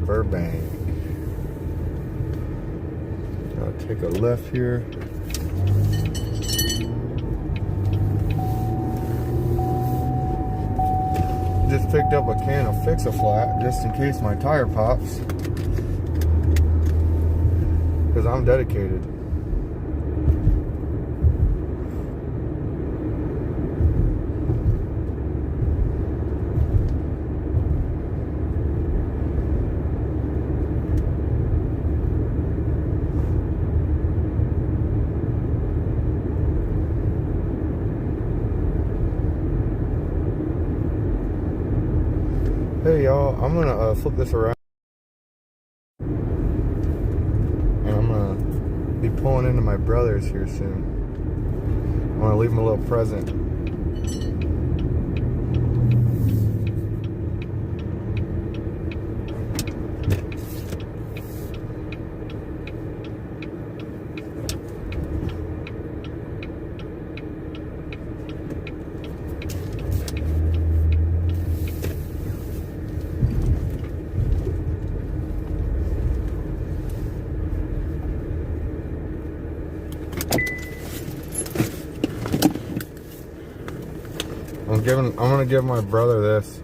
Burbank. I'll take a left here. Just picked up a can of Fix-A-Flat just in case my tire pops. Because I'm dedicated. Hey y'all, I'm gonna flip this around and I'm gonna be pulling into my brother's here soon. I wanna leave him a little present. I'm gonna give my brother this.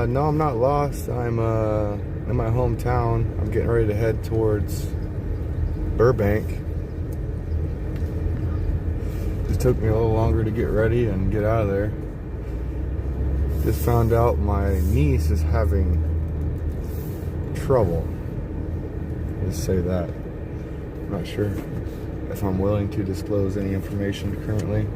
No, I'm not lost. I'm in my hometown. I'm getting ready to head towards Burbank. Just took me a little longer to get ready and get out of there. Just found out my niece is having trouble. Just say that. I'm not sure if I'm willing to disclose any information currently.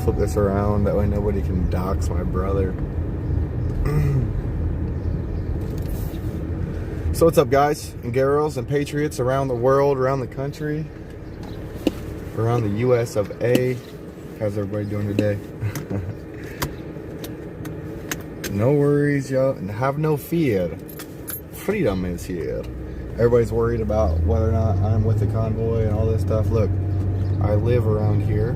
Flip this around, that way nobody can dox my brother. So what's up, guys and girls and patriots around the world, around the country, around the US of A? How's everybody doing today? No worries, y'all, and have no fear. Freedom is here. Everybody's worried about whether or not I'm with the convoy and all this stuff. Look, I live around here,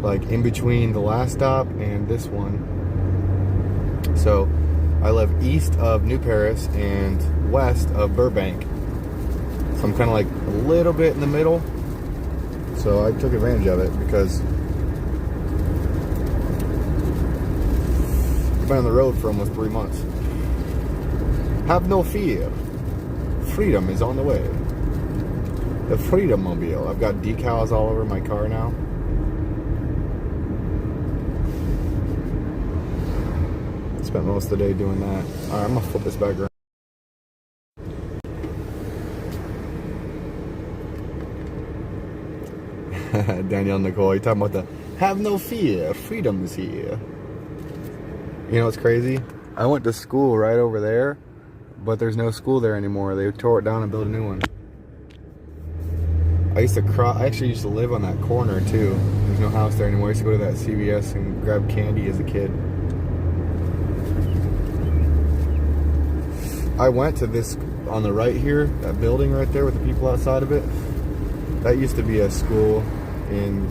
like in between the last stop and this one. So I live east of New Paris and west of Burbank. So I'm kind of like a little bit in the middle. So I took advantage of it because I've been on the road for almost 3 months. Have no fear. Freedom is on the way. The Freedom Mobile. I've got decals all over my car now. Spent most of the day doing that. Alright, I'm gonna flip this back around. Danielle Nicole, you talking about the have no fear, freedom is here. You know what's crazy? I went to school right over there, but there's no school there anymore. They tore it down and built a new one. I actually used to live on that corner too. There's no house there anymore. I used to go to that CVS and grab candy as a kid. I went to this on the right here, that building right there with the people outside of it. That used to be a school, and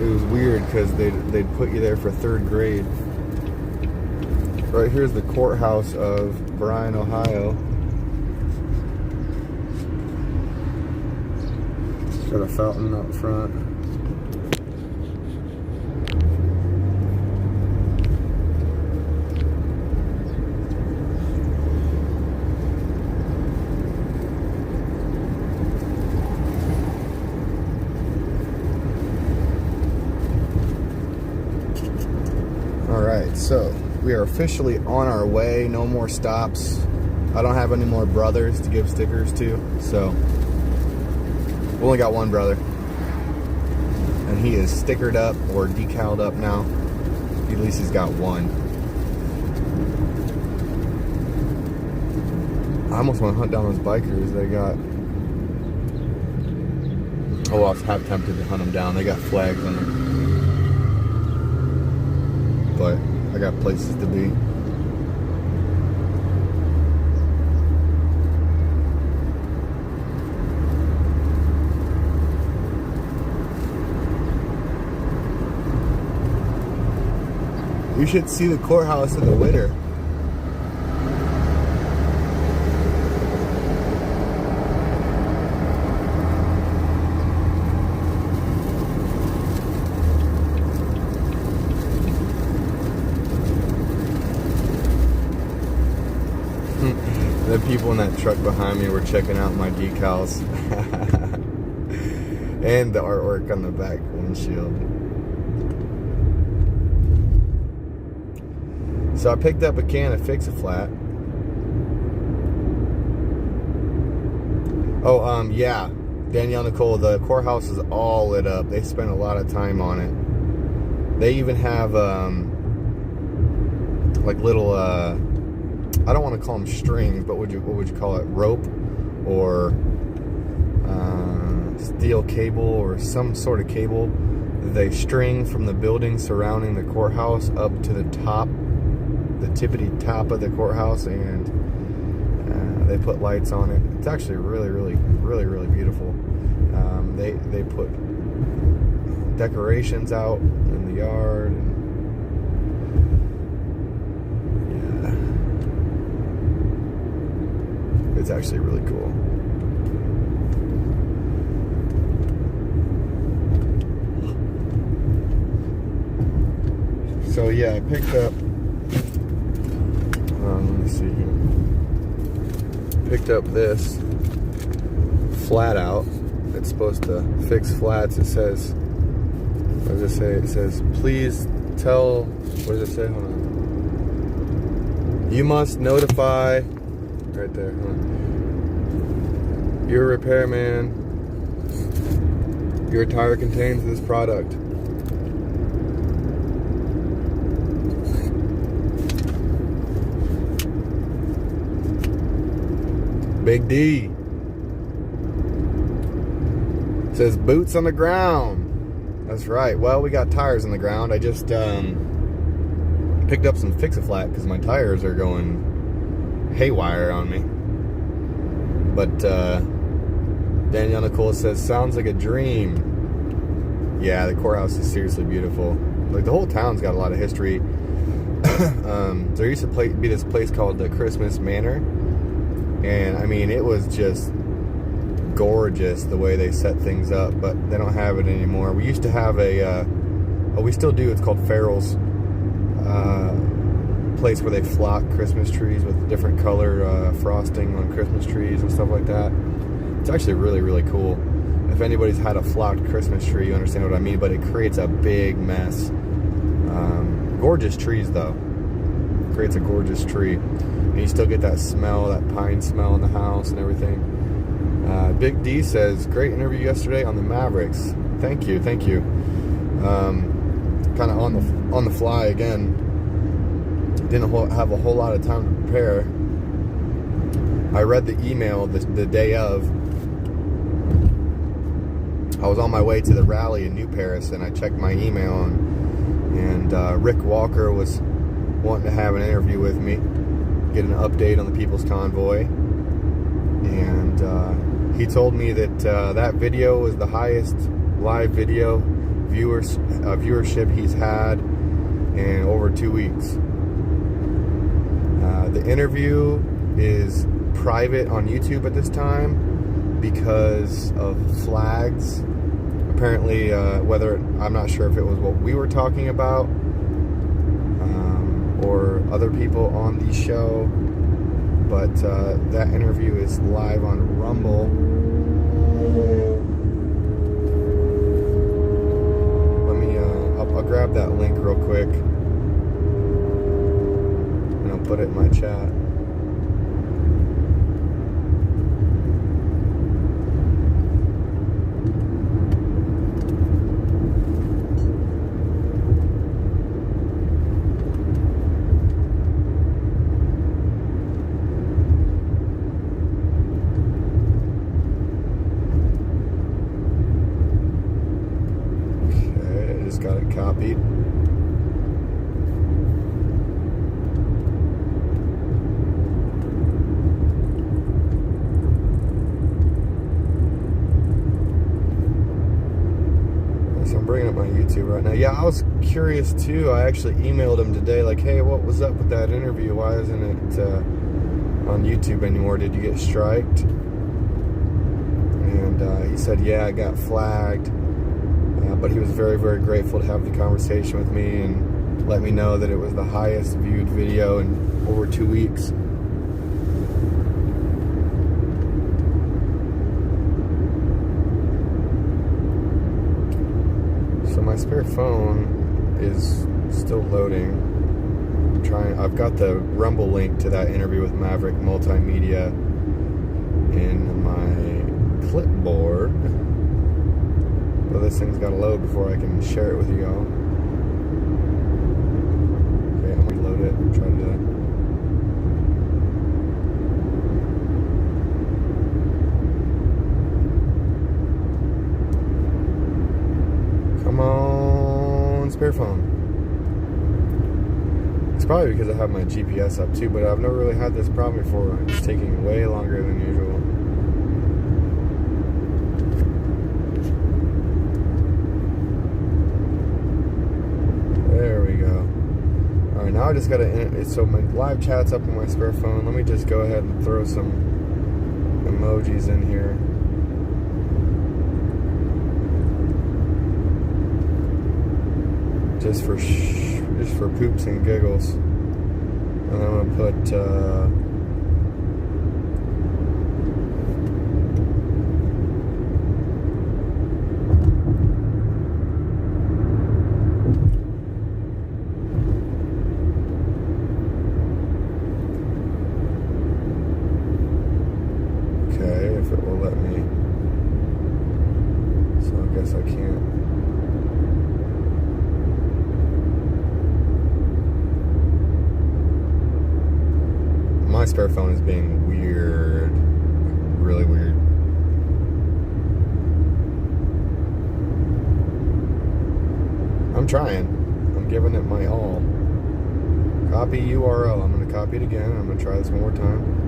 it was weird because they'd put you there for 3rd grade. Right here's the courthouse of Bryan, Ohio. It's got a fountain out front. Alright, so we are officially on our way. No more stops. I don't have any more brothers to give stickers to, so we only got one brother. And he is stickered up or decaled up now. At least he's got one. I almost want to hunt down those bikers. They got... Oh, I was half tempted to hunt them down. They got flags on them. But I got places to be. You should see the courthouse in the winter. The people in that truck behind me were checking out my decals and the artwork on the back windshield. So I picked up a can of Fix-A-Flat. Oh, yeah, Danielle Nicole, the courthouse is all lit up. They spent a lot of time on it. They even have like little I don't want to call them strings, but what would you call it? Rope or steel cable or some sort of cable. They string from the building surrounding the courthouse up to the top, the tippity top of the courthouse, and they put lights on it. It's actually really beautiful. They put decorations out in the yard. It's actually really cool. So yeah, I picked up, let me see here. Picked up this flat out. It's supposed to fix flats. It says, what does it say? It says, please tell, what does it say? Hold on. You must notify, right there, hold on. Your repairman, your tire contains this product. Big D. It says boots on the ground. That's right. Well, we got tires on the ground. I just picked up some Fix-A-Flat because my tires are going haywire on me. But Danielle Nicole says, sounds like a dream. Yeah, the courthouse is seriously beautiful. Like, the whole town's got a lot of history. There used to be this place called the Christmas Manor. And, I mean, it was just gorgeous the way they set things up. But they don't have it anymore. We used to have we still do. It's called Farrell's. Place where they flock Christmas trees with different color frosting on Christmas trees and stuff like that. It's actually really cool. If anybody's had a flocked Christmas tree, you understand what I mean, but it creates a big mess. Gorgeous trees though. Creates a gorgeous tree. And you still get that smell, that pine smell in the house and everything. Big D says, great interview yesterday on the Mavericks. Thank you. Kind of on the fly again. Didn't have a whole lot of time to prepare. I read the email the day of. I was on my way to the rally in New Paris, and I checked my email, and Rick Walker was wanting to have an interview with me, get an update on the People's Convoy, and he told me that that video was the highest live video viewership he's had in over 2 weeks. The interview is private on YouTube at this time because of flags. Apparently, I'm not sure if it was what we were talking about or other people on the show, but that interview is live on Rumble. I'll grab that link real quick and I'll put it in my chat. Got it copied. So I'm bringing up my YouTube right now. Yeah, I was curious too. I actually emailed him today like, hey, what was up with that interview? Why isn't it on YouTube anymore? Did you get striked? And he said, yeah, I got flagged. But he was very, very grateful to have the conversation with me and let me know that it was the highest viewed video in over 2 weeks. So my spare phone is still loading. I've got the Rumble link to that interview with Maverick Multimedia in my clipboard. Well, this thing's got to load before I can share it with you all. Okay, I'm going to reload it and try to do it. Come on, spare phone. It's probably because I have my GPS up too, but I've never really had this problem before. It's taking way longer than usual. Now I just gotta, so my live chat's up on my spare phone. Let me just go ahead and throw some emojis in here. Just for poops and giggles. And then I'm gonna put, if it will let me. So I guess I can't. My spare phone is being weird. Really weird. I'm trying. I'm giving it my all. Copy URL. I'm going to copy it again. I'm going to try this one more time.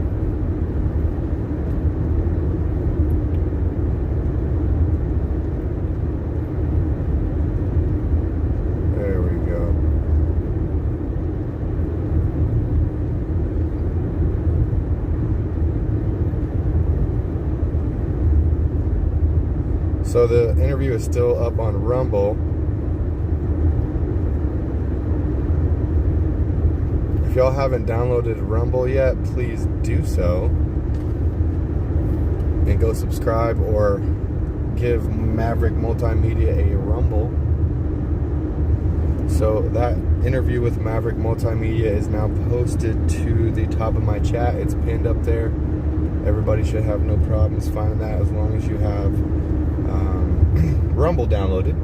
So the interview is still up on Rumble. If y'all haven't downloaded Rumble yet, please do so. And go subscribe or give Maverick Multimedia a Rumble. So that interview with Maverick Multimedia is now posted to the top of my chat. It's pinned up there. Everybody should have no problems finding that as long as you have Rumble downloaded.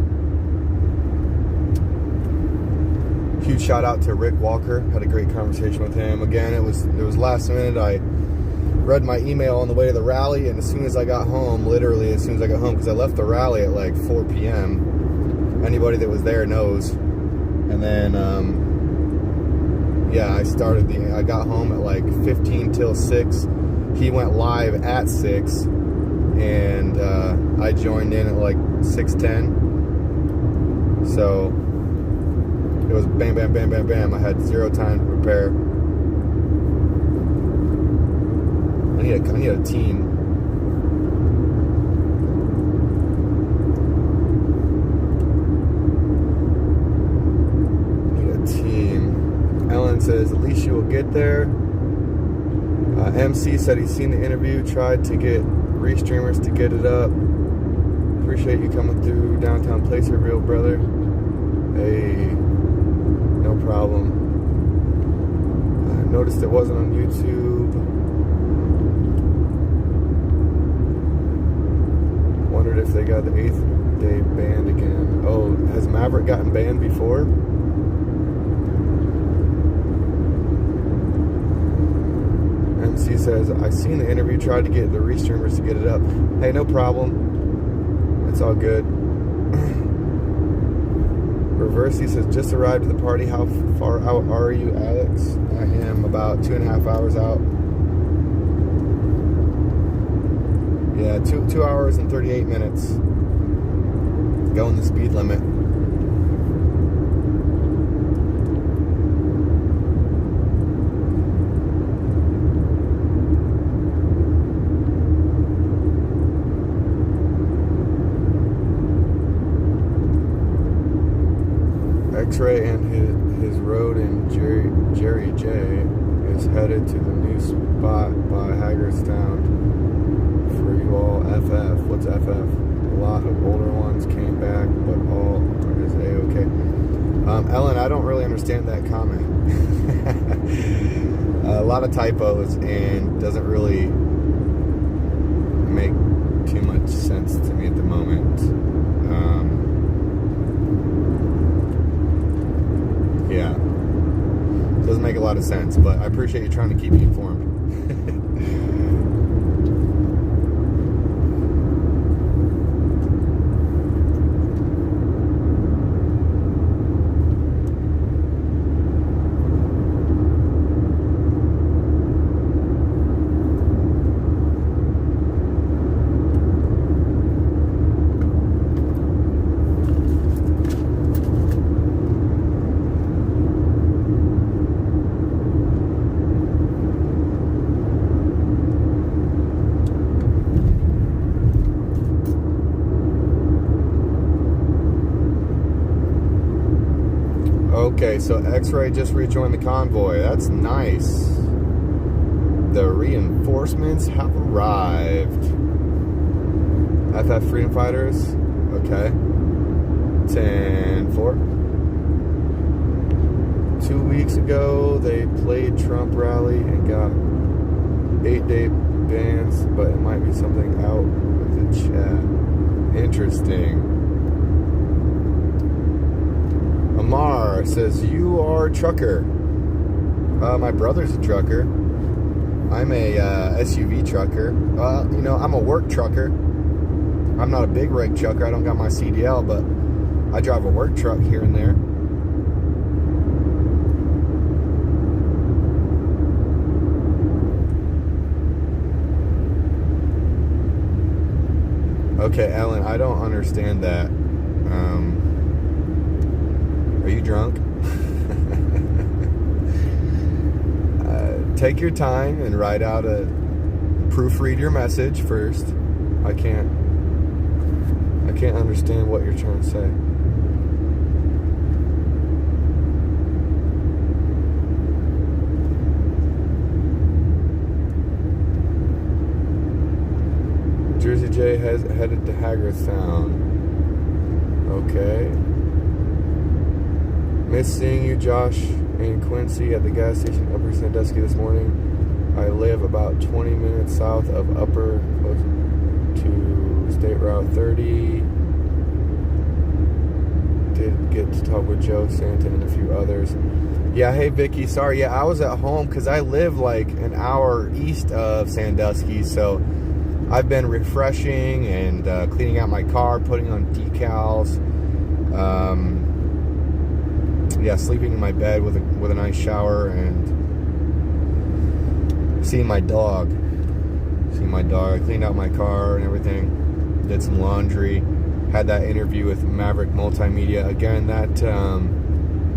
Huge shout out to Rick Walker. Had a great conversation with him. Again, it was last minute. I read my email on the way to the rally, and as soon as I got home, literally as soon as I got home, because I left the rally at like 4 p.m. Anybody that was there knows. And then, yeah, I got home at like 15 till 6. He went live at 6. And I joined in at like 6:10. So it was bam, bam, bam, bam, bam. I had zero time to prepare. need a team. Ellen says, at least you will get there. MC said he's seen the interview, tried to get restreamers to get it up. Appreciate you coming through downtown Placerville, brother. Hey, no problem. I noticed it wasn't on YouTube. Wondered if they got the 8th day banned again. Oh, has Maverick gotten banned before? MC says, I seen the interview, tried to get the restreamers to get it up. Hey, no problem. It's all good. Reversey says, just arrived at the party. How far out are you, Alex? I am about 2.5 hours out. Yeah, 2 hours and 38 minutes. Going the speed limit. X-Ray and his road in Jerry J is headed to the new spot by Hagerstown for you all. FF. What's FF? A lot of older ones came back, but all is A-okay. Ellen, I don't really understand that comment. A lot of typos and doesn't really make too much sense to me at the moment. Yeah, doesn't make a lot of sense, but I appreciate you trying to keep me informed. Okay, so X-Ray just rejoined the convoy. That's nice. The reinforcements have arrived. FF Freedom Fighters. Okay. 10-4. 2 weeks ago, they played Trump rally and got 8-day bans, but it might be something out of the chat. Interesting. Amar says, you are a trucker. My brother's a trucker. I'm a SUV trucker. I'm a work trucker. I'm not a big rig trucker. I don't got my CDL, but I drive a work truck here and there. Okay, Ellen, I don't understand that. Are you drunk? Take your time and write out proofread your message first. I can't understand what you're trying to say. Jersey J has headed to Hagerstown. Okay. Miss seeing you, Josh and Quincy, at the gas station Upper Sandusky this morning. I live about 20 minutes south of Upper, close to State Route 30. Did get to talk with Joe, Santa, and a few others. Yeah, hey Vicky, sorry. Yeah, I was at home because I live like an hour east of Sandusky, so I've been refreshing and cleaning out my car, putting on decals. Yeah, sleeping in my bed with a nice shower and seeing my dog. I cleaned out my car and everything. Did some laundry. Had that interview with Maverick Multimedia. Again, that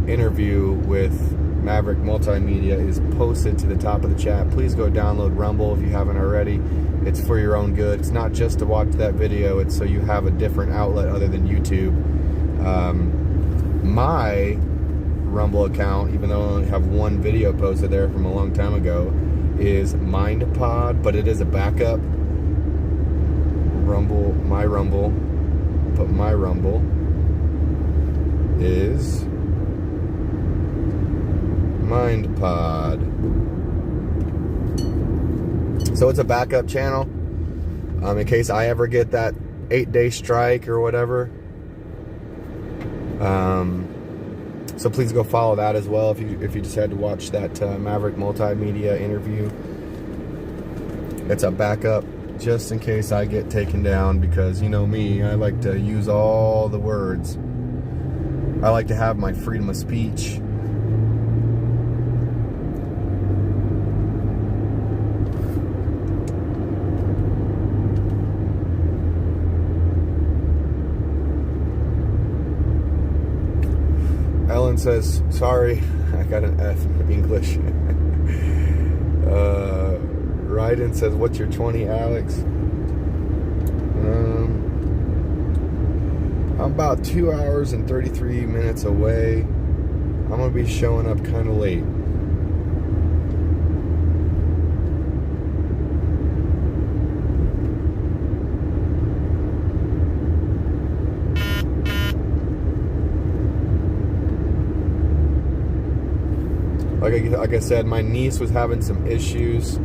interview with Maverick Multimedia is posted to the top of the chat. Please go download Rumble if you haven't already. It's for your own good. It's not just to watch that video. It's so you have a different outlet other than YouTube. My Rumble account, even though I only have one video posted there from a long time ago, is MindPod, but it is a backup. Rumble, my Rumble, but my Rumble is MindPod. So it's a backup channel in case I ever get that 8-day strike or whatever. So please go follow that as well if you decide to watch that Maverick Multimedia interview. It's a backup just in case I get taken down, because you know me, I like to use all the words. I like to have my freedom of speech. Ellen says, sorry, I got an F in English. Ryden says, what's your 20, Alex? I'm about 2 hours and 33 minutes away. I'm going to be showing up kind of late. Like I said, my niece was having some issues,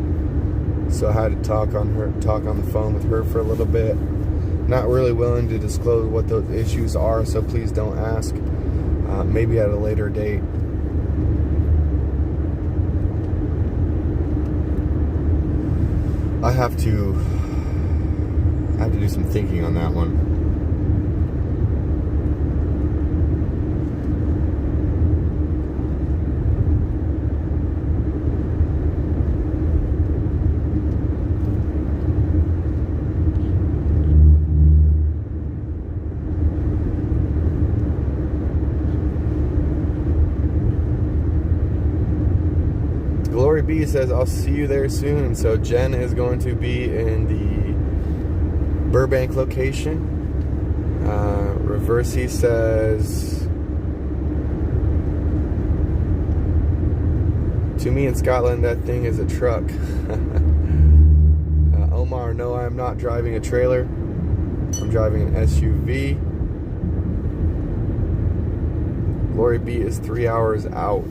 so I had to talk on the phone with her for a little bit. Not really willing to disclose what those issues are, so please don't ask. Maybe at a later date. I have to do some thinking on that one. Glory B says, I'll see you there soon. So Jen is going to be in the Burbank location. Reversey says, to me in Scotland, that thing is a truck. Omar, no, I'm not driving a trailer. I'm driving an SUV. Glory B is 3 hours out.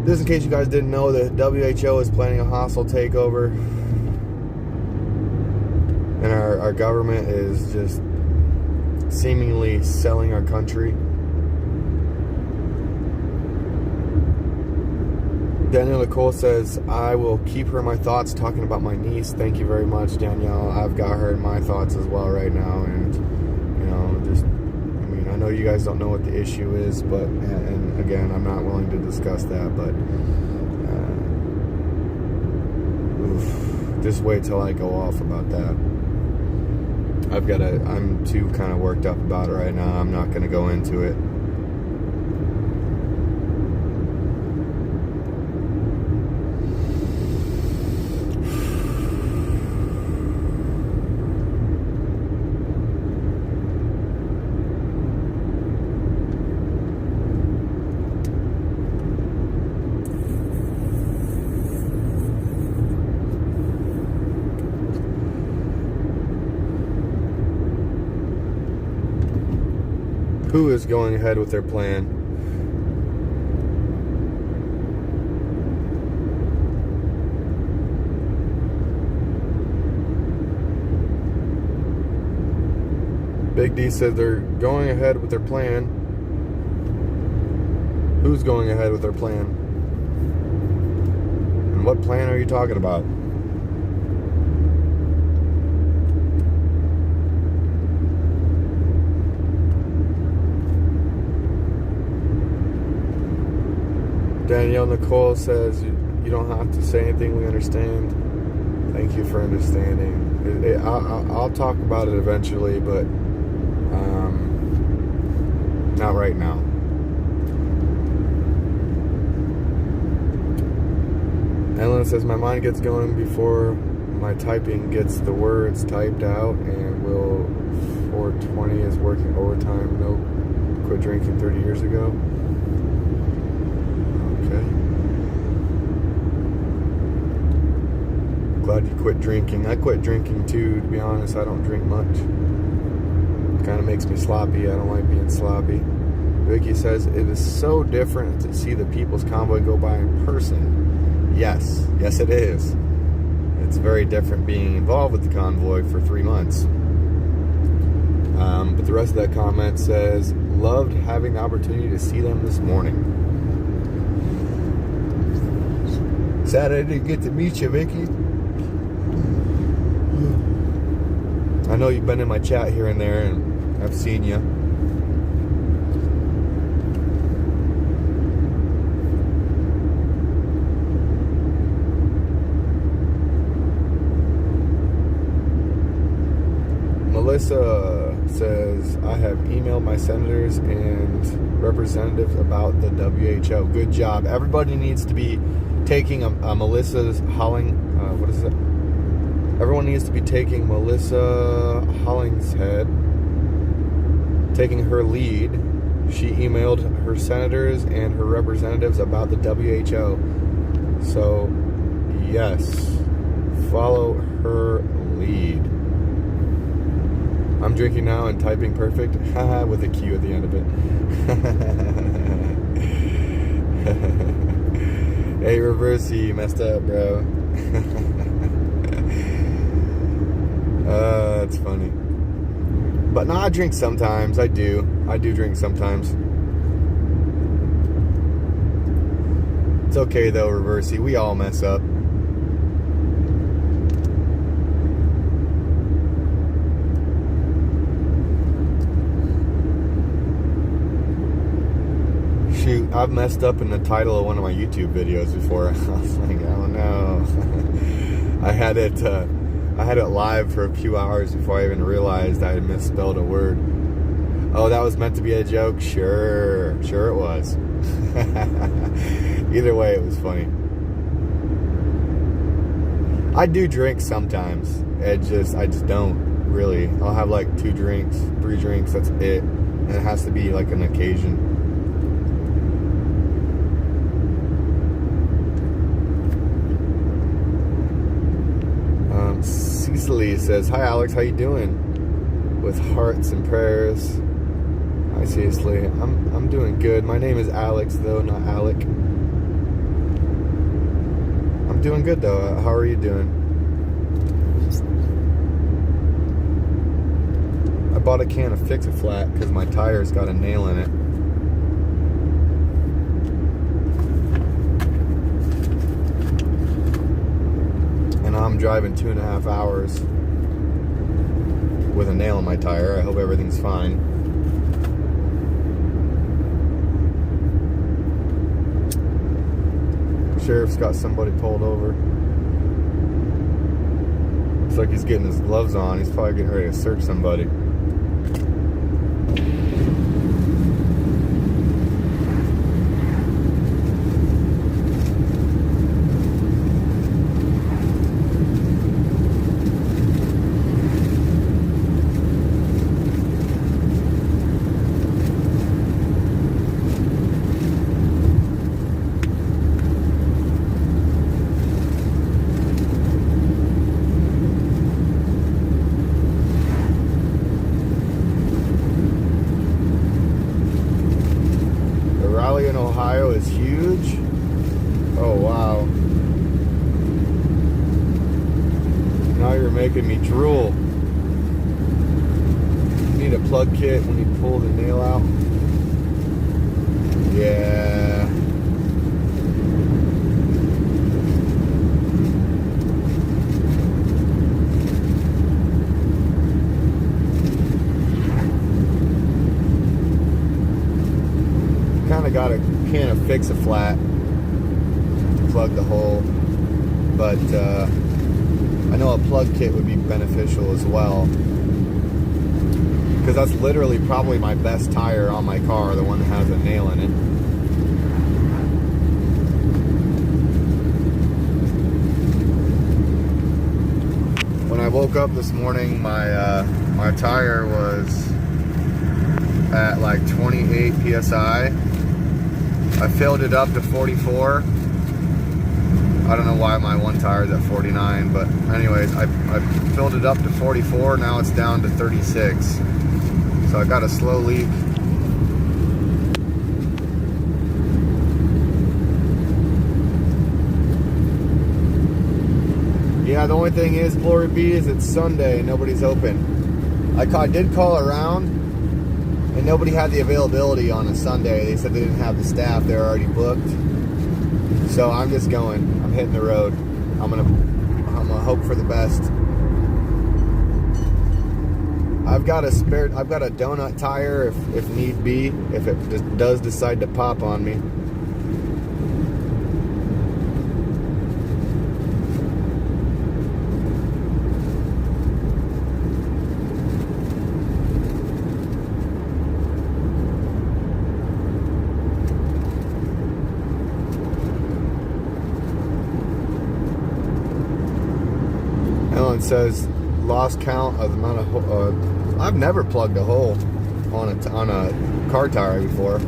Just in case you guys didn't know, the WHO is planning a hostile takeover, and our government is just seemingly selling our country. Danielle Nicole says, I will keep her in my thoughts, talking about my niece. Thank you very much, Danielle. I've got her in my thoughts as well right now, and you know, just, I know you guys don't know what the issue is, but, and again, I'm not willing to discuss that, but just wait till I go off about that. I'm too kind of worked up about it right now. I'm not going to go into it. Who is going ahead with their plan? Big D says they're going ahead with their plan. Who's going ahead with their plan? And what plan are you talking about? Danielle Nicole says, you don't have to say anything, we understand. Thank you for understanding. I'll talk about it eventually, but not right now. Ellen says, my mind gets going before my typing gets the words typed out, and Will 420 is working overtime. No, quit drinking 30 years ago. Okay. Glad you quit drinking. I quit drinking too, to be honest. I don't drink much. Kind of makes me sloppy. I don't like being sloppy. Vicky says, it is so different to see the People's Convoy go by in person. Yes it is. It's very different being involved with the convoy for 3 months. But the rest of that comment says, loved having the opportunity to see them this morning. Sad I didn't get to meet you, Vicky. I know you've been in my chat here and there, and I've seen you. Melissa says, I have emailed my senators and representatives about the WHO. Good job. Everybody needs to be taking a Melissa's what is it? Everyone needs to be taking Melissa Hollingshead, taking her lead. She emailed her senators and her representatives about the WHO. So, yes, follow her lead. I'm drinking now and typing perfect, with a Q at the end of it. Hey, Reversey, you messed up, bro. That's funny. But no, I drink sometimes. I do drink sometimes. It's okay though, Reversey. We all mess up. Shoot, I've messed up in the title of one of my YouTube videos before. I was like, oh no. I had it live for a few hours before I even realized I had misspelled a word. Oh, that was meant to be a joke? Sure it was. Either way, it was funny. I do drink sometimes. I just don't really. I'll have like 2 drinks, 3 drinks, that's it. And it has to be like an occasion. Cecily says, hi Alex, how you doing? With hearts and prayers. Hi Cecily, I'm doing good. My name is Alex though, not Alec. I'm doing good though. How are you doing? I bought a can of Fix-A-Flat because my tire's got a nail in it. I'm driving 2.5 hours with a nail in my tire. I hope everything's fine. Sheriff's got somebody pulled over. Looks like he's getting his gloves on. He's probably getting ready to search somebody. In Ohio is huge. Oh wow. Now you're making me drool. You need a plug kit when you pull the nail out. Yeah. Kind of got a can of Fix-A-Flat plug the hole, but I know a plug kit would be beneficial as well, because that's literally probably my best tire on my car, the one that has a nail in it. When I woke up this morning, my tire was at like 28 psi. I filled it up to 44. I don't know why my one tire is at 49, but anyways, I filled it up to 44. Now it's down to 36. So I got a slow leak. Yeah, the only thing is, glory be, is it's Sunday and nobody's open. I did call around, and nobody had the availability on a Sunday. They said they didn't have the staff. They were already booked. So I'm just going. I'm hitting the road. I'm gonna hope for the best. I've got a donut tire if need be, if it just does decide to pop on me. Ellen says lost count of the amount of I've never plugged a hole on a car tire before.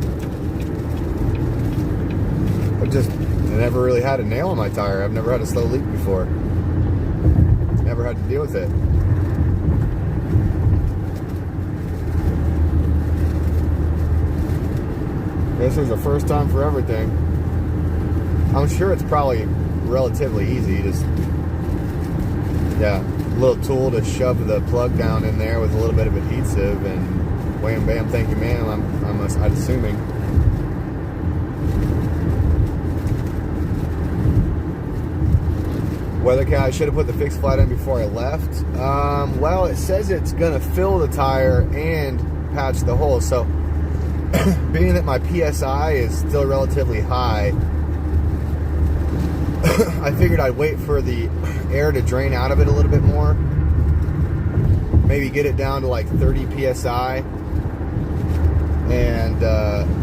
I never really had a nail in my tire. I've never had a slow leak before. Never had to deal with it. This is the first time for everything. I'm sure it's probably relatively easy. Just little tool to shove the plug down in there with a little bit of adhesive, and wham bam, thank you ma'am. I'm assuming. Weathercat, I should have put the fixed flat in before I left. Well, it says it's gonna fill the tire and patch the hole, so being that my PSI is still relatively high, I figured I'd wait for the air to drain out of it a little bit more. Maybe get it down to like 30 psi and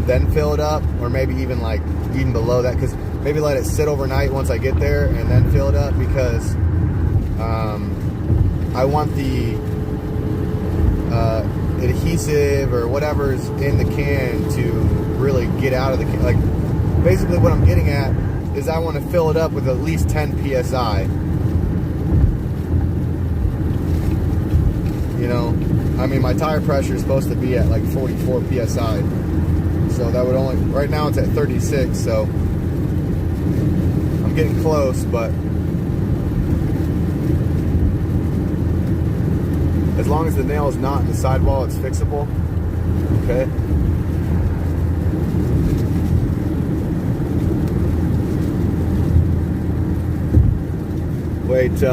then fill it up, or maybe even below that, because maybe let it sit overnight once I get there and then fill it up, because I want the adhesive or whatever's in the can to really get out of the can. Like, basically what I'm getting at is I want to fill it up with at least 10 psi. You know, I mean, my tire pressure is supposed to be at like 44 psi. So that would only, right now it's at 36, so I'm getting close, but as long as the nail is not in the sidewall, it's fixable. Okay. Wait,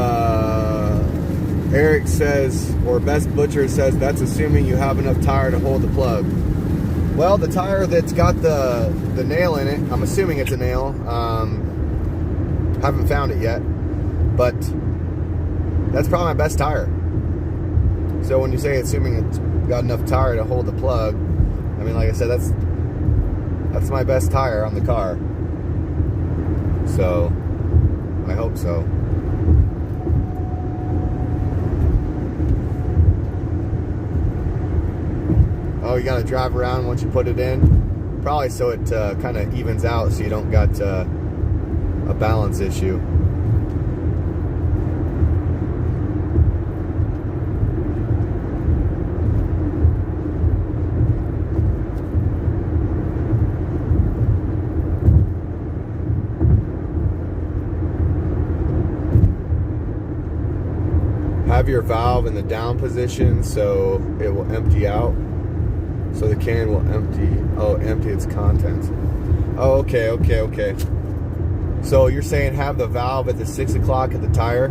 Eric says, or Best Butcher says, that's assuming you have enough tire to hold the plug. Well, the tire that's got the nail in it, I'm assuming it's a nail. Haven't found it yet, but that's probably my best tire. So when you say assuming it's got enough tire to hold the plug, I mean, like I said, that's my best tire on the car. So I hope so. Oh, you gotta drive around once you put it in? Probably so it kind of evens out, so you don't got a balance issue. Have your valve in the down position so it will empty out. So the can will empty its contents. Oh, okay. So you're saying have the valve at the 6 o'clock at the tire?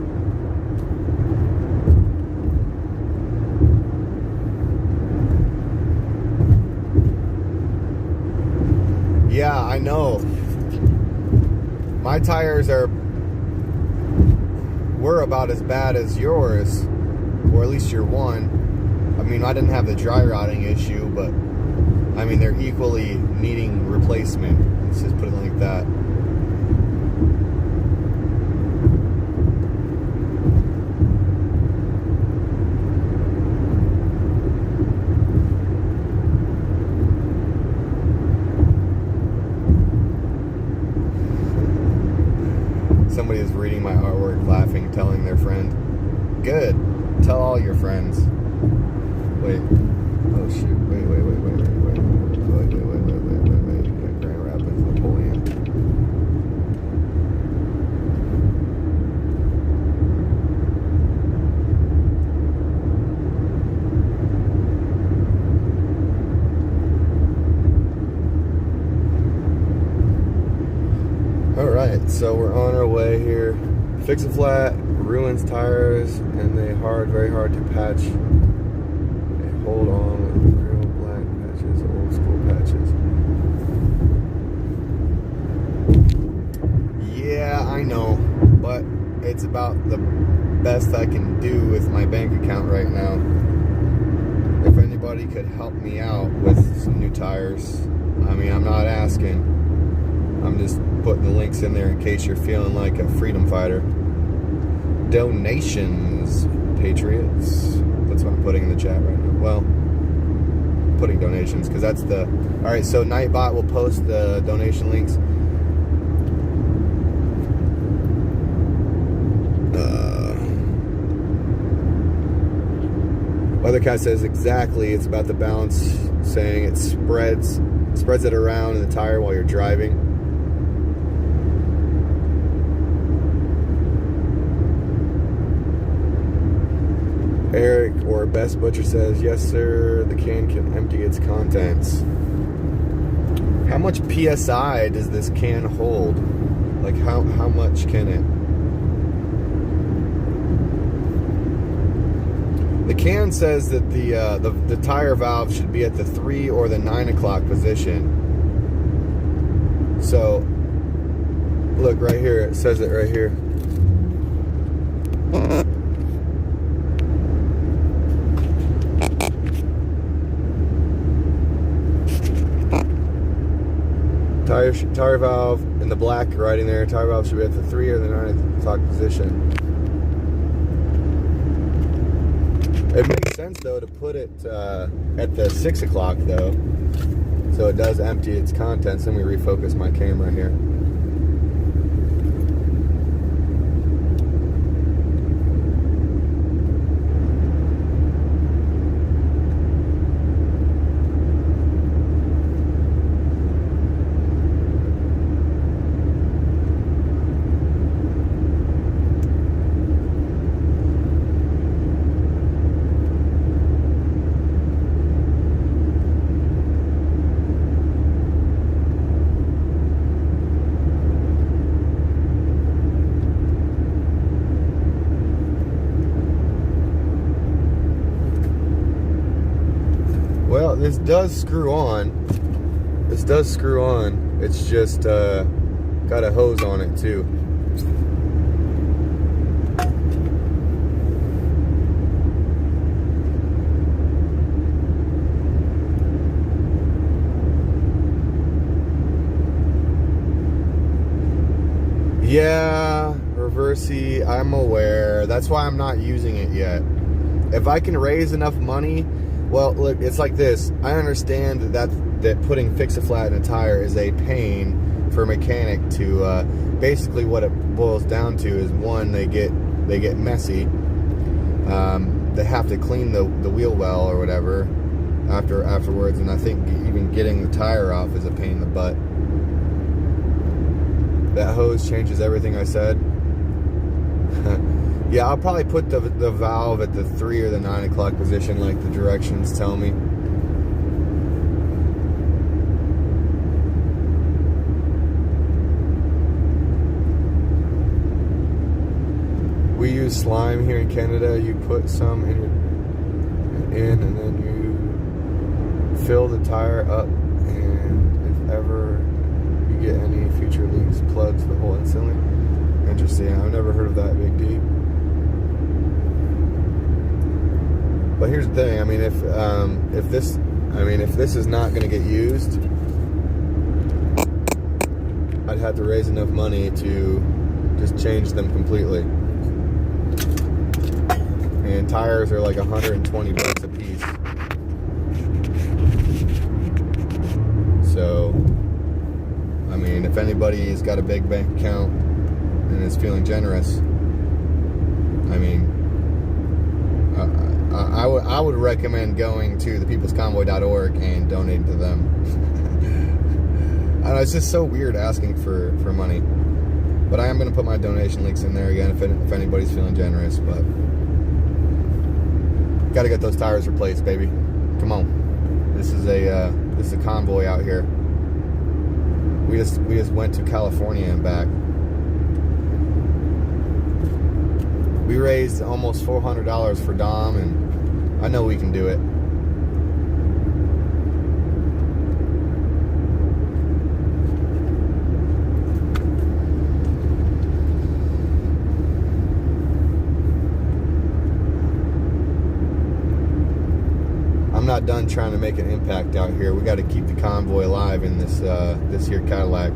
Yeah, I know. my tires were about as bad as yours, or at least your one. I mean, I didn't have the dry rotting issue, but I mean, they're equally needing replacement. Let's just put it like that. Somebody is reading my artwork, laughing, telling their friend, "Good, tell all your friends." Wait. Oh shoot. Wait. Grand Rapids, Napoleon. Alright, so we're on our way here. Fix a flat, ruins tires, and they very hard to patch. Hold on with real black patches, old school patches. Yeah, I know, but it's about the best I can do with my bank account right now. If anybody could help me out with some new tires, I mean, I'm not asking. I'm just putting the links in there in case you're feeling like a freedom fighter. Donations, Patriots. That's what I'm putting in the chat right now. Well, putting donations, because that's the... Alright, so Nightbot will post the donation links. Weathercat says exactly, it's about the balance, saying it spreads it around in the tire while you're driving. Eric or Best Butcher says, yes sir, the can empty its contents. How much PSI does this can hold? Like how much can it? The can says that the tire valve should be at the 3 or the 9 o'clock position. So look right here, it says it right here. Tire valve in the black writing there, tire valve should be at the 3 or the 9 o'clock position. It makes sense though to put it at the 6 o'clock though, so it does empty its contents. Let me refocus my camera here. Well, this does screw on. It's just got a hose on it too. Yeah, Reversey, I'm aware. That's why I'm not using it yet. If I can raise enough money, well, look, it's like this. I understand that putting fix-a-flat in a tire is a pain for a mechanic to, basically what it boils down to is, one, they get messy. They have to clean the wheel well or whatever afterwards, and I think even getting the tire off is a pain in the butt. That hose changes everything I said. Yeah, I'll probably put the valve at the 3 or the 9 o'clock position like the directions tell me. We use slime here in Canada. You put some in and then you fill the tire up, and if ever you get any future leaks plugged to the hole instantly. Interesting. I've never heard of that big D. But here's the thing. I mean, if this is not going to get used, I'd have to raise enough money to just change them completely. And tires are like $120 a piece. So, I mean, if anybody's got a big bank account and is feeling generous, I mean, I would recommend going to thepeoplesconvoy.org and donating to them. I don't know, it's just so weird asking for money. But I am going to put my donation links in there again if anybody's feeling generous. But got to get those tires replaced, baby. Come on. This is a convoy out here. We just went to California and back. We raised almost $400 for Dom, and I know we can do it. I'm not done trying to make an impact out here. We got to keep the convoy alive in this here Cadillac.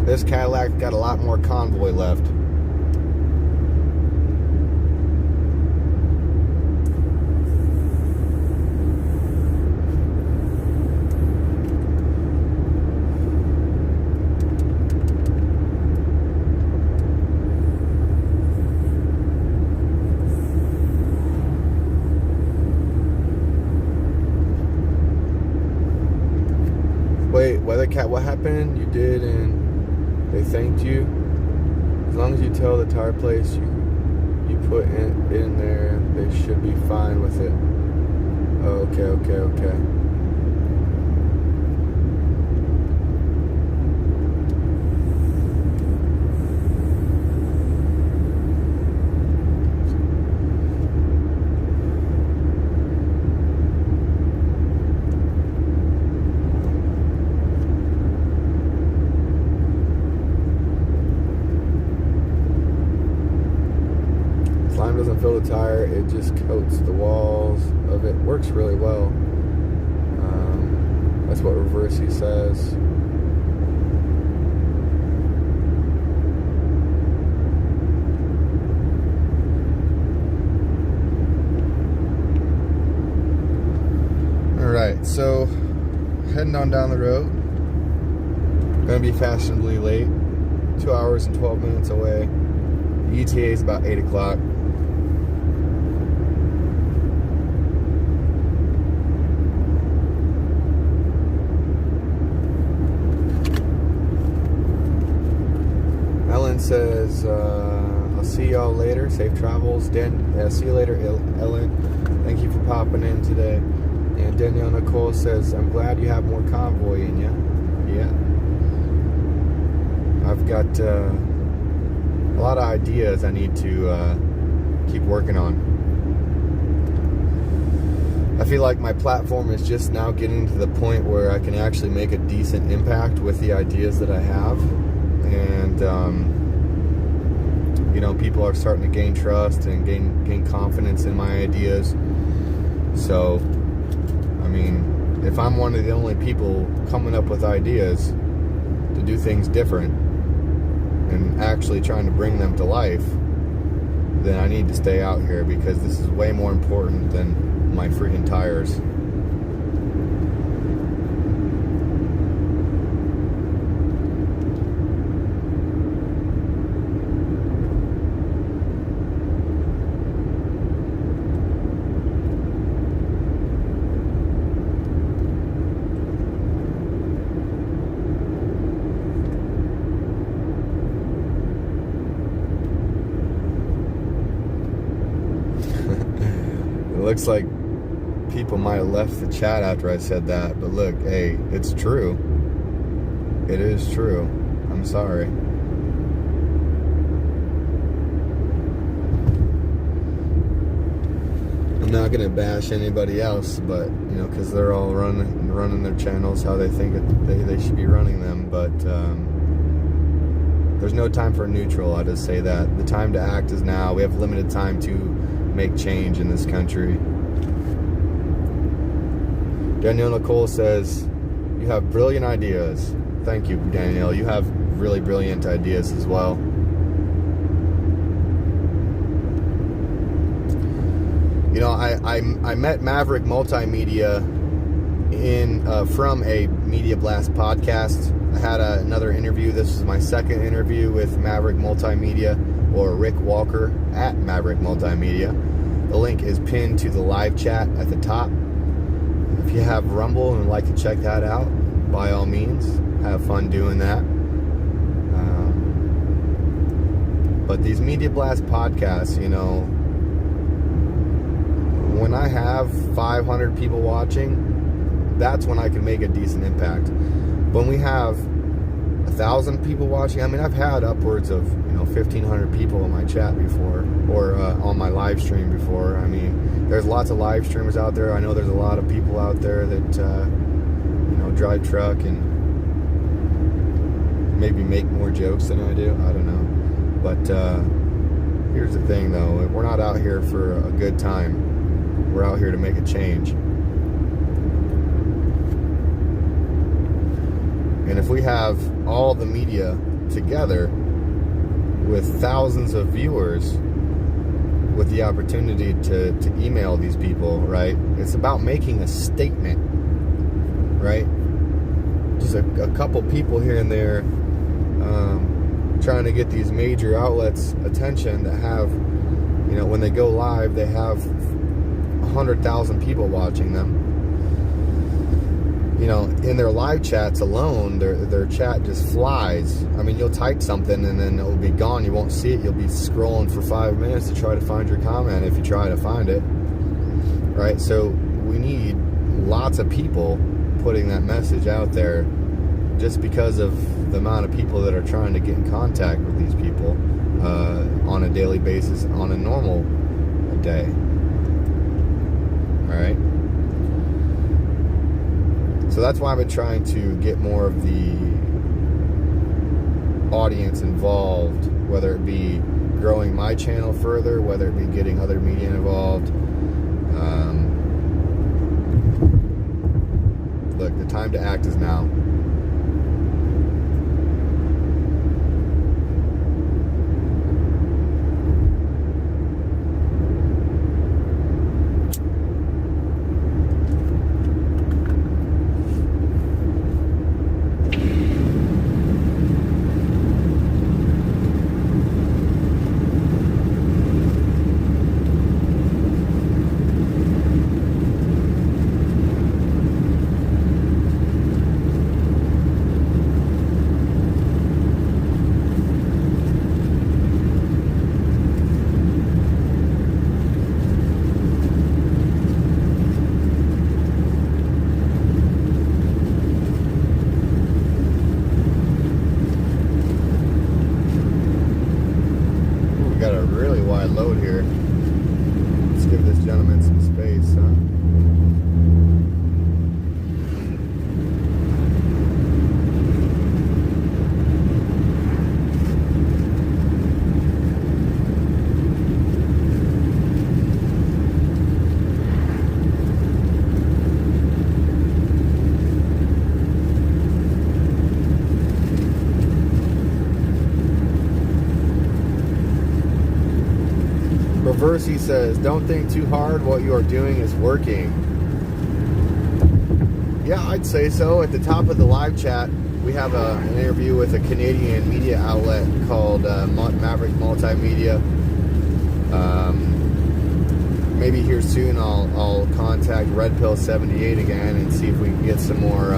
This Cadillac got a lot more convoy left. Wait, Weathercat, what happened? You did, and they thanked you. As long as you tell the tire place you put in there, they should be fine with it. Oh, okay. Slime doesn't fill the tire, it just coats the walls of it. Works really well. That's what Reversey says. Alright, so heading on down the road. Gonna be fashionably late. 2 hours and 12 minutes away. ETA is about 8 o'clock. Ellen says, I'll see y'all later. Safe travels. See you later, Ellen. Thank you for popping in today. And Danielle Nicole says, I'm glad you have more convoy in you. Yeah. I've got a lot of ideas I need to keep working on. I feel like my platform is just now getting to the point where I can actually make a decent impact with the ideas that I have. And, you know, people are starting to gain trust and gain confidence in my ideas. So, I mean, if I'm one of the only people coming up with ideas to do things different and actually trying to bring them to life, then I need to stay out here, because this is way more important than my freaking tires. Looks like people might have left the chat after I said that, but look, hey, it's true. It is true. I'm sorry. I'm not gonna bash anybody else, but because they're all running their channels how they think they should be running them. But there's no time for neutral. I just say that the time to act is now. We have limited time to make change in this country. Danielle Nicole says, "You have brilliant ideas." Thank you, Danielle. You have really brilliant ideas as well. I met Maverick Multimedia from a Media Blast podcast. I had another interview. This was my second interview with Maverick Multimedia, or Rick Walker at Maverick Multimedia. The link is pinned to the live chat at the top. If you have Rumble and would like to check that out, by all means, have fun doing that. But these Media Blast podcasts, when I have 500 people watching, that's when I can make a decent impact. When we have 1,000 people watching, I've had upwards of 1,500 people in my chat before, or on my live stream before. There's lots of live streamers out there. I know there's a lot of people out there that drive truck and maybe make more jokes than I do. I don't know. But here's the thing, though. We're not out here for a good time. We're out here to make a change. And if we have all the media together with thousands of viewers with the opportunity to email these people, right? It's about making a statement, right? Just a couple people here and there trying to get these major outlets' attention that have, when they go live, they have 100,000 people watching them. In their live chats alone, their chat just flies. You'll type something and then it'll be gone. You won't see it. You'll be scrolling for 5 minutes to try to find your comment if you try to find it. Right? So we need lots of people putting that message out there, just because of the amount of people that are trying to get in contact with these people on a daily basis, on a normal day. All right? So that's why I've been trying to get more of the audience involved, whether it be growing my channel further, whether it be getting other media involved. Look, the time to act is now. Load here. Let's give this gentleman some space, huh? Reverse, says, "Don't think too hard. What you are doing is working." Yeah, I'd say so. At the top of the live chat, we have an interview with a Canadian media outlet called Maverick Multimedia. Maybe here soon I'll contact Red Pill 78 again and see if we can get some more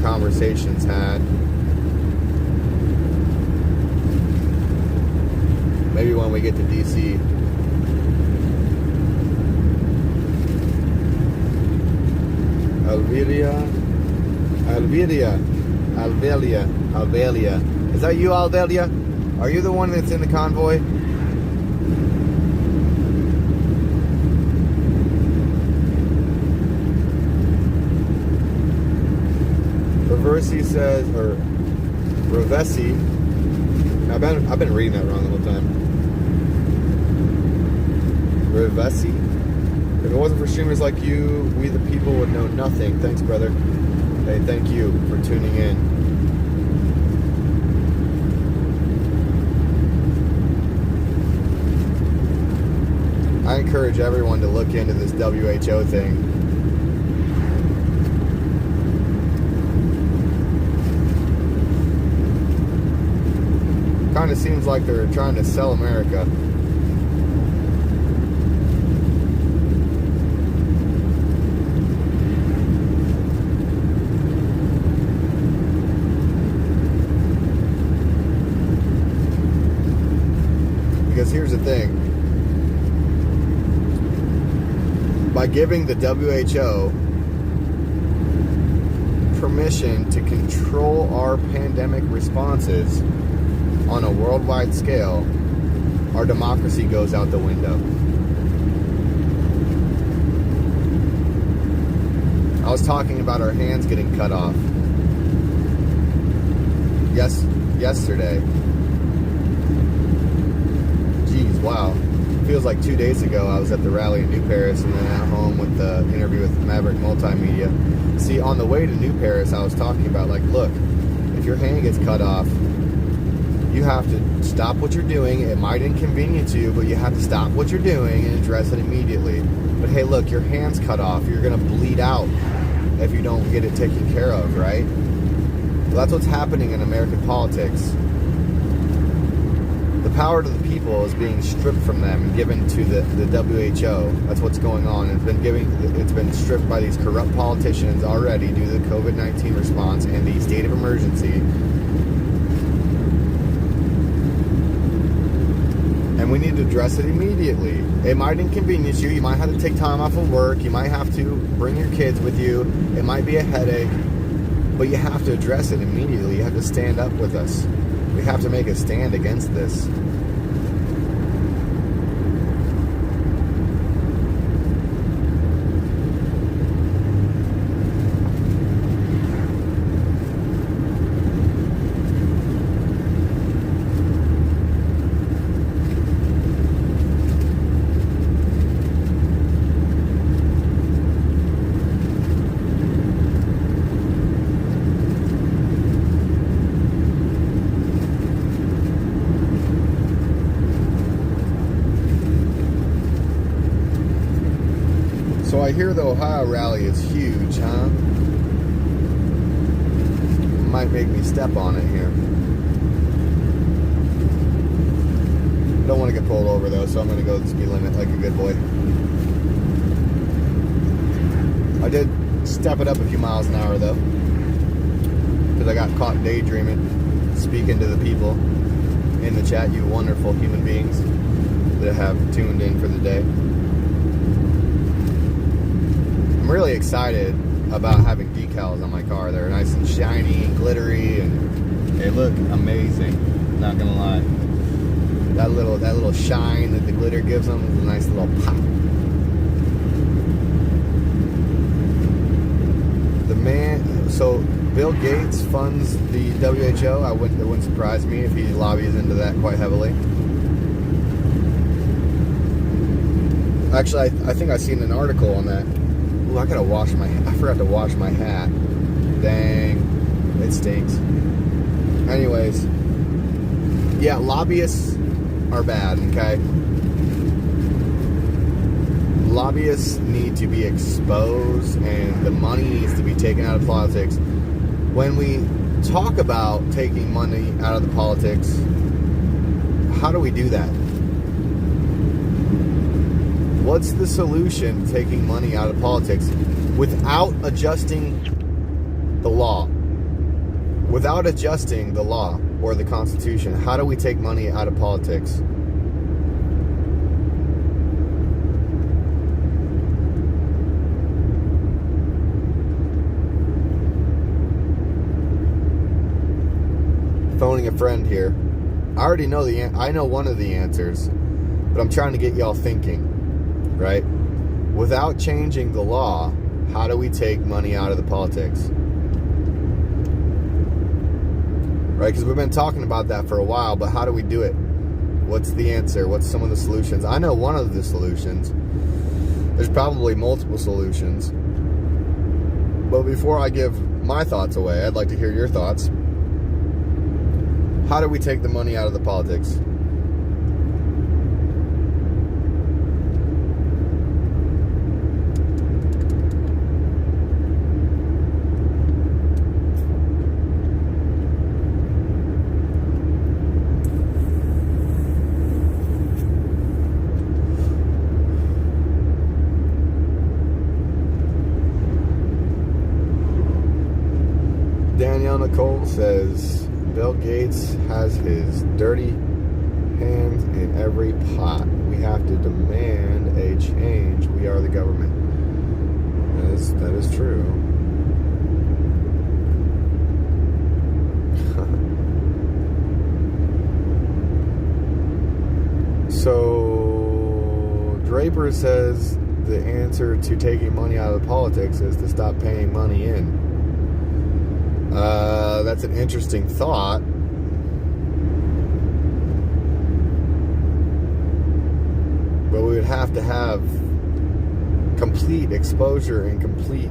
conversations had. Maybe when we get to DC. Alvelia. Is that you, Alvelia? Are you the one that's in the convoy? Rivesi says, or Rivesi, I've been reading that wrong the whole time. Rivesi. If it wasn't for streamers like you, we the people would know nothing. Thanks, brother. Hey, thank you for tuning in. I encourage everyone to look into this WHO thing. Kind of seems like they're trying to sell America. Because here's the thing. By giving the WHO permission to control our pandemic responses on a worldwide scale, our democracy goes out the window. I was talking about our hands getting cut off. Yesterday. Geez, wow. Feels like 2 days ago I was at the rally in New Paris and then at home with the interview with Maverick Multimedia. See, on the way to New Paris, I was talking about, like, look, if your hand gets cut off, you have to stop what you're doing. It might inconvenience you, but you have to stop what you're doing and address it immediately. But hey, look, your hand's cut off. You're going to bleed out if you don't get it taken care of, right? Well, that's what's happening in American politics. The power to the people is being stripped from them and given to the WHO. That's what's going on. It's been stripped by these corrupt politicians already due to the COVID-19 response and the state of emergency. And we need to address it immediately. It might inconvenience you. You might have to take time off of work. You might have to bring your kids with you. It might be a headache. But you have to address it immediately. You have to stand up with us. We have to make a stand against this. So I hear the Ohio rally is huge, huh? Might make me step on it here. Don't want to get pulled over though, so I'm going to go the speed limit like a good boy. I did step it up a few miles an hour though, because I got caught daydreaming, speaking to the people in the chat, you wonderful human beings that have tuned in for the day. I'm really excited about having decals on my car. They're nice and shiny and glittery, and they look amazing. Not gonna lie, that little shine that the glitter gives them is a nice little pop. So Bill Gates funds the WHO. It wouldn't surprise me if he lobbies into that quite heavily. Actually, I think I seen an article on that. Ooh, I forgot to wash my hat. Dang. It stinks. Anyways. Yeah, lobbyists are bad, okay? Lobbyists need to be exposed and the money needs to be taken out of politics. When we talk about taking money out of the politics, how do we do that? What's the solution to taking money out of politics without adjusting the law? Without adjusting the law or the Constitution, how do we take money out of politics? Phoning a friend here. I already know I know one of the answers, but I'm trying to get y'all thinking. Right? Without changing the law, how do we take money out of the politics? right? Because we've been talking about that for a while, but how do we do it? What's the answer? What's some of the solutions? I know one of the solutions. There's probably multiple solutions. But before I give my thoughts away, I'd like to hear your thoughts. How do we take the money out of the politics? Danielle Nicole says, Bill Gates has his dirty hands in every pot. We have to demand a change. We are the government. That is true. So, Draper says the answer to taking money out of politics is to stop paying money in. That's an interesting thought. But we would have to have complete exposure and complete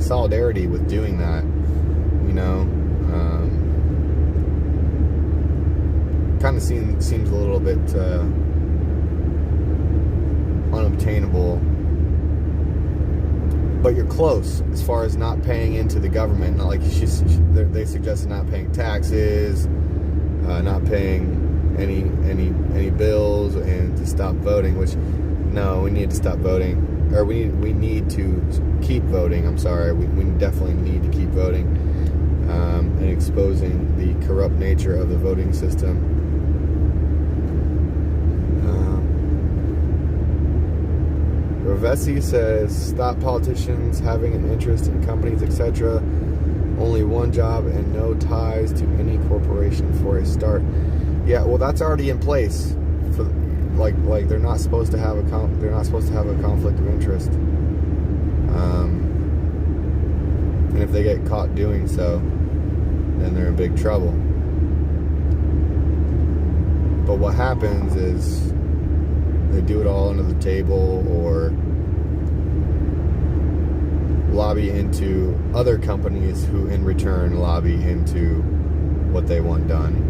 solidarity with doing that. You know, kind of seems a little bit unobtainable. But you're close as far as not paying into the government. Not like they suggested not paying taxes, not paying any bills, and to stop voting. Which, no, we need to stop voting, or we need to keep voting. I'm sorry, we definitely need to keep voting, and exposing the corrupt nature of the voting system. Vessi says, stop politicians having an interest in companies, etc. Only one job and no ties to any corporation for a start. Yeah, well, that's already in place. For like they're not supposed to have a conflict of interest. And if they get caught doing so, then they're in big trouble. But what happens is they do it all under the table, or lobby into other companies who in return lobby into what they want done.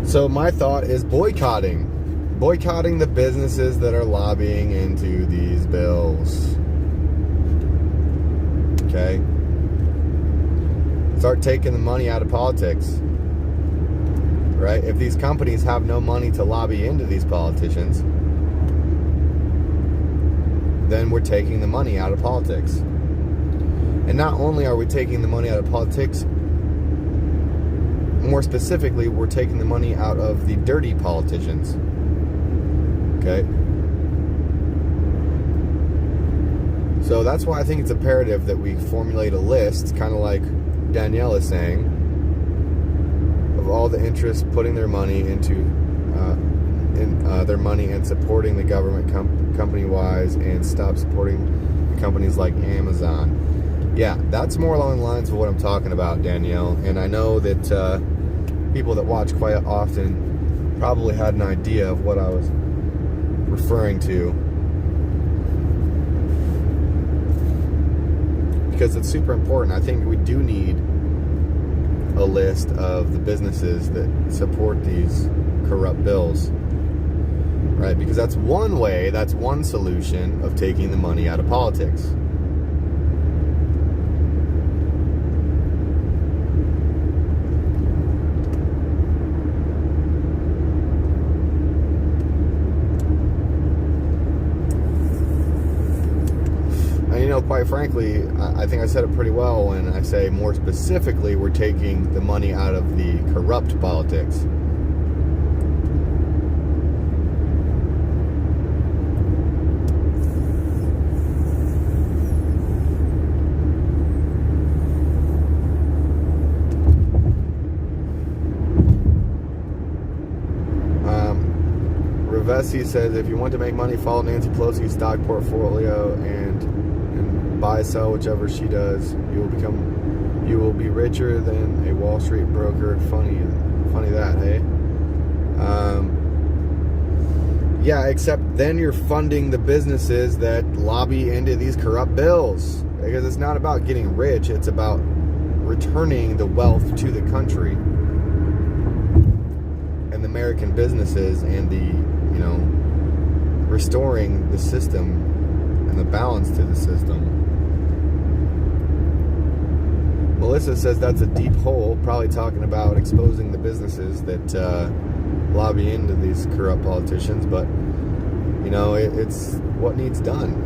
So my thought is boycotting the businesses that are lobbying into these bills. Okay? Start taking the money out of politics. Right? If these companies have no money to lobby into these politicians, then we're taking the money out of politics. And not only are we taking the money out of politics, more specifically, we're taking the money out of the dirty politicians. Okay? So that's why I think it's imperative that we formulate a list, kind of like Danielle is saying, of all the interests putting their money into their money and supporting the government company-wise, and stop supporting companies like Amazon. Yeah, that's more along the lines of what I'm talking about, Danielle. And I know that people that watch quite often probably had an idea of what I was referring to, because it's super important. I think we do need a list of the businesses that support these corrupt bills, right? Because that's one way, that's one solution of taking the money out of politics. Quite frankly, I think I said it pretty well when I say more specifically we're taking the money out of the corrupt politics. Revesi says, if you want to make money, follow Nancy Pelosi's stock portfolio and buy, sell, whichever she does. You will be richer than a Wall Street broker. Funny that, hey? Yeah, except then you're funding the businesses that lobby into these corrupt bills. Because it's not about getting rich, it's about returning the wealth to the country and the American businesses and restoring the system and the balance to the system. Melissa says that's a deep hole, probably talking about exposing the businesses that lobby into these corrupt politicians, but it's what needs done.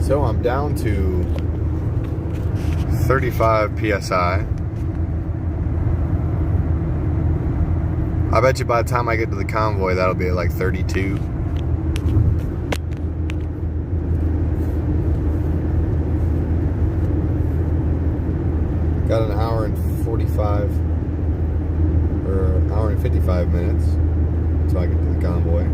So I'm down to 35 PSI. I bet you by the time I get to the Convoy, that'll be at like 32. Got an hour and 45, or an hour and 55 minutes until I get to the Convoy.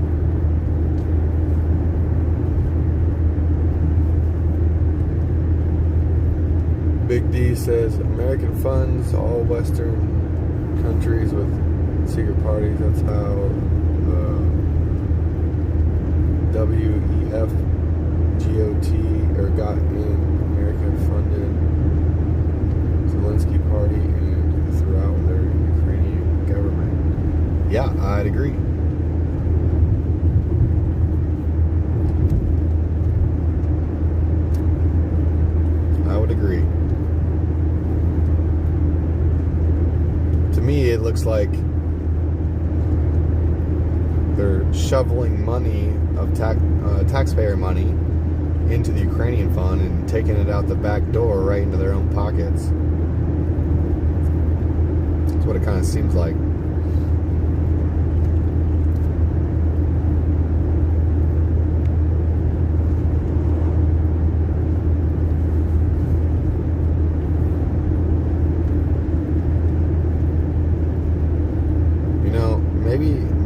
Big D says, American funds all Western countries with secret parties. That's how W.H.O got in. America funded Zelensky party and throughout their Ukrainian government. Yeah, I'd agree. I would agree. To me, it looks like they're shoveling money of taxpayer money into the Ukrainian fund and taking it out the back door right into their own pockets. That's what it kind of seems like.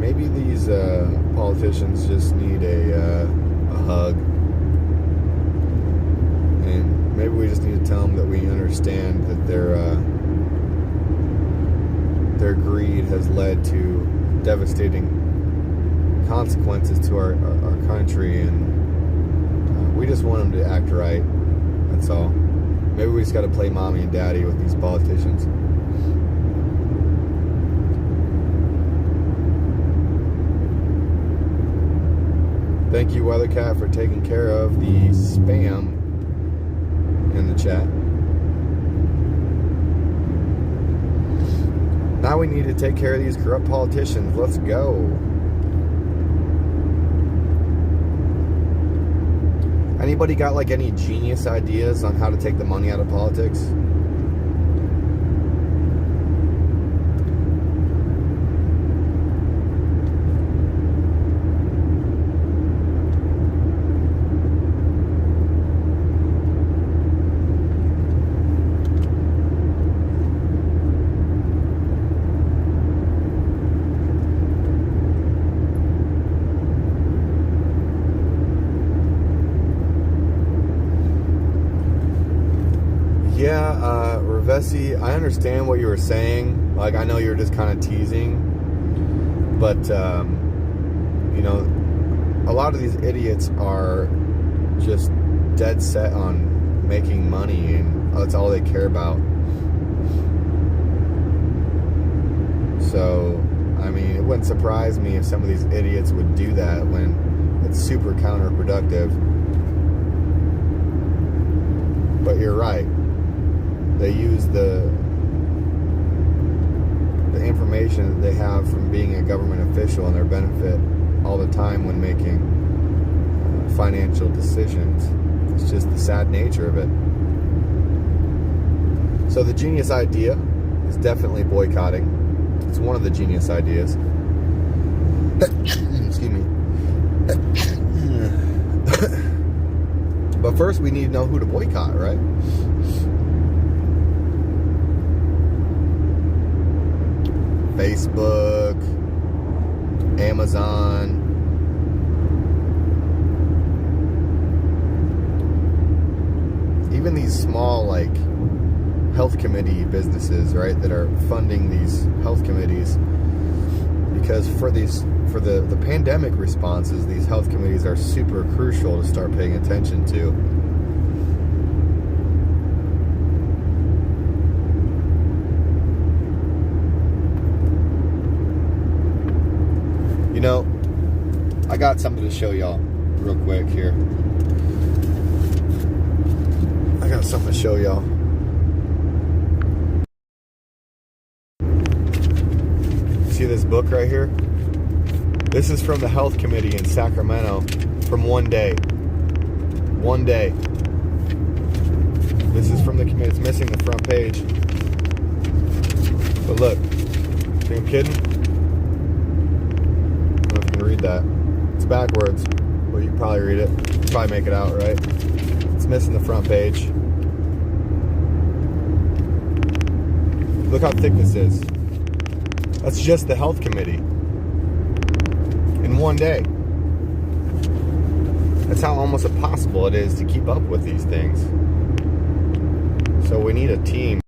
Maybe these politicians just need a hug, and maybe we just need to tell them that we understand that their greed has led to devastating consequences to our country, and we just want them to act right. That's all. Maybe we just got to play mommy and daddy with these politicians. Thank you, Weathercat, for taking care of the spam in the chat. Now we need to take care of these corrupt politicians. Let's go. Anybody got like any genius ideas on how to take the money out of politics? Yeah, Revesi, I understand what you were saying. Like, I know you were just kind of teasing. But, a lot of these idiots are just dead set on making money, and that's all they care about. So, I mean, it wouldn't surprise me if some of these idiots would do that when it's super counterproductive. But you're right. they use the information that they have from being a government official in their benefit all the time when making financial decisions. It's just the sad nature of it. So the genius idea is definitely boycotting. It's one of the genius ideas. Excuse me. But first we need to know who to boycott, right? Facebook, Amazon, even these small like health committee businesses, right, that are funding these health committees, because for the pandemic responses, these health committees are super crucial to start paying attention to. You know, I got something to show y'all real quick here. I got something to show y'all. See this book right here? This is from the health committee in Sacramento from one day. One day. This is from the committee. It's missing the front page. But look. Think I'm kidding? I don't know if you can read that. It's backwards. But you can probably read it. You can probably make it out, right? It's missing the front page. Look how thick this is. That's just the health committee. In one day. That's how almost impossible it is to keep up with these things. So we need a team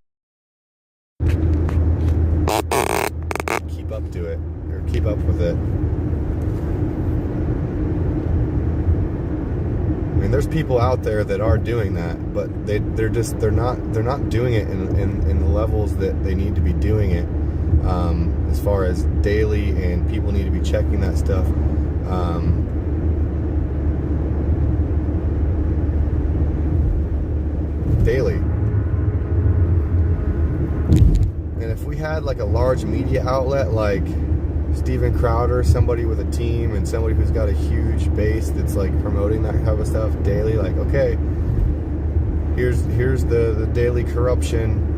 to keep up to it, or keep up with it. I mean, there's people out there that are doing that, but they're not doing it in the levels that they need to be doing it. As far as daily, and people need to be checking that stuff. Daily. And if we had like a large media outlet like Steven Crowder, somebody with a team and somebody who's got a huge base that's like promoting that type of stuff daily, like, okay, here's the daily corruption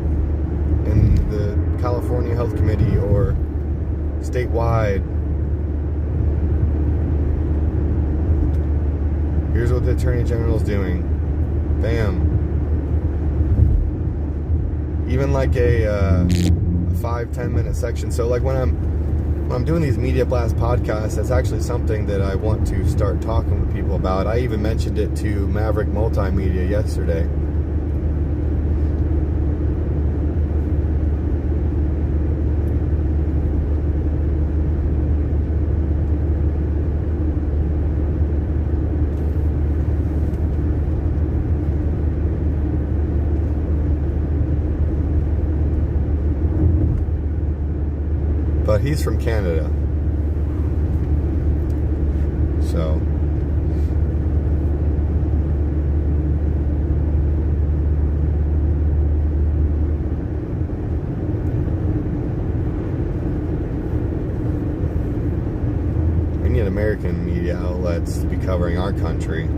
in the California Health Committee or statewide. Here's what the Attorney General's doing. Bam. Even like a 5-10 minute section. So like when I'm doing these Media Blast podcasts, that's actually something that I want to start talking with people about. I even mentioned it to Maverick Multimedia yesterday. But he's from Canada. So we need American media outlets to be covering our country.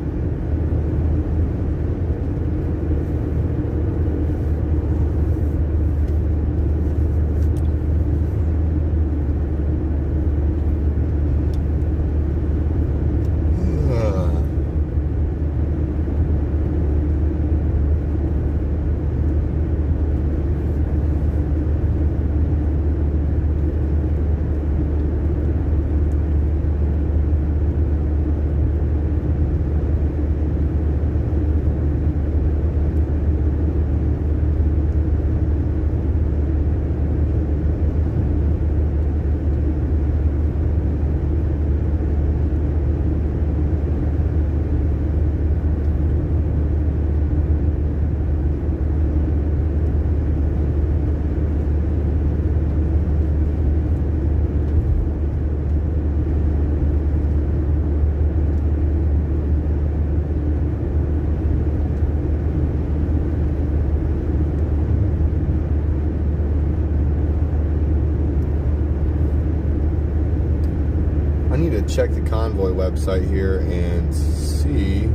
check the Convoy website here and see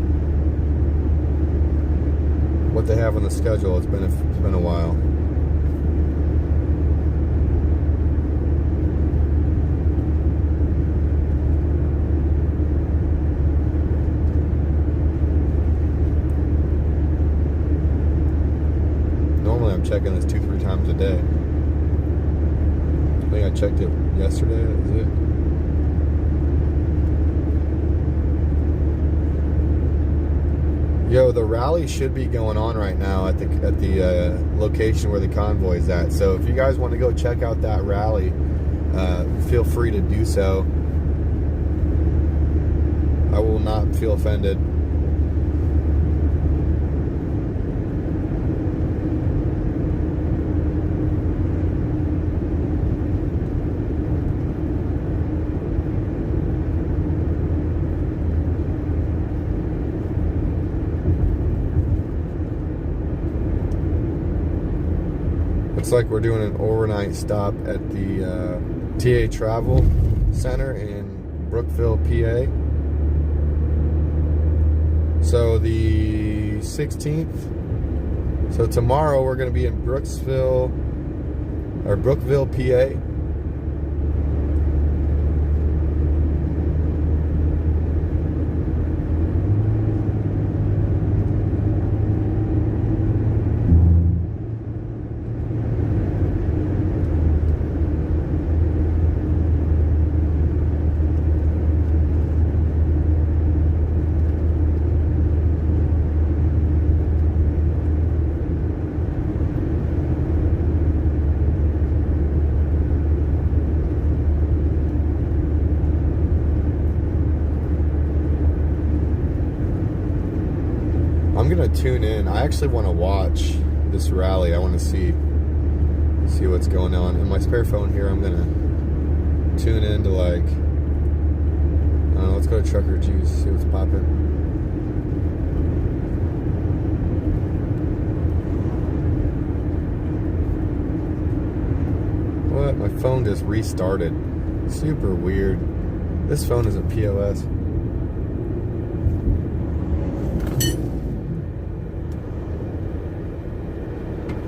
what they have on the schedule. It's been a while. Normally I'm checking this 2-3 times a day. I think I checked it yesterday. Is it? Yo, the rally should be going on right now at the location where the convoy is at. So if you guys want to go check out that rally, feel free to do so. I will not feel offended. Looks like we're doing an overnight stop at the TA Travel Center in Brookville, PA. So the 16th. So tomorrow we're going to be in Brookville, PA. I'm gonna tune in. I actually want to watch this rally. I want to see what's going on. In my spare phone here, I'm gonna tune in to, like, I don't know, let's go to Trucker Juice, see what's popping. What? My phone just restarted. Super weird. This phone is a POS.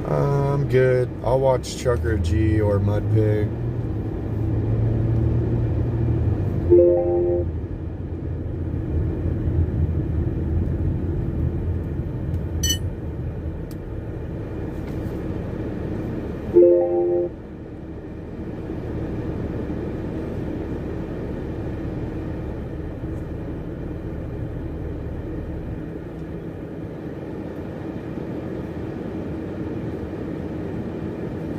I'm good. I'll watch Trucker G or Mud Pig.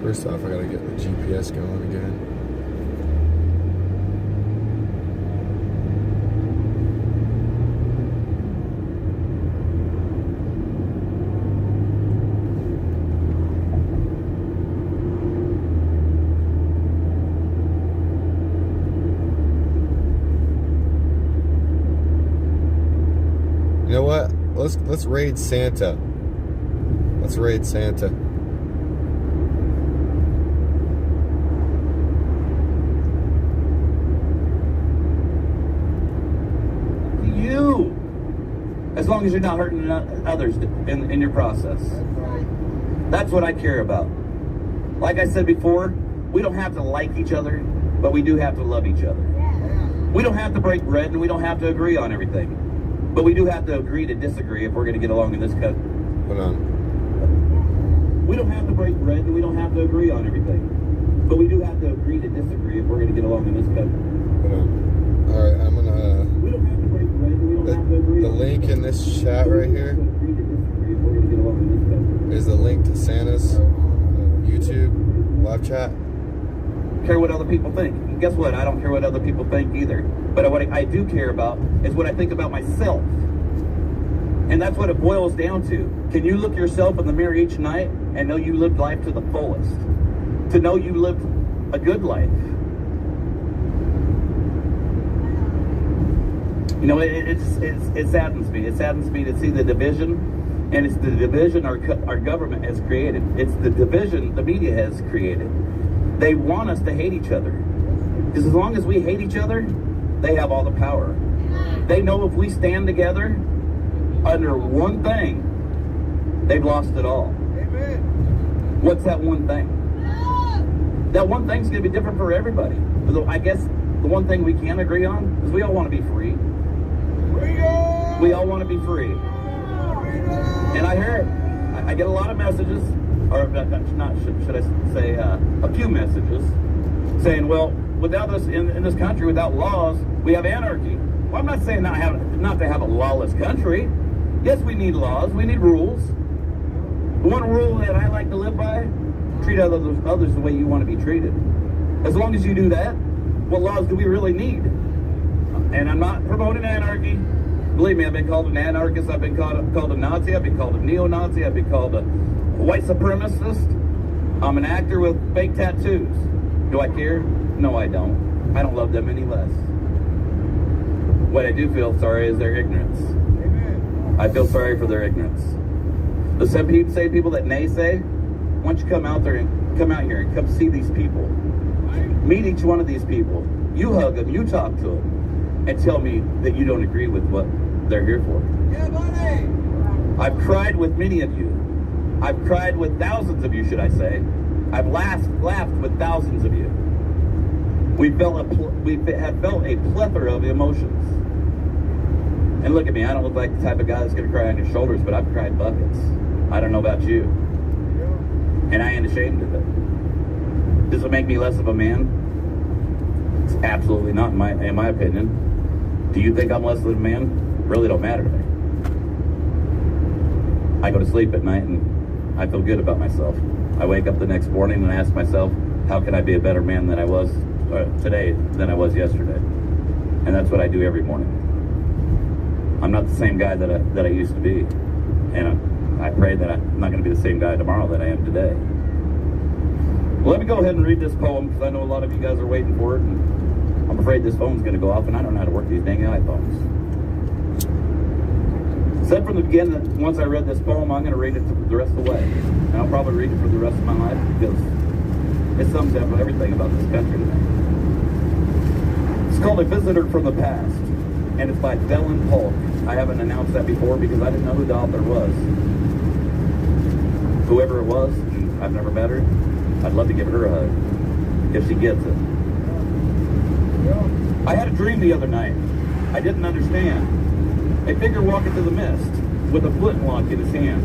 First off, I gotta get the GPS going again. You know what? Let's raid Santa. Let's raid Santa. As long as you're not hurting others in your process. That's what I care about. Like I said before, we don't have to like each other, but we do have to love each other. We don't have to break bread, and we don't have to agree on everything. But we do have to agree to disagree if we're going to get along in this country. Hold on. We don't have to break bread, and we don't have to agree on everything. But we do have to agree to disagree if we're going to get along in this country. Hold on. All right, I'm gonna. We don't have to break bread, and we don't have to agree. The link in this chat right here is the link to Santa's YouTube live chat. Care what other people think. And guess what? I don't care what other people think either. But what I do care about is what I think about myself. And that's what it boils down to. Can you look yourself in the mirror each night and know you lived life to the fullest? To know you lived a good life? You know, it saddens me. It saddens me to see the division, and it's the division our government has created. It's the division the media has created. They want us to hate each other. Because as long as we hate each other, they have all the power. They know if we stand together under one thing, they've lost it all. Amen. What's that one thing? That one thing's going to be different for everybody. I guess the one thing we can agree on is we all want to be free. Freedom! We all want to be free. And I hear it. I get a lot of messages, or not should I say, a few messages, saying, well, without us in this country, without laws, we have anarchy. Well, I'm not saying not to have a lawless country. Yes, we need laws. We need rules. The one rule that I like to live by, treat others the way you want to be treated. As long as you do that, what laws do we really need? And I'm not promoting anarchy. Believe me, I've been called an anarchist. I've been called a Nazi. I've been called a neo-Nazi. I've been called a white supremacist. I'm an actor with fake tattoos. Do I care? No, I don't. I don't love them any less. What I do feel sorry is their ignorance. Amen. I feel sorry for their ignorance. The same people that naysay, why don't you come out here and come see these people. Meet each one of these people. You hug them, you talk to them, and tell me that you don't agree with what they're here for. Yeah, buddy. I've cried with many of you. I've cried with thousands of you, should I say. I've laughed with thousands of you. We have felt a plethora of emotions. And look at me, I don't look like the type of guy that's going to cry on your shoulders, but I've cried buckets. I don't know about you. And I ain't ashamed of it. Does it make me less of a man? It's absolutely not, in my opinion. Do you think I'm less than a man? Really don't matter to me. I go to sleep at night and I feel good about myself. I wake up the next morning and I ask myself, how can I be a better man than I was today than I was yesterday? And that's what I do every morning. I'm not the same guy that I used to be. And I pray that I'm not going to be the same guy tomorrow that I am today. Well, let me go ahead and read this poem because I know a lot of you guys are waiting for it. And I'm afraid this phone's going to go off and I don't know how to work these dang iPhones. Said from the beginning that once I read this poem, I'm going to read it the rest of the way. And I'll probably read it for the rest of my life because it sums up everything about this country today. It's called A Visitor from the Past, and it's by Dylan Polk. I haven't announced that before because I didn't know who the author was. Whoever it was, I've never met her. I'd love to give her a hug if she gets it. I had a dream the other night. I didn't understand. A figure walking through the mist with a flintlock in his hand.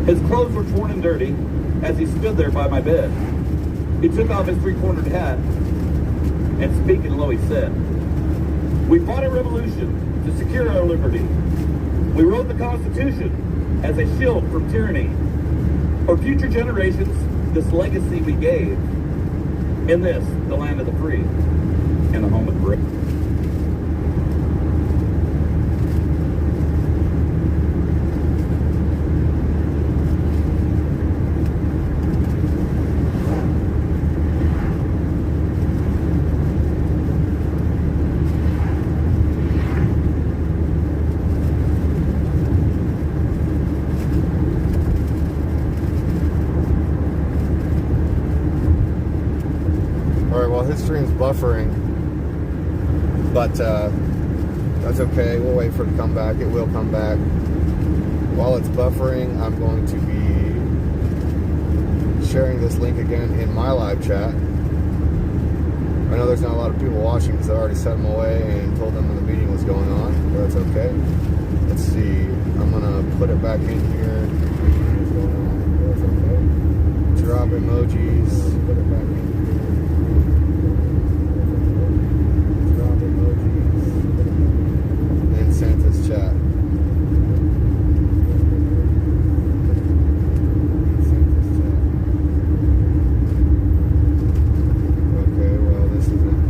His clothes were torn and dirty as he stood there by my bed. He took off his three-cornered hat and speaking low he said, "We fought a revolution to secure our liberty. We wrote the Constitution as a shield from tyranny. For future generations, this legacy we gave. In this, the land of the free and the home of the brave." His stream's buffering, but that's okay. We'll wait for it to come back. It will come back. While it's buffering, I'm going to be sharing this link again in my live chat. I know there's not a lot of people watching because I already set them away and told them when the meeting was going on, but that's okay. Let's see. I'm going to put it back in here. That's okay. Drop emojis. Put it back in here. Santa's chat. Okay, well, this isn't.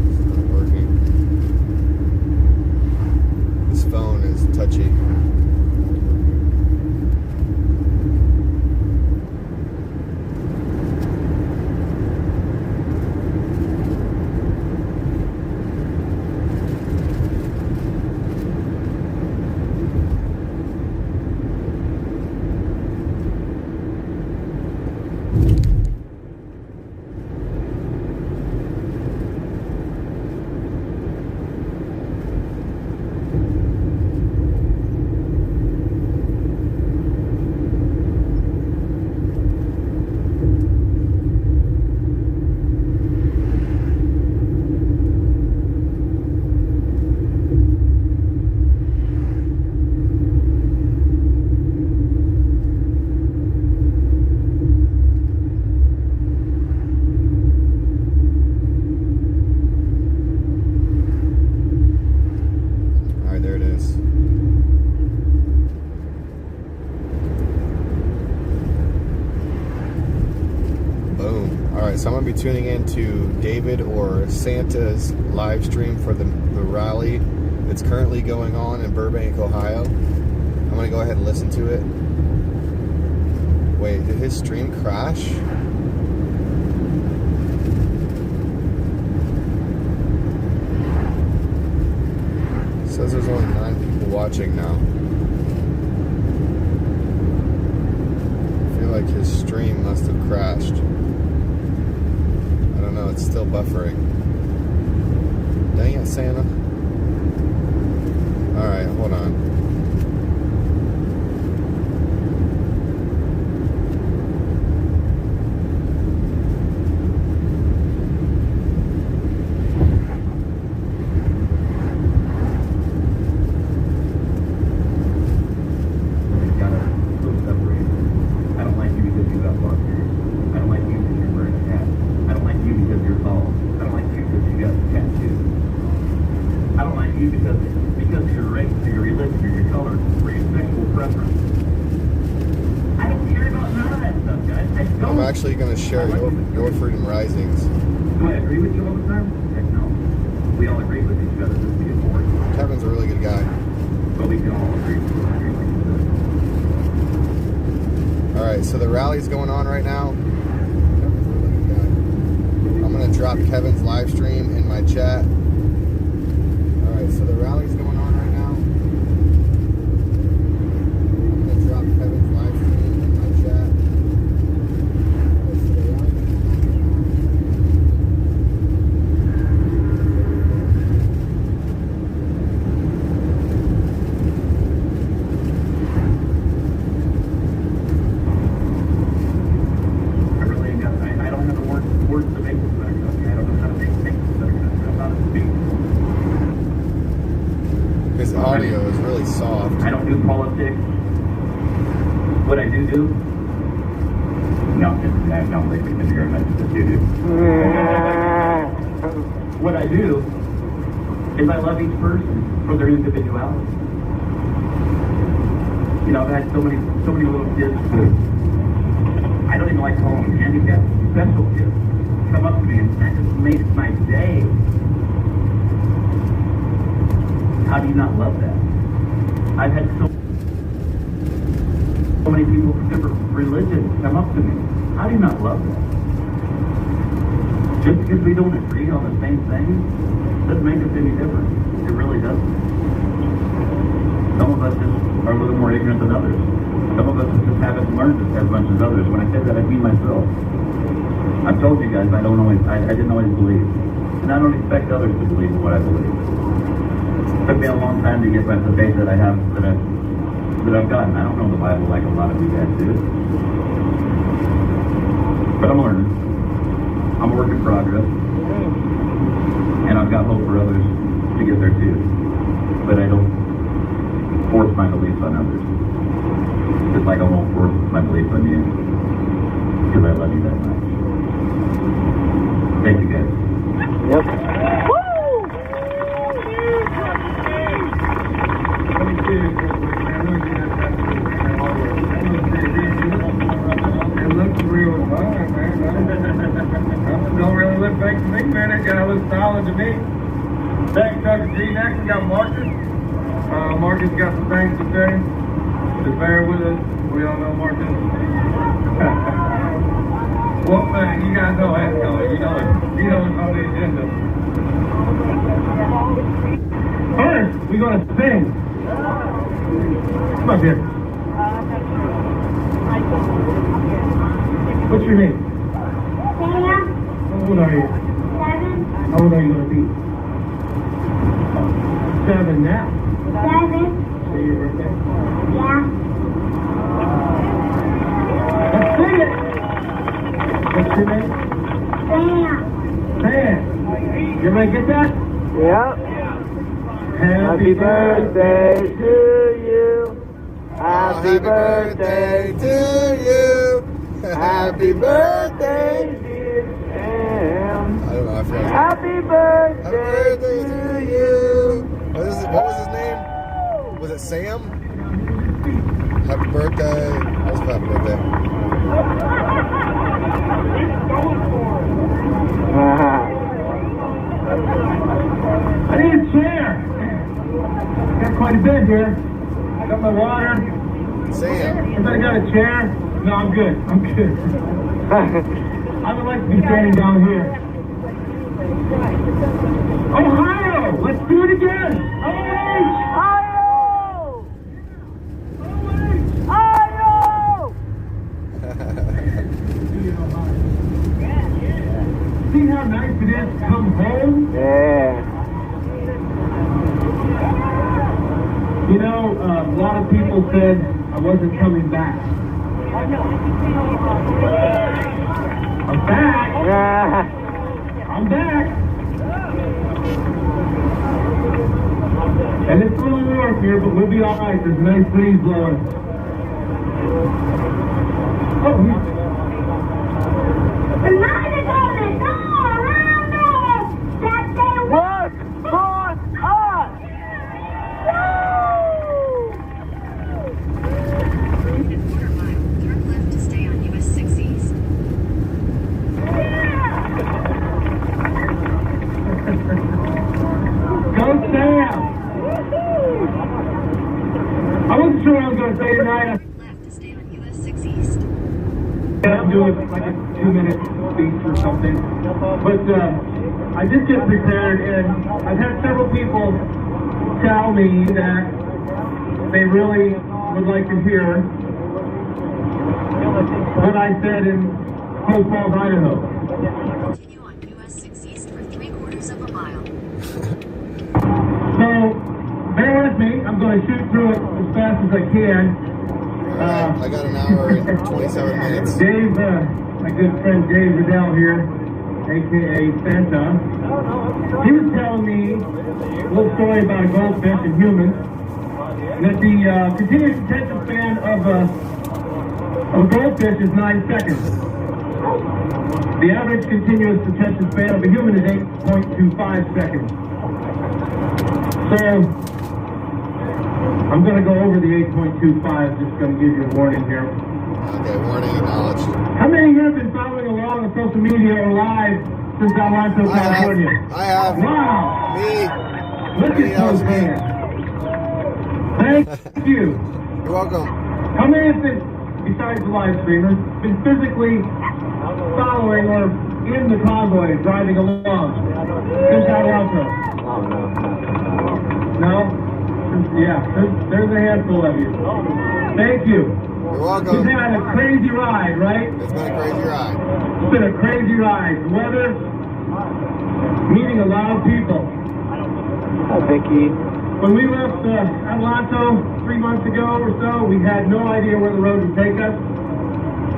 It's not working. So I'm going to be tuning in to David or Santa's live stream for the rally that's currently going on in Burbank, Ohio. I'm going to go ahead and listen to it. Wait, did his stream crash? It says there's only 9 people watching now. I feel like his stream must have crashed. I don't know, it's still buffering. Dang it, Santa. Alright, hold on. I'm actually going to share your Freedom Risings. Do I agree with you all the time? Heck no. We all agree with each other. This is important. Kevin's a really good guy. But we can all agree with each other. Alright, so the rally's going on right now. Kevin's a really good guy. I'm going to drop Kevin's live stream in my chat. Alright, so the rally's going on right now. I'm going to drop Kevin's live stream in my chat. His audio is really soft. I don't do politics. What I do? No, because you're going to do. What I do is I love each person for their individuality. You know, I've had so many little kids who, I don't even like calling them handicapped, special kids, come up to me and that just makes my day. How do you not love that? I've had so many people from different religions come up to me. How do you not love that? Just because we don't agree on the same thing doesn't make us any different. It really doesn't. Some of us just are a little more ignorant than others. Some of us just haven't learned as much as others. When I say that, I mean myself. I've told you guys I didn't always believe. And I don't expect others to believe in what I believe. It took me a long time to get the faith that I have, that I've gotten. I don't know the Bible like a lot of you guys do. But I'm learning. I'm a work in progress. And I've got hope for others to get there too. But I don't force my beliefs on others. Just like I won't force my beliefs on you. Because I love you that much. Thank you guys. Yep. It looks real fine, man. Don't really look fake to me, man. That guy looks solid to me. Thanks, Dr. G. Next, we got Marcus. Marcus got some things to say. Just bear with us. We all know Marcus. Well, man, you guys know that's coming. You know it's on the agenda. First, we're going to sing. Come up here. What's your name? Sam. How old are you? 7. How old are you going to be? 7 now. 7. Say your birthday. Yeah. Let's sing it. What's your name? Sam. Sam. Everybody get that? Yep. Happy birthday to you. Happy birthday to you. Happy birthday, dear Sam. I don't know, I feel like Happy birthday to you. What was his name? Was it Sam? Happy birthday. That was happy birthday. I need a chair. Got quite a bit here. Got my water. Sam. Everybody got a chair? No, I'm good. I'm good. I would like to be standing down here. Ohio! Let's do it again! Ohio! Ohio! See how nice it is to come home? Yeah. You know, a lot of people said I wasn't coming back. I'm back! I'm back! And it's a little warm here, but we'll be alright. There's a nice breeze blowing. Oh, The light is on the door around there that they Work on us! Turn left to stay on US 6 East. go Sam! I wasn't sure what I was going to say tonight. Left to stay on US 6 East. I'm doing like a 2-minute speech or something. But I did get prepared, and I've had several people tell me that they really would like to hear what I said in Cold Falls, Idaho. Continue on US 6 East for 3/4 of a mile. So, bear with me. I'm going to shoot through it as fast as I can. I got an hour and 27 minutes. Dave, my good friend Dave Riddell here, aka Santa, he was telling me a little story about a goldfish and humans, and that the continuous attention span of a goldfish is 9 seconds. The average continuous attention span of a human is 8.25 seconds. So, I'm going to go over the 8.25, just going to give you a warning here. Okay, warning acknowledged. How many here have been following along on social media or live since Alonso, California? I have. Wow! Me. Look at those hands. Thank you. You're welcome. How many have been, besides the live streamers, been physically following or in the convoy driving along since Alonso? No? Yeah, there's a handful of you. Thank you. You're welcome. We've had a crazy ride, right? It's been a crazy ride. It's been a crazy ride. The weather, meeting a lot of people. Hi, Vicky. When we left Atlanta 3 months ago or so, we had no idea where the road would take us.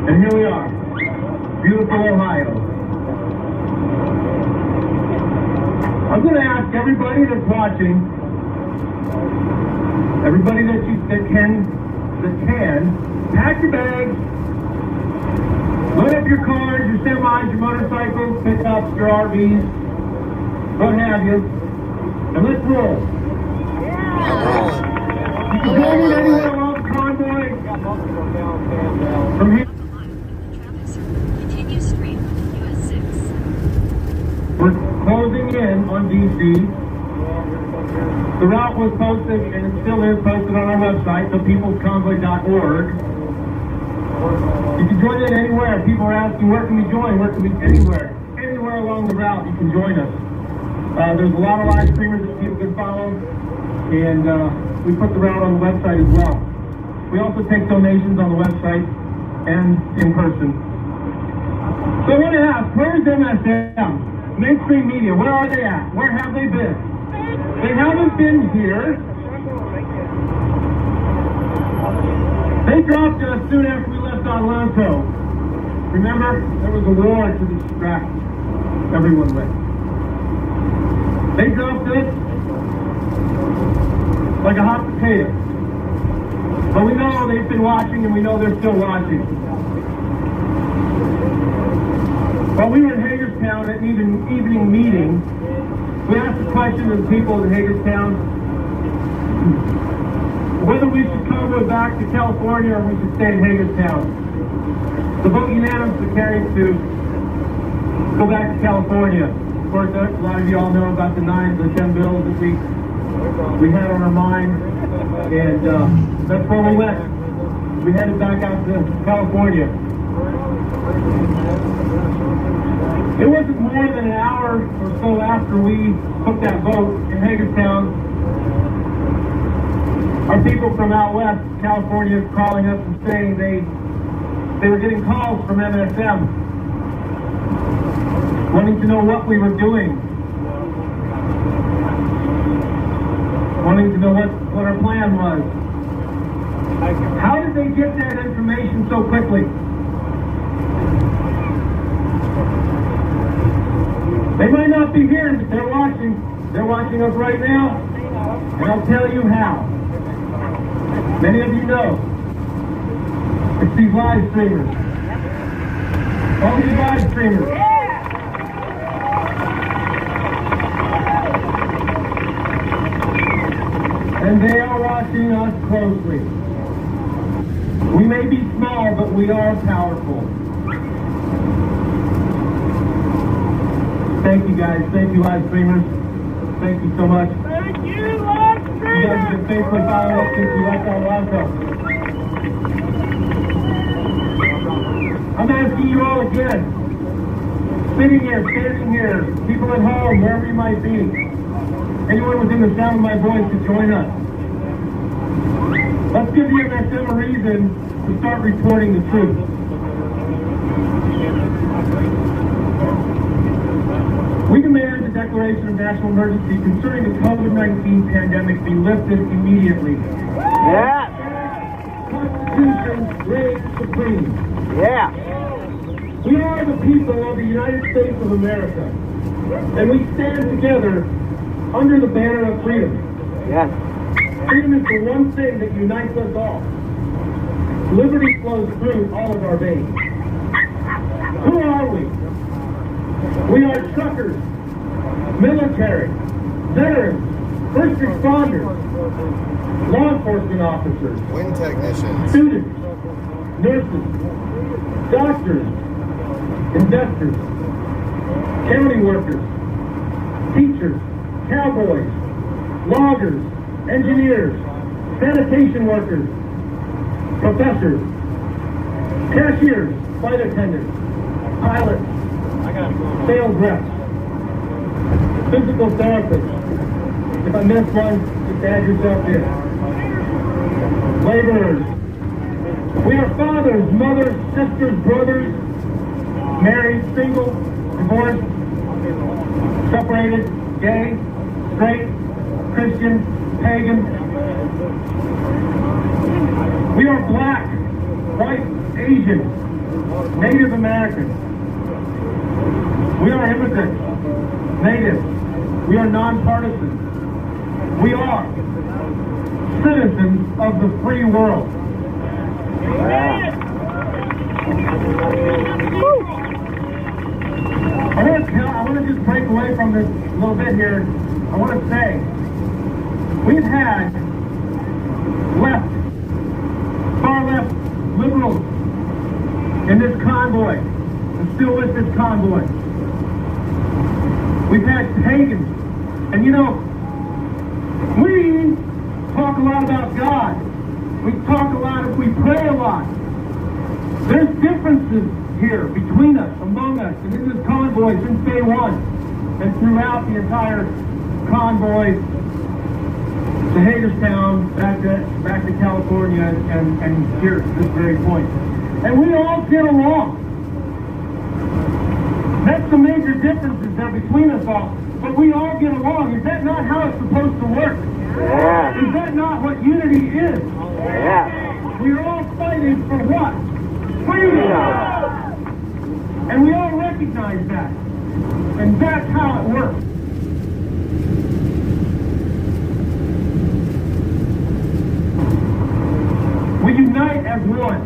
And here we are. Beautiful Ohio. I'm going to ask everybody that's watching, everybody that can, pack your bags, load up your cars, your semis, your motorcycles, pickups, your RVs, what have you, and let's roll. You can go in anywhere along the convoy. From here, Traffic circle. Continue straight on US 6. we're closing in on DC. The route was posted, and it still is posted on our website, thepeoplesconvoy.org. You can join in anywhere. People are asking, where can we join? Where can we? Anywhere. Anywhere along the route, you can join us. There's a lot of live streamers that people can follow, and we put the route on the website as well. We also take donations on the website and in person. So I want to ask, where is MSM? Mainstream media, where are they at? Where have they been? They haven't been here. They dropped us soon after we left Atlanta. Remember, there was a war to distract everyone with. They dropped us like a hot potato. But we know they've been watching, and we know they're still watching. While we were in Hagerstown at an evening meeting, we asked the question to the people in Hagerstown whether we should convoy back to California or we should stay in Hagerstown. The vote unanimously carried to go back to California. Of course, a lot of you all know about the 10 bills that we had on our mind, and that's where we went. We headed back out to California. It wasn't more than an hour or so after we took that vote in Hagerstown. Our people from out west, California, calling us and saying they were getting calls from MSM, wanting to know what we were doing, wanting to know what our plan was. How did they get that information so quickly? They might not be here, but they're watching. They're watching us right now, and I'll tell you how. Many of you know. It's these live streamers. All these live streamers. And they are watching us closely. We may be small, but we are powerful. Thank you guys. Thank you, live streamers. Thank you so much. Thank you, live You guys have been faithfully following us since we left Atlanta. I'm asking you all again, sitting here, standing here, people at home, wherever you might be, anyone within the sound of my voice to join us. Let's give the MSM a reason to start reporting the truth. We demand the declaration of national emergency concerning the COVID-19 pandemic be lifted immediately. Yeah. Constitution reigns supreme. Yeah. We are the people of the United States of America, and we stand together under the banner of freedom. Yes. Freedom is the one thing that unites us all. Liberty flows through all of our veins. Who are we? We are truckers, military, veterans, first responders, law enforcement officers, Wind technicians. students, nurses, doctors, investors, county workers, teachers, cowboys, loggers, engineers, sanitation workers, professors, cashiers, flight attendants, pilots, sales reps, physical therapists. If I miss one, just add yourself in. Laborers. We are fathers, mothers, sisters, brothers, married, single, divorced, separated, gay, straight, Christian, pagan. We are black, white, Asian, Native American. We are immigrants, natives. We are nonpartisan. We are citizens of the free world. I want to just break away from this a little bit here. I want to say, we've had far left liberals in this convoy, and still with this convoy. We've had pagans. And you know, we talk a lot about God. We talk a lot, we pray a lot. There's differences here between us, among us, and in this convoy since day one, and throughout the entire convoy to Hagerstown, back to California, and here at this very point. And we all get along. That's the major differences there between us all. But we all get along. Is that not how it's supposed to work? Yeah. Is that not what unity is? Yeah. We are all fighting for what? Freedom! And we all recognize that. And that's how it works. We unite as one.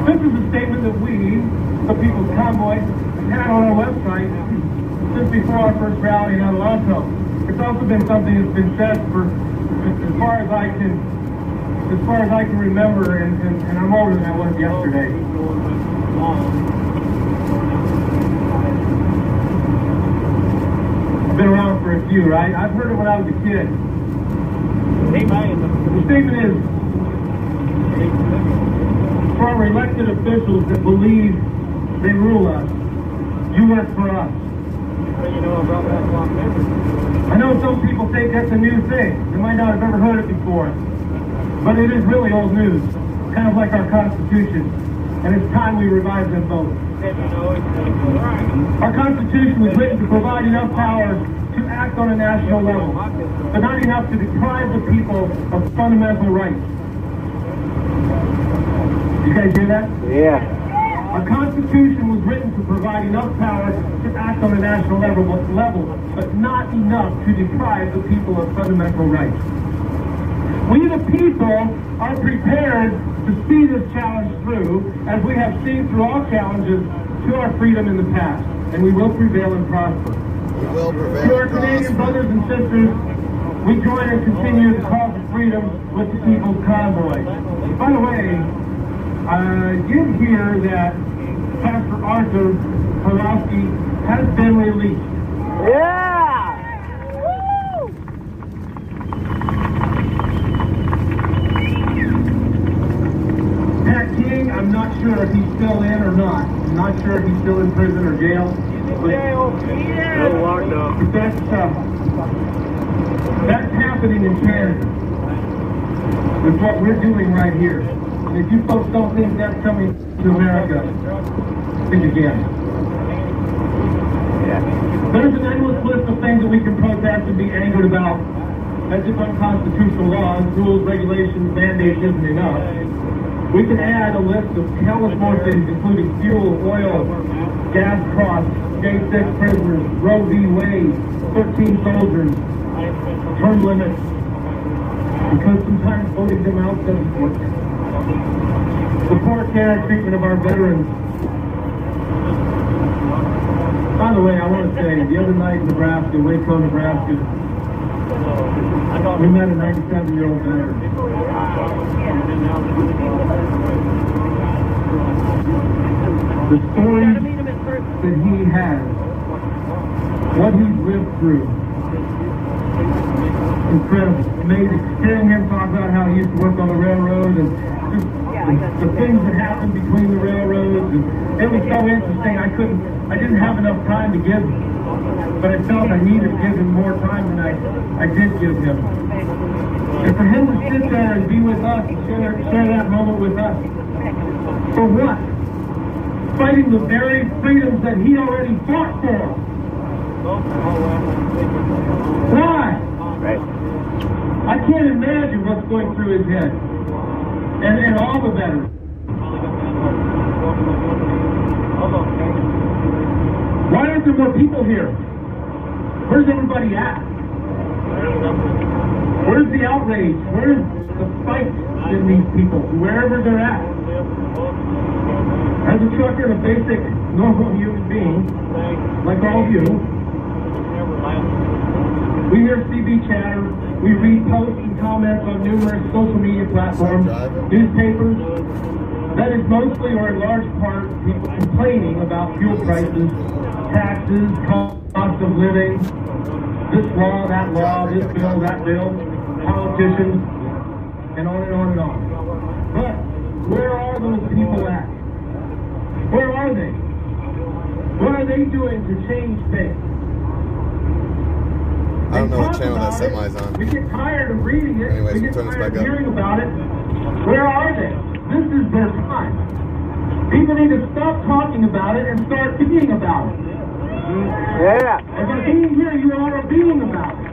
This is a statement that we, the People's Convoy, had on our website since before our first rally in Atlanta. It's also been something that's been said for, as far as I can as far as I can remember, and I'm older than I was yesterday. I've been around for a few, right? I've heard it when I was a kid. The statement is, for our elected officials that believe they rule us, you work for us. I know some people think that's a new thing. They might not have ever heard it before. But it is really old news, kind of like our Constitution. And it's time we revive them both. Our Constitution was written to provide enough power to act on a national level, but not enough to deprive the people of fundamental rights. You guys hear that? Yeah. Our Constitution was written to provide enough power to act on a national level, but not enough to deprive the people of fundamental rights. We the people are prepared to see this challenge through, as we have seen through all challenges to our freedom in the past, and we will prevail and prosper. We will prevail. To our Canadian brothers and sisters, we join and continue the call for freedom with the People's Convoy. By the way, I did hear that Pastor Arthur Pawlowski has been released. Yeah! Pat King, I'm not sure if he's still in or not. I'm not sure if he's still in prison or jail. But that's happening in Canada. With what we're doing right here. And if you folks don't think that's coming to America, think again. Yeah. There's an endless list of things that we can protest and be angered about. As if unconstitutional laws, rules, regulations, mandates isn't enough. We can add a list of countless more things, including fuel, oil, gas costs, J6 prisoners, Roe v. Wade, 13 soldiers, term limits, because sometimes voting them out doesn't work. The poor care and treatment of our veterans. By the way, I want to say, the other night in Nebraska, Waco, Nebraska, we met a 97-year-old veteran. The stories that he has, what he's lived through, incredible, amazing. Hearing him talk about how he used to work on the railroad and just the things that happened between the railroads, and it was so interesting. I didn't have enough time to give, but I felt I needed to give him more time than I did give him. And for him to sit there and be with us and share that moment with us, for what? Fighting the very freedoms that he already fought for. Why? Right. I can't imagine what's going through his head. And all the veterans. Why aren't there more people here? Where's everybody at? Where's the outrage? Where's the fight in these people? Wherever they're at. As a trucker and a basic, normal human being, like all of you, we hear CB chatter, we read posts and comments on numerous social media platforms, newspapers. That is mostly or in large part people complaining about fuel prices, taxes, cost of living, this law, that law, this bill, that bill, politicians, and on and on and on. But where are those people at? Where are they? What are they doing to change things? I don't know what channel that semi's on. We get tired of reading it. Anyways, we get turn this tired back of up. hearing about it. Where are they? This is their time. People need to stop talking about it and start being about it. Yeah. And by being here, you are being about it.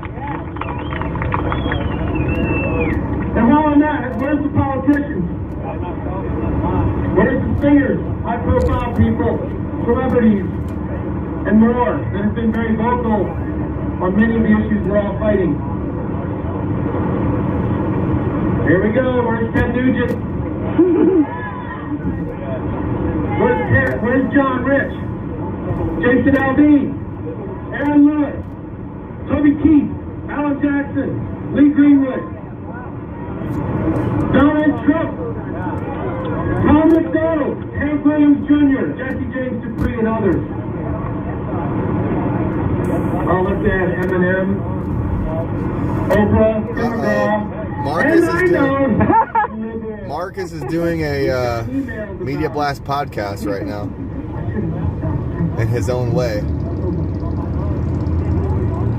And while I'm at it, where's the politicians? Where's the singers, high-profile people, celebrities, and more that have been very vocal on many of the issues we're all fighting? Here we go. Where's Ted Nugent? Where's John Rich? Jason Aldean? Aaron Lewis? Toby Keith? Alan Jackson? Lee Greenwood? Donald Trump, Tom McDonald, Hank Williams Jr., Jesse James Dupree, and others. Oh, let's add Eminem, Oprah, Tim McGraw, Marcus is doing a Media Blast podcast right now in his own way.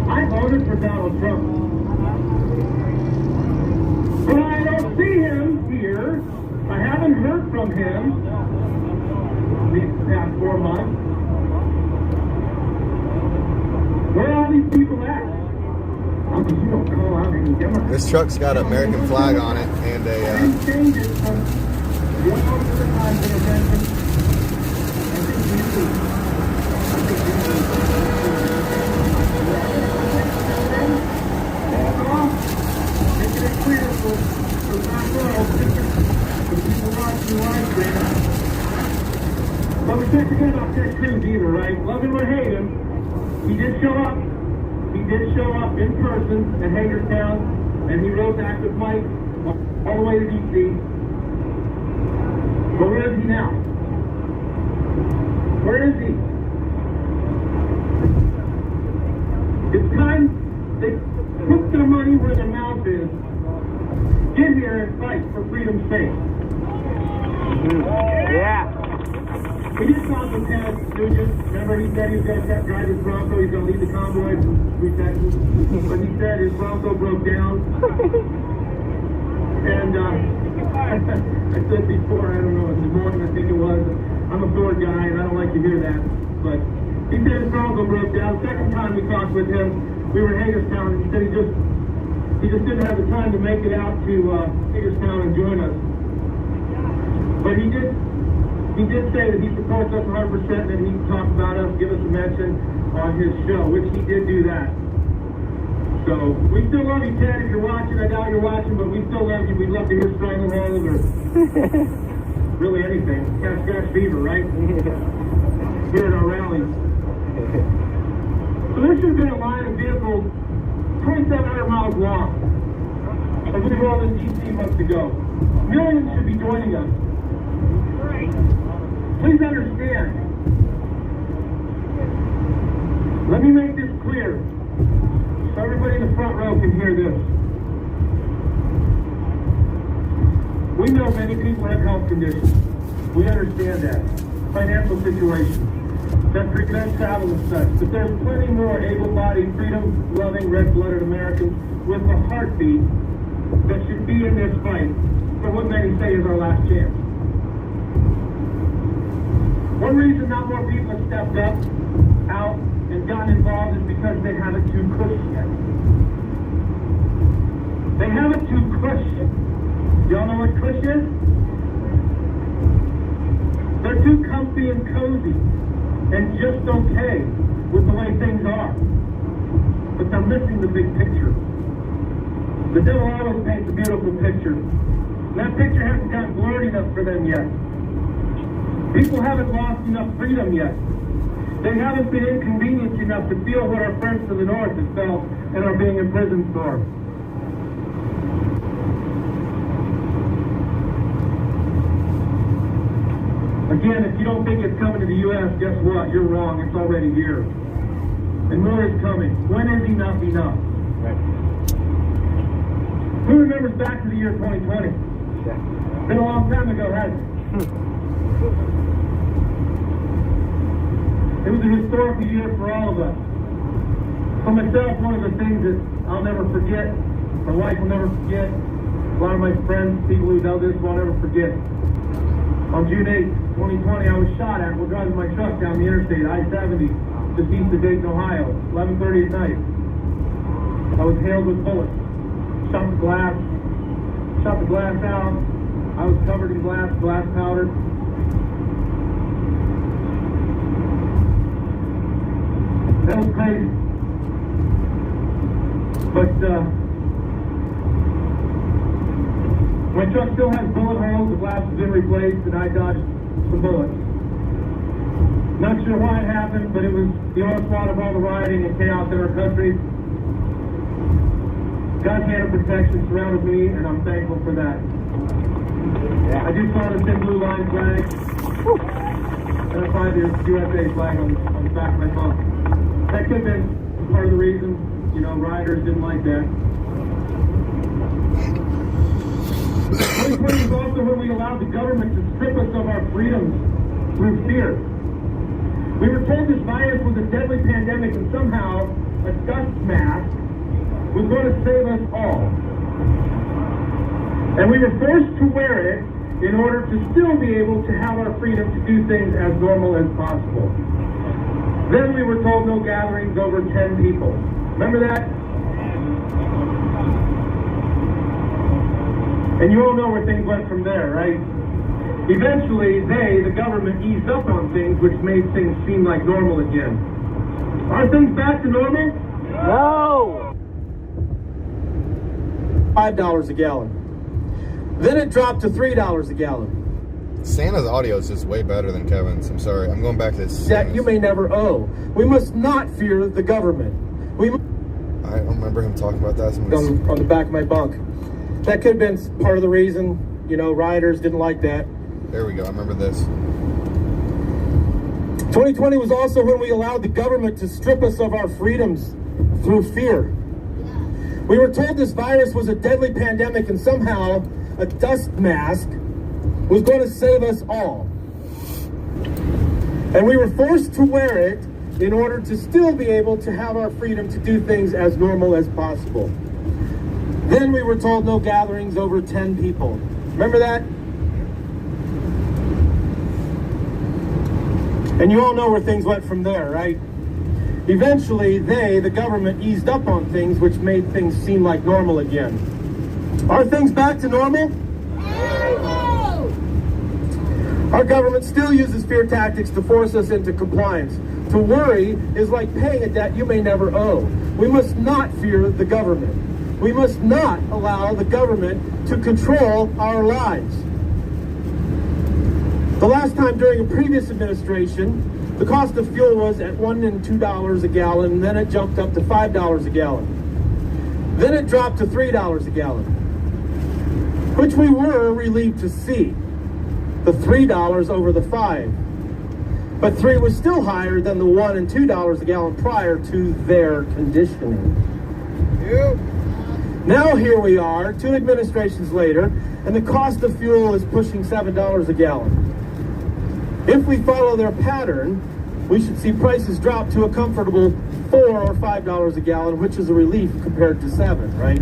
I voted for Donald Trump. But I don't see him here. I haven't heard from him these past 4 months. Where are all these people at? You don't call out any Democrats. This truck's got an American flag on it and a. Change it from 1 to the time intervention. Making it clear for my world, for people watching live stream. But we can't forget about Ted Cruz either, right? Love him or hate him, he did show up. He did show up in person at Hagerstown, and he rode back with Mike all the way to D.C. But where is he now? Where is he? It's time they put their money where their mouth is. Get here and fight for freedom's sake. Yeah. We just talked with Ted Nugent. Remember, he said he was going to drive his Bronco. He's going to lead the convoy through Texas. But he said his Bronco broke down. And I said before, I don't know, in the morning I think it was, I'm a Ford guy and I don't like to hear that. But he said his Bronco broke down. Second time we talked with him, we were in Hagerstown, and he said he just didn't have the time to make it out to Hagerstown and join us. But he did say that he supports us 100% and that he talked about us, give us a mention on his show, which he did do that. So, we still love you, Ted, if you're watching. I doubt you're watching, but we still love you. We'd love to hear Stranglehold or really anything. Cat scratch fever, right? Here at our rallies. So there should have been a line of vehicles 2,700 miles long as we rolled in D.C. months ago. Millions should be joining us. Please understand. Let me make this clear so everybody in the front row can hear this. We know many people have health conditions. We understand that. Financial situations that prevent travel and such. But there's plenty more able-bodied, freedom-loving, red-blooded Americans with a heartbeat that should be in this fight for what many say is our last chance. One reason not more people have stepped up, out, and gotten involved is because they have it too cushy yet. They have it too cushy. Y'all know what cush is? They're too comfy and cozy and just okay with the way things are. But they're missing the big picture. The devil always paints a beautiful picture. And that picture hasn't gotten blurred enough for them yet. People haven't lost enough freedom yet. They haven't been inconvenienced enough to feel what our friends to the north have felt and are being imprisoned for. Again, if you don't think it's coming to the U.S., guess what? You're wrong. It's already here. And more is coming. When is enough enough? Right. Who remembers back to the year 2020? Yeah. Been a long time ago, hasn't it? It was a historical year for all of us. For myself, one of the things that I'll never forget, my wife will never forget, a lot of my friends, people who know this, will never forget. On June 8th, 2020, I was shot at while driving my truck down the interstate, I-70, just east of Dayton, Ohio, 11:30 at night. I was hailed with bullets. Shot the glass out. I was covered in glass powder. That was crazy. But my truck still has bullet holes. The glass has been replaced, and I dodged some bullets. Not sure why it happened, but it was the onslaught of all the rioting and chaos in our country. God's hand of protection surrounded me, and I'm thankful for that. I just saw the thin blue line flag, and I find the USA flag on the back of my bunk. That could have been part of the reason, rioters didn't like that. 2020 was also when we allowed the government to strip us of our freedoms through fear. We were told this virus was a deadly pandemic and somehow a dust mask was going to save us all. And we were forced to wear it in order to still be able to have our freedom to do things as normal as possible. Then we were told no gatherings over 10 people. Remember that? And you all know where things went from there, right? Eventually, the government, eased up on things, which made things seem like normal again. Are things back to normal? No! $5 a gallon. Then it dropped to $3 a gallon. Santa's audio is just way better than Kevin's. I'm sorry. I'm going back to this. That you may never owe. We must not fear the government. I don't remember him talking about that. On the back of my bunk. That could have been part of the reason, rioters didn't like that. There we go. I remember this. 2020 was also when we allowed the government to strip us of our freedoms through fear. We were told this virus was a deadly pandemic and somehow a dust mask was going to save us all. And we were forced to wear it in order to still be able to have our freedom to do things as normal as possible. Then we were told no gatherings over 10 people. Remember that? And you all know where things went from there, right? Eventually, the government, eased up on things, which made things seem like normal again. Are things back to normal? Our government still uses fear tactics to force us into compliance. To worry is like paying a debt you may never owe. We must not fear the government. We must not allow the government to control our lives. The last time during a previous administration, the cost of fuel was at $1 and $2 a gallon, and then it jumped up to $5 a gallon. Then it dropped to $3 a gallon, which we were relieved to see. The $3 over the $5. But 3 was still higher than the $1 and $2 a gallon prior to their conditioning. Yep. Now here we are, 2 administrations later, and the cost of fuel is pushing $7 a gallon. If we follow their pattern, we should see prices drop to a comfortable $4 or $5 a gallon, which is a relief compared to $7, right?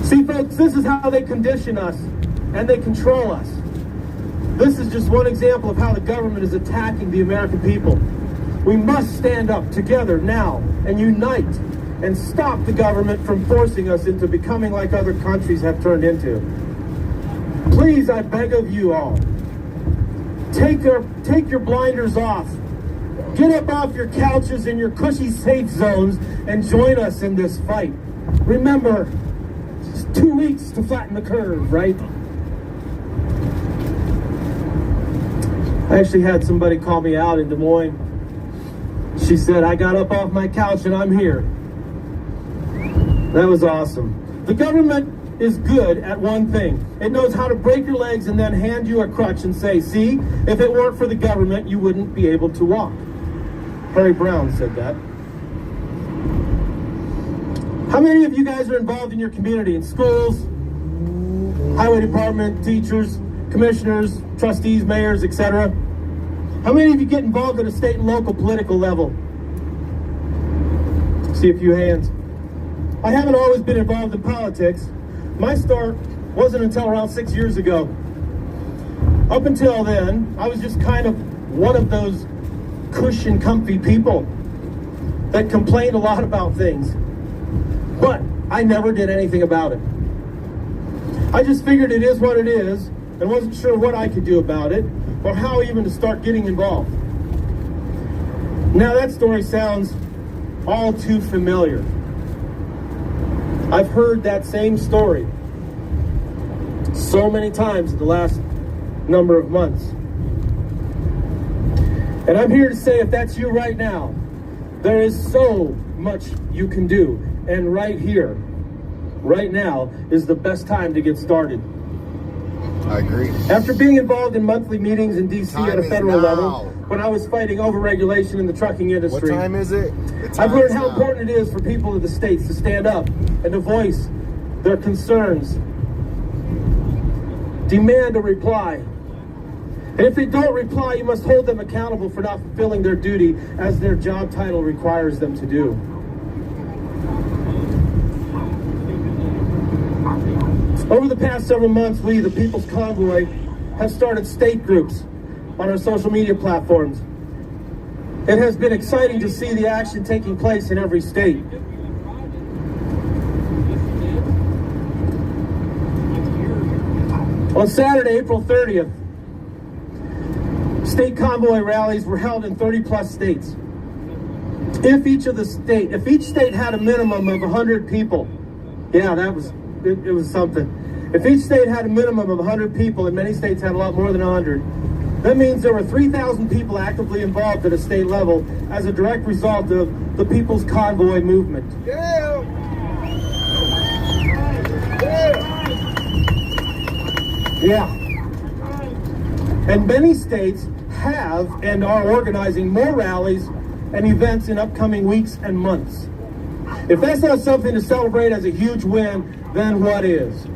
See, folks, this is how they condition us and they control us. This is just one example of how the government is attacking the American people. We must stand up together now and unite and stop the government from forcing us into becoming like other countries have turned into. Please, I beg of you all, take your blinders off. Get up off your couches and your cushy safe zones and join us in this fight. Remember, it's 2 weeks to flatten the curve, right? I actually had somebody call me out in Des Moines. She said, I got up off my couch and I'm here. That was awesome. The government is good at one thing. It knows how to break your legs and then hand you a crutch and say, see, if it weren't for the government, you wouldn't be able to walk. Harry Brown said that. How many of you guys are involved in your community, in schools, highway department, teachers, commissioners, trustees, mayors, etc.? How many of you get involved at a state and local political level? See a few hands. I haven't always been involved in politics. My start wasn't until around 6 years ago. Up until then, I was just kind of one of those cush and comfy people that complained a lot about things. But I never did anything about it. I just figured it is what it is and wasn't sure what I could do about it or how even to start getting involved. Now that story sounds all too familiar. I've heard that same story so many times in the last number of months. And I'm here to say, if that's you right now, there is so much you can do. And right here, right now, is the best time to get started. I agree. After being involved in monthly meetings in D.C. Time at a is federal now. level, when I was fighting overregulation in the trucking What industry, time is it? I've learned how important it is for people of the states to stand up and to voice their concerns. Demand a reply. And if they don't reply, you must hold them accountable for not fulfilling their duty as their job title requires them to do. Over the past several months, we, the People's Convoy, have started state groups on our social media platforms. It has been exciting to see the action taking place in every state. On Saturday, April 30th, state convoy rallies were held in 30-plus states. If each state had a minimum of 100 people, yeah, it was something. If each state had a minimum of 100 people, and many states had a lot more than 100, that means there were 3,000 people actively involved at a state level as a direct result of the People's Convoy movement. Yeah. Yeah. And many states have and are organizing more rallies and events in upcoming weeks and months. If that's not something to celebrate as a huge win, then what is?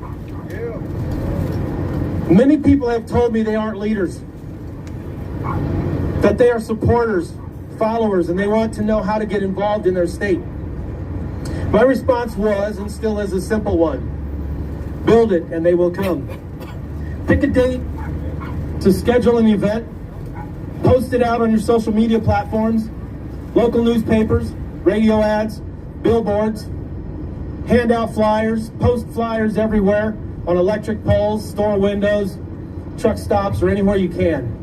Many people have told me they aren't leaders, that they are supporters, followers, and they want to know how to get involved in their state. My response was, and still is, a simple one: build it and they will come. Pick a date to schedule an event, post it out on your social media platforms, local newspapers, radio ads, billboards, hand out flyers, post flyers everywhere, on electric poles, store windows, truck stops, or anywhere you can.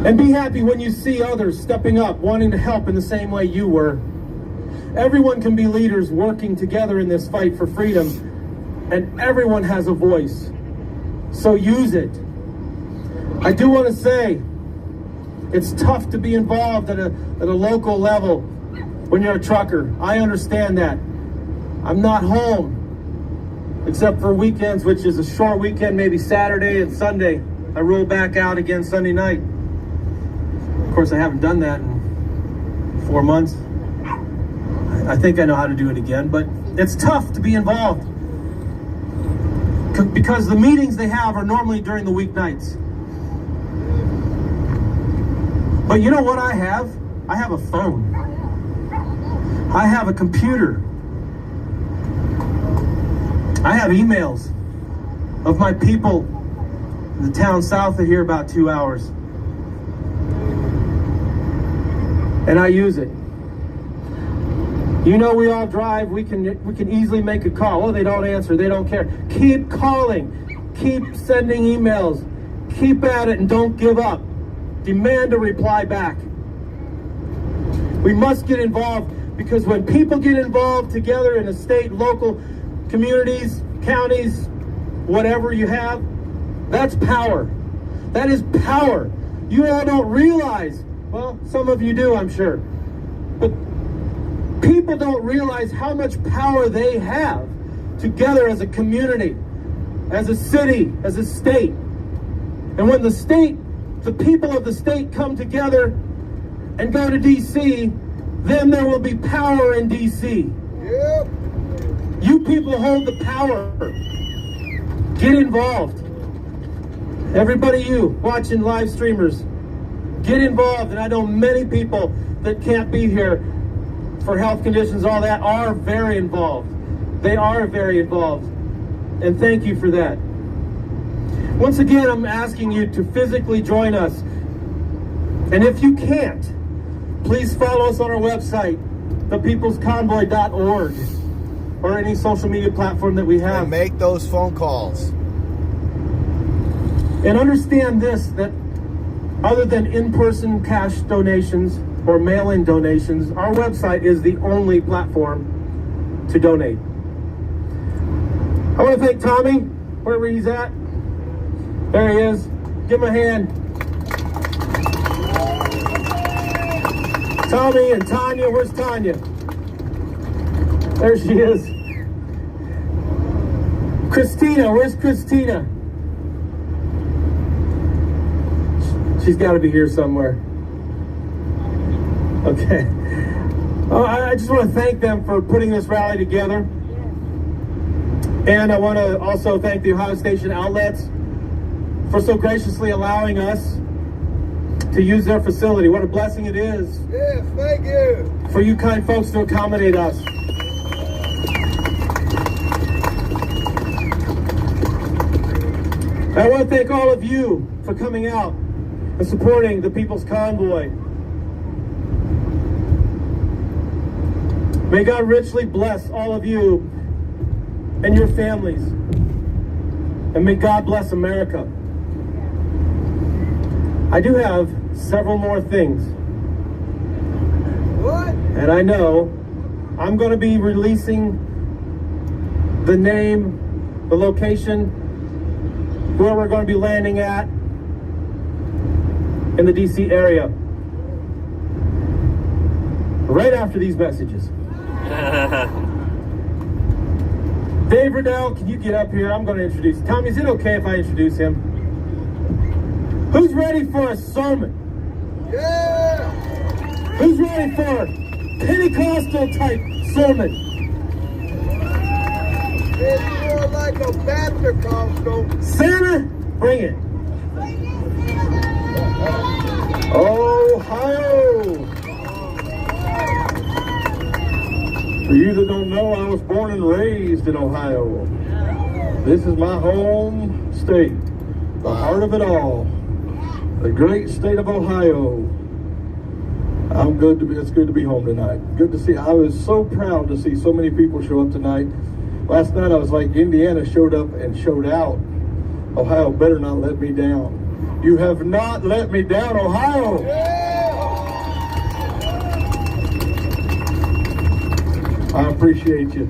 And be happy when you see others stepping up, wanting to help in the same way you were. Everyone can be leaders working together in this fight for freedom, and everyone has a voice. So use it. I do want to say, it's tough to be involved at a local level when you're a trucker. I understand that. I'm not home, except for weekends, which is a short weekend, maybe Saturday and Sunday. I roll back out again Sunday night. Of course, I haven't done that in 4 months. I think I know how to do it again, but it's tough to be involved because the meetings they have are normally during the weeknights. But you know what I have? I have a phone. I have a computer. I have emails of my people in the town south of here, about 2 hours. And I use it. You know, we all drive, we can easily make a call. Oh, they don't answer, they don't care. Keep calling, keep sending emails, keep at it and don't give up. Demand a reply back. We must get involved, because when people get involved together in a state, local, communities, counties, whatever you have, that's power. That is power. You all don't realize, well, some of you do, I'm sure, but people don't realize how much power they have together as a community, as a city, as a state. And when the people of the state come together and go to D.C., then there will be power in D.C. Yep. You people hold the power. Get involved. Everybody, you watching live streamers, get involved. And I know many people that can't be here for health conditions, all that, are very involved. They are very involved. And thank you for that. Once again, I'm asking you to physically join us. And if you can't, please follow us on our website, thepeoplesconvoy.org, or any social media platform that we have. And make those phone calls. And understand this, that other than in-person cash donations or mail-in donations, our website is the only platform to donate. I want to thank Tommy, wherever he's at. There he is. Give him a hand. Tommy and Tanya, where's Tanya? There she is. Christina, where's Christina? She's got to be here somewhere. Okay. I just want to thank them for putting this rally together. And I want to also thank the Ohio Station outlets for so graciously allowing us to use their facility. What a blessing it is. Yes, thank you. For you kind folks to accommodate us. I want to thank all of you for coming out and supporting the People's Convoy. May God richly bless all of you and your families. And may God bless America. I do have several more things. What? And I know I'm going to be releasing the name, the location, where we're going to be landing at in the DC area. Right after these messages. Dave Riddell, can you get up here? I'm going to introduce. Tommy, is it okay if I introduce him? Who's ready for a sermon? Yeah! Who's ready for a Pentecostal type sermon? It's more like a Baptist coastal. Santa, bring it. Ohio! For you that don't know, I was born and raised in Ohio. This is my home state, the heart of it all, the great state of Ohio. It's good to be home tonight. Good to see. I was so proud to see so many people show up tonight. Last night I was like, Indiana showed up and showed out. Ohio better not let me down. You have not let me down, Ohio. I appreciate you.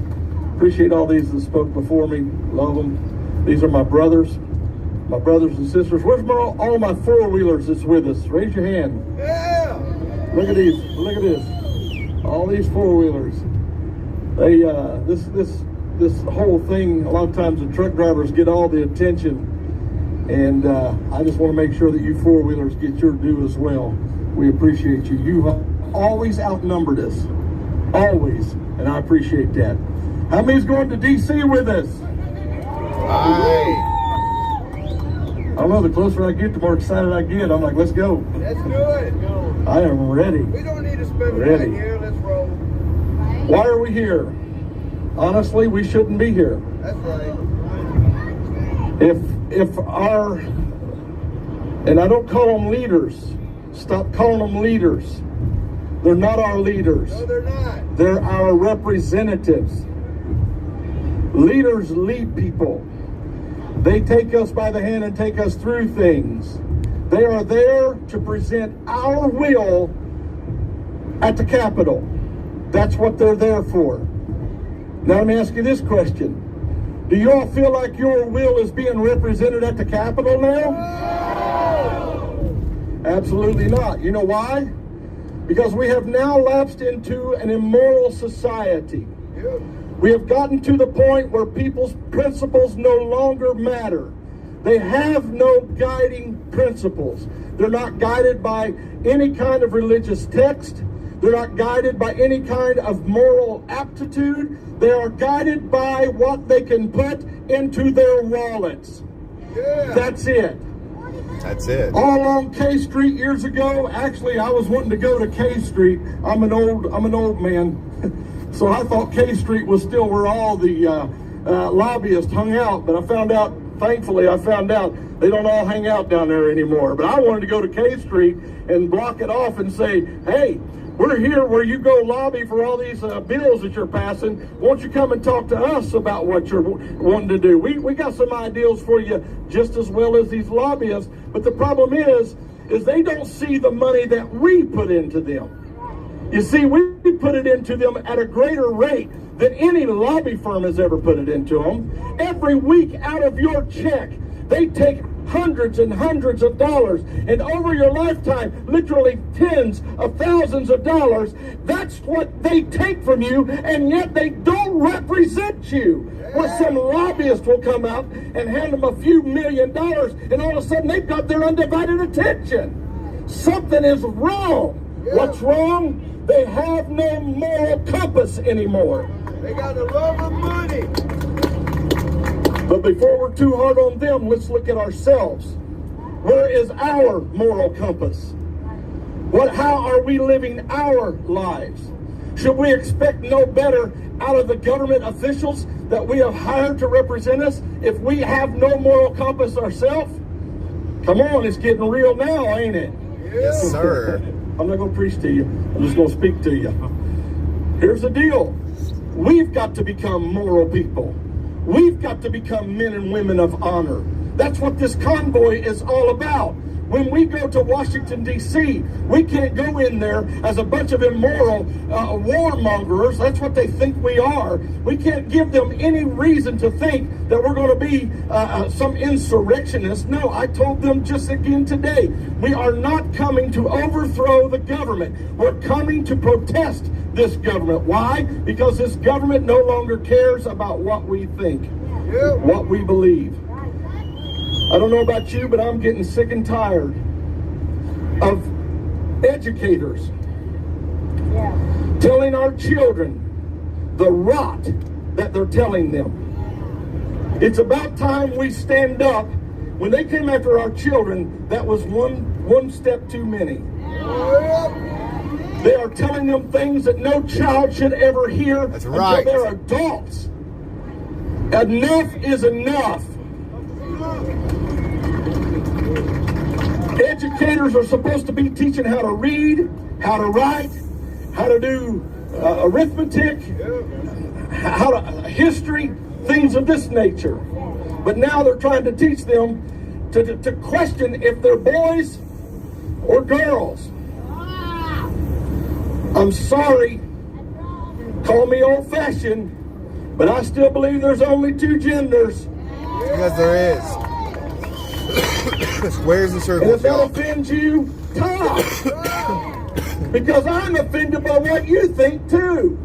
Appreciate all these that spoke before me. Love them. These are my brothers and sisters. Where's all my four-wheelers that's with us? Raise your hand. Yeah! Look at these. Look at this. All these four-wheelers. They this whole thing, a lot of times the truck drivers get all the attention. And I just want to make sure that you four-wheelers get your due as well. We appreciate you. You've always outnumbered us. Always. And I appreciate that. How many's going to DC with us? Aye. I don't know, the closer I get, the more excited I get. I'm like, let's go. Let's do it. I am ready. We don't need to spend the Ready. night here. Let's roll. Why are we here? Honestly, we shouldn't be here. That's right. If our, and I don't call them leaders, stop calling them leaders. They're not our leaders. No, they're not. They're our representatives. Leaders lead people. They take us by the hand and take us through things. They are there to present our will at the Capitol. That's what they're there for. Now let me ask you this question. Do you all feel like your will is being represented at the Capitol now? Absolutely not. You know why? Because we have now lapsed into an immoral society. Yep. We have gotten to the point where people's principles no longer matter. They have no guiding principles. They're not guided by any kind of religious text. They're not guided by any kind of moral aptitude. They are guided by what they can put into their wallets. Yeah. That's it. That's it. All along K Street years ago, actually I was wanting to go to K Street. I'm an old man. So I thought K Street was still where all the lobbyists hung out, but thankfully I found out they don't all hang out down there anymore. But I wanted to go to K Street and block it off and say, hey, we're here where you go lobby for all these bills that you're passing. Won't you come and talk to us about what you're wanting to do? We got some ideals for you just as well as these lobbyists. But the problem is they don't see the money that we put into them. You see, we put it into them at a greater rate than any lobby firm has ever put it into them. Every week out of your check, they take hundreds and hundreds of dollars, and over your lifetime, literally tens of thousands of dollars. That's what they take from you, and yet they don't represent you. Where some lobbyist will come out and hand them a few $1 million, and all of a sudden they've got their undivided attention. Something is wrong. What's wrong? They have no moral compass anymore. They got a love of money. But before we're too hard on them, let's look at ourselves. Where is our moral compass? How are we living our lives? Should we expect no better out of the government officials that we have hired to represent us if we have no moral compass ourselves? Come on, it's getting real now, ain't it? Yes, sir. I'm not going to preach to you. I'm just going to speak to you. Here's the deal. We've got to become moral people. We've got to become men and women of honor. That's what this convoy is all about. When we go to Washington, D.C., we can't go in there as a bunch of immoral warmongers. That's what they think we are. We can't give them any reason to think that we're going to be some insurrectionists. No, I told them just again today, we are not coming to overthrow the government. We're coming to protest this government. Why? Because this government no longer cares about what we think, what we believe. I don't know about you, but I'm getting sick and tired of educators telling our children the rot that they're telling them. It's about time we stand up. When they came after our children, that was one step too many. They are telling them things that no child should ever hear until they're adults. Enough is enough. Educators are supposed to be teaching how to read, how to write, how to do arithmetic, history, things of this nature. But now they're trying to teach them to question if they're boys or girls. I'm sorry, call me old-fashioned, but I still believe there's only two genders. Because there is. Squares and circles. And if that offends you, talk. Because I'm offended by what you think too.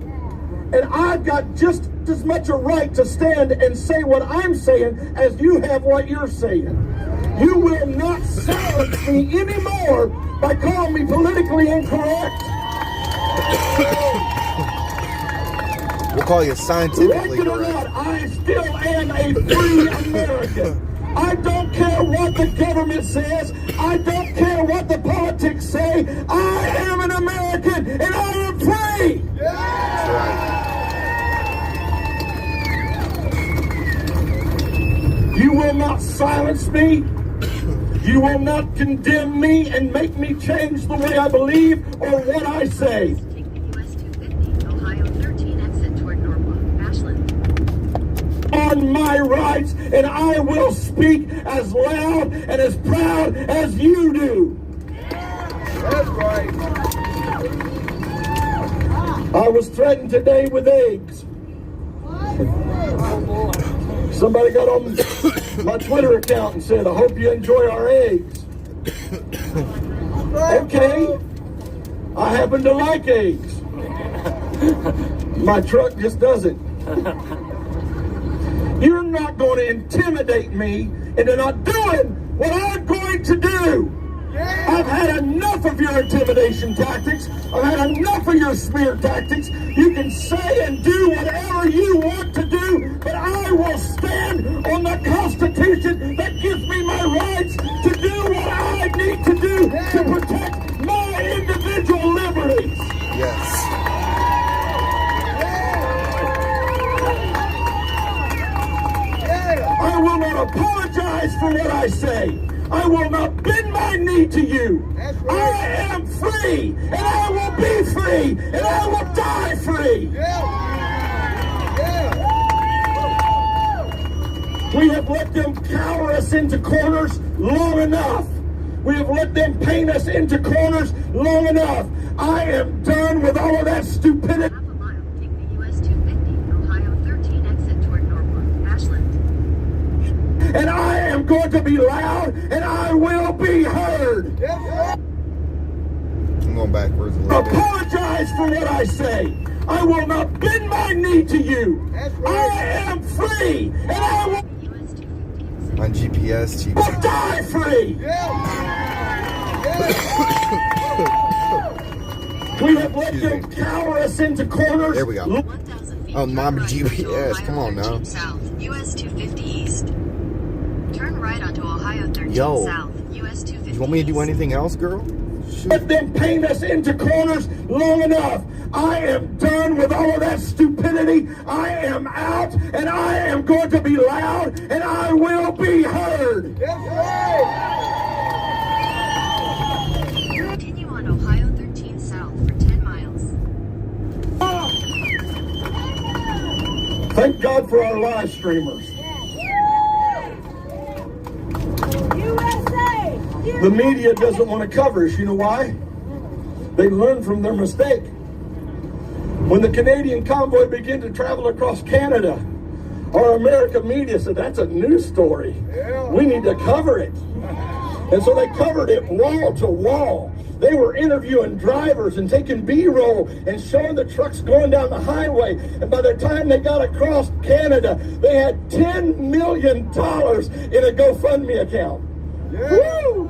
And I've got just as much a right to stand and say what I'm saying as you have what you're saying. You will not silence me anymore by calling me politically incorrect. We'll call you scientifically Like it or not, I still am a free American. I don't care what the government says. I don't care what the politics say. I am an American and I am free. That's right. You will not silence me. You will not condemn me and make me change the way I believe or what I say. Take the US 250, Ohio 13 exit toward Norwalk, Ashland. On my rights, and I will speak as loud and as proud as you do. That's right. I was threatened today with eggs. Somebody got on my Twitter account and said, I hope you enjoy our eggs. Okay. I happen to like eggs. My truck just doesn't. You're not going to intimidate me into not doing what I'm going to do. I've had enough of your intimidation tactics. I've had enough of your smear tactics. You can say and do whatever you want to do, but I will stand on the Constitution that gives me my rights to do what I need to do to protect my individual liberties. Yes. I will not apologize for what I say. I will not bend my knee to you. I am free, and I will be free, and I will die free. We have let them cower us into corners long enough. We have let them paint us into corners long enough. I am done with all of that stupidity. Half a mile, take the US 250, Ohio 13 exit toward Norwalk, Ashland. And I am am going to be loud and I will be heard. I'm going backwards a little bit. Apologize for what I say. I will not bend my knee to you. I am free and I will On GPS, die free. We have let them cower us into corners. There we go. 1,000 feet. Oh, my turn right GPS, onto come on Ohio now. 13 South, US 250 East. Turn right onto Ohio 13 Yo. South, US 250 You want me to do East. anything else, girl? Shoot. Let them paint us into corners long enough. I am done with all of that stupidity. I am out and I am going to be loud and I will be heard. Continue on Ohio 13 South for 10 miles. Thank God for our live streamers. The media doesn't want to cover us. You know why? They learned from their mistake. When the Canadian convoy began to travel across Canada, our American media said, that's a news story. We need to cover it. And so they covered it wall to wall. They were interviewing drivers and taking B-roll and showing the trucks going down the highway. And by the time they got across Canada, they had $10 million in a GoFundMe account. Woo!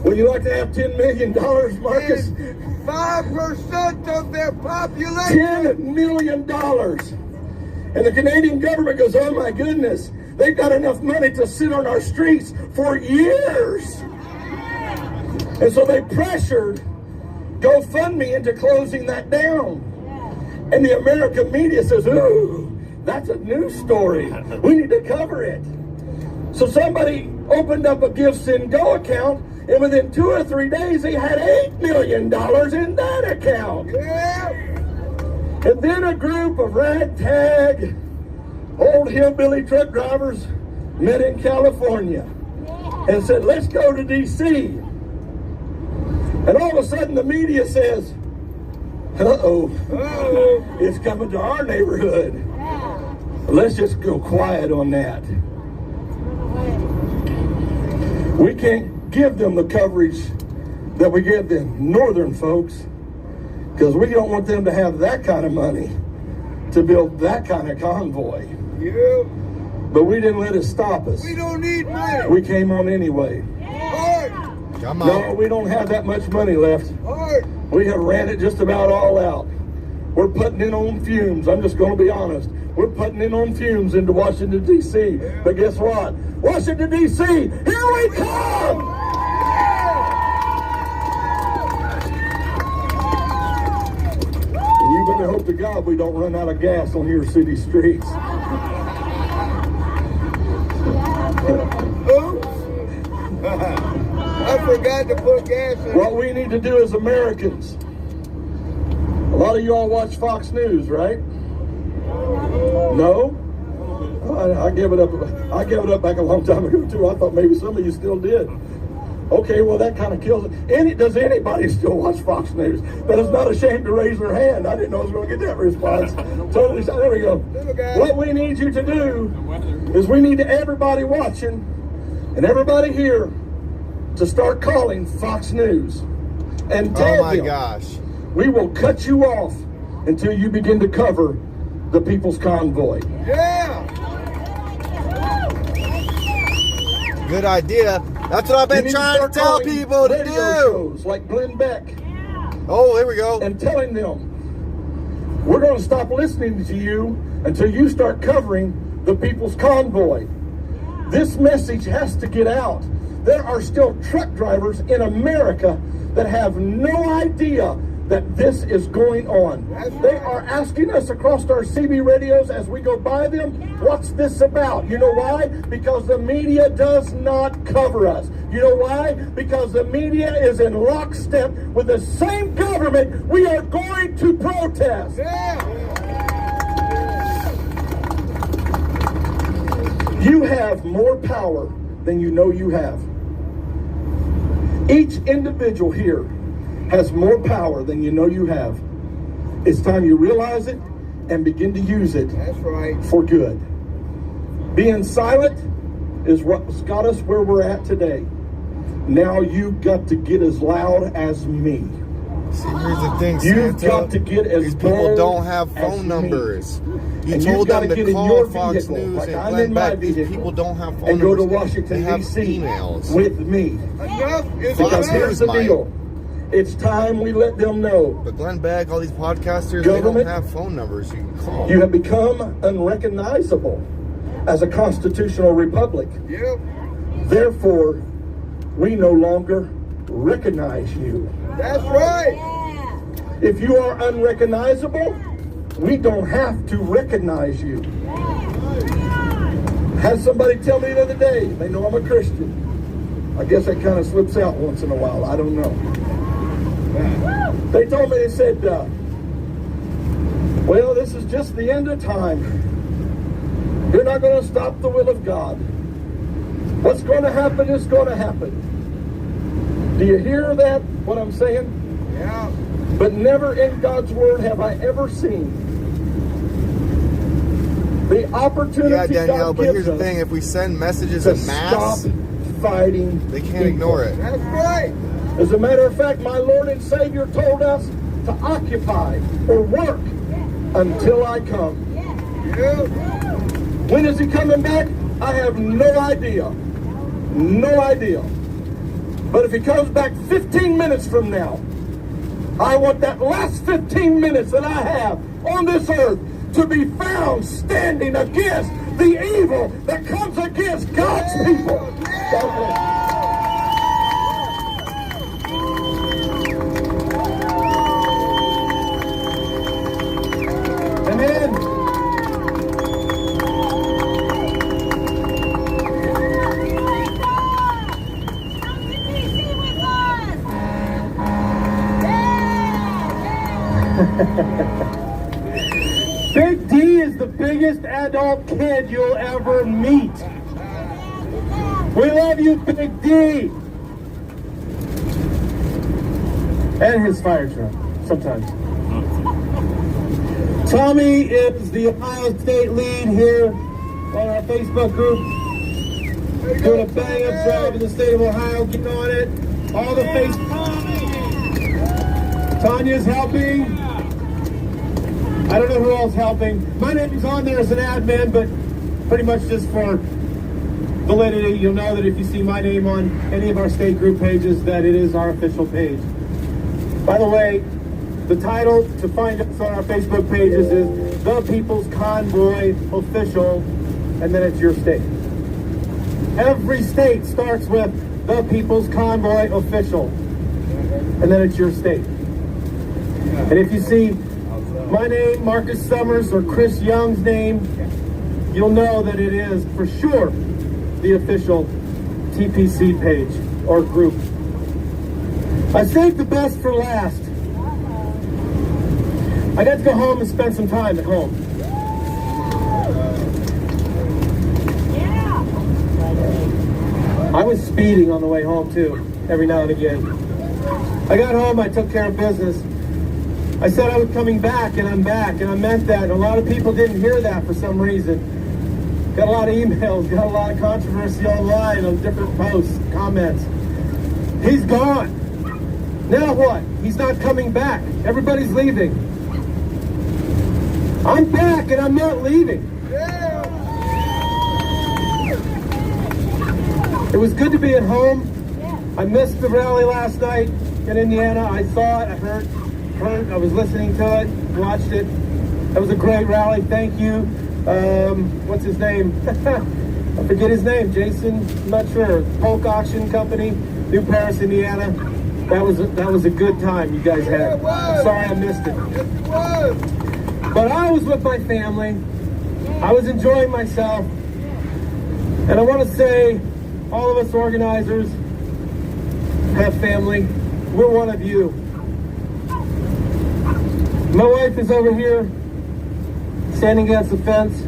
Would you like to have $10 million, Marcus? 5% of their population. $10 million. And the Canadian government goes, oh my goodness, they've got enough money to sit on our streets for years. And so they pressured GoFundMe into closing that down. And the American media says, ooh, that's a news story. We need to cover it. So somebody opened up a Give, Send, Go account, and within 2 or 3 days, he had $8 million in that account. And then a group of ragtag, old hillbilly truck drivers met in California and said, let's go to D.C. And all of a sudden, the media says, uh-oh, it's coming to our neighborhood. Let's just go quiet on that. We can't give them the coverage that we give them northern folks because we don't want them to have that kind of money to build that kind of convoy. But we didn't let it stop us. We don't need money. We came on anyway. Hard. Come on. No, we don't have that much money left. Hard. We have ran it just about all out. We're putting in on fumes. I'm just going to be honest. We're putting in on fumes into Washington, D.C. But guess what? Washington, D.C., here we come! And you better hope to God we don't run out of gas on your city streets. Oops. I forgot to put gas in. What we need to do as Americans, a lot of you all watch Fox News, right? No? I gave it up. I gave it up back a long time ago too. I thought maybe some of you still did. Okay, well that kind of kills it. Does anybody still watch Fox News that is not ashamed to raise their hand? I didn't know I was going to get that response. Totally. There we go. What we need you to do is we need everybody watching and everybody here to start calling Fox News and tell Oh my them gosh. we will cut you off until you begin to cover the People's Convoy. Yeah. Good idea. That's what I've You been need trying to start tell calling people to radio do. shows like Glenn Beck Oh, here we go. and telling them we're going to stop listening to you until you start covering the People's Convoy. This message has to get out. There are still truck drivers in America that have no idea that this is going on. They are asking us across our CB radios as we go by them, what's this about? You know why? Because the media does not cover us. You know why? Because the media is in lockstep with the same government we are going to protest. You have more power than you know you have. Each individual here has more power than you know you have. It's time you realize it and begin to use it That's right. for good. Being silent is what's got us where we're at today. Now you've got to get as loud as me. See, here's the thing, You've Santa. got to get as These people bold don't have as phone me. numbers. You And told you've got them to to get in call your Fox vehicle, News like and I'm Glenn in my Beck. These vehicle, people don't have phone and go numbers. to Washington, They have D.C. emails. with me. Enough is Because Fox here's News the might. deal. It's time we let them know. But Glenn Beck, all these podcasters, they don't Government, have phone numbers you can call. You have become unrecognizable as a constitutional republic. Yep. Therefore, we no longer recognize you. That's right. If you are unrecognizable, we don't have to recognize you. Had somebody tell me the other day, they know I'm a Christian. I guess that kind of slips out once in a while. I don't know. They told me, they said, well, this is just the end of time. You're not going to stop the will of God. What's going to happen is going to happen. Do you hear that, what I'm saying? Yeah. But never in God's word have I ever seen the opportunity Yeah, Danielle, God but gives here's the us thing. If we send messages to en mass, stop fighting they can't people. ignore it. That's right. As a matter of fact, my Lord and Savior told us to occupy or work until I come. Yep. When is he coming back? I have no idea. No idea. But if he comes back 15 minutes from now, I want that last 15 minutes that I have on this earth to be found standing against the evil that comes against God's people. God bless. Amen. Big D is the biggest adult kid you'll ever meet. We love you, Big D. And his fire truck, sometimes. Tommy is the Ohio State lead here on our Facebook group. Doing a bang-up job in the state of Ohio, getting on it. All the Tanya's helping. I don't know who else helping. My name's on there as an admin, but pretty much just for validity, you'll know that if you see my name on any of our state group pages, that it is our official page. By the way, the title to find us on our Facebook pages is The People's Convoy Official, and then it's your state. Every state starts with The People's Convoy Official, and then it's your state. And if you see my name, Marcus Summers, or Chris Young's name, you'll know that it is for sure the official TPC page or group. I saved the best for last. I got to go home and spend some time at home. I was speeding on the way home too, every now and again. I got home, I took care of business. I said I was coming back, and I'm back, and I meant that. And a lot of people didn't hear that for some reason. Got a lot of emails, got a lot of controversy online on different posts, comments. He's gone. Now what? He's not coming back. Everybody's leaving. I'm back, and I'm not leaving. Yeah. It was good to be at home. I missed the rally last night in Indiana. I saw it, I heard, I was listening to it, watched it. That was a great rally. Thank you. What's his name? I forget his name. Jason, I'm not sure. Polk Auction Company, New Paris, Indiana. That was a good time you guys had. I'm sorry I missed it. Yes, it was. But I was with my family. I was enjoying myself. And I want to say, all of us organizers have family. We're one of you. My wife is over here, standing against the fence.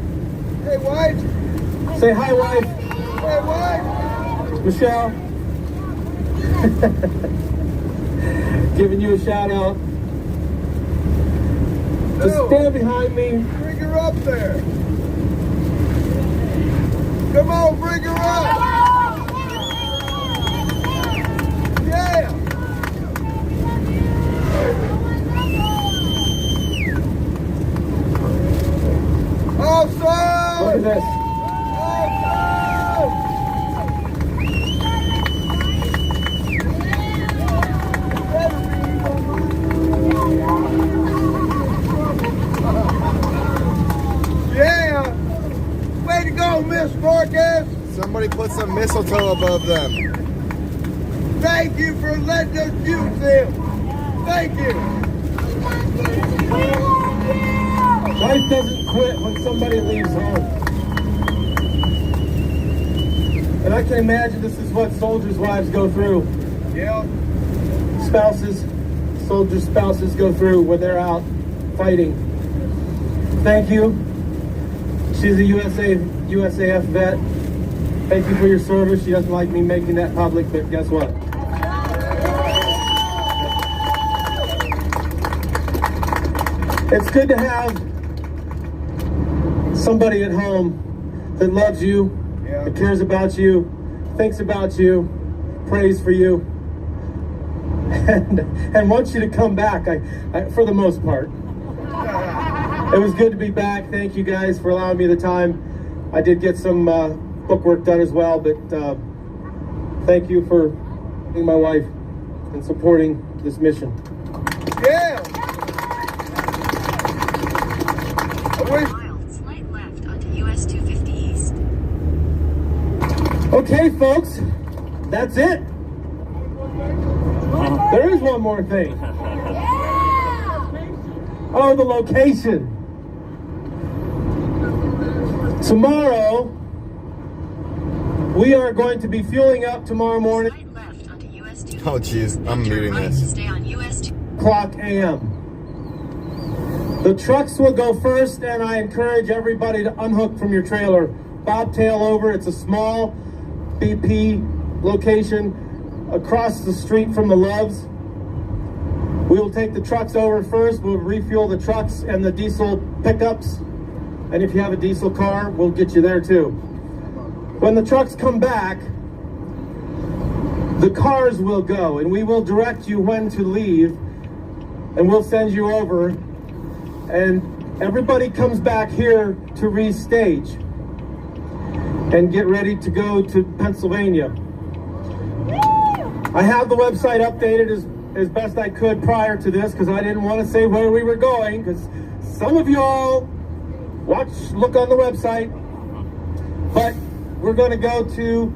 Hey, wife. Say hi, wife. Hey, wife. Michelle. Giving you a shout out. Just stand behind me. Bring her up there. Come on, bring her up. Yeah. Awesome. Look at this. Yeah. Way to go, Miss Marcus. Somebody put some mistletoe above them. Thank you for letting us use them. Thank you. Life doesn't quit when somebody leaves home. And I can imagine this is what soldiers' wives go through. Yeah. Spouses, soldiers' spouses go through when they're out fighting. Thank you. She's a USAF vet. Thank you for your service. She doesn't like me making that public, but guess what? It's good to have somebody at home that loves you, that cares about you, thinks about you, prays for you, and wants you to come back, I for the most part. It was good to be back. Thank you guys for allowing me the time. I did get some book work done as well, but thank you for being my wife and supporting this mission. Yeah. Mile, slight left onto US 250 East. Okay, folks, that's it. There is one more thing. Oh, the location. Tomorrow, we are going to be fueling up tomorrow morning. Slight left onto US 250 Oh, jeez, I'm muting right this. to stay on US 2. O'clock a.m. The trucks will go first, and I encourage everybody to unhook from your trailer. Bobtail over. It's a small BP location across the street from the Loves. We will take the trucks over first. We'll refuel the trucks and the diesel pickups. And if you have a diesel car, we'll get you there too. When the trucks come back, the cars will go, and we will direct you when to leave, and we'll send you over, and everybody comes back here to restage and get ready to go to Pennsylvania. I have the website updated as best I could prior to this, because I didn't want to say where we were going, because some of y'all look on the website. But we're going to go to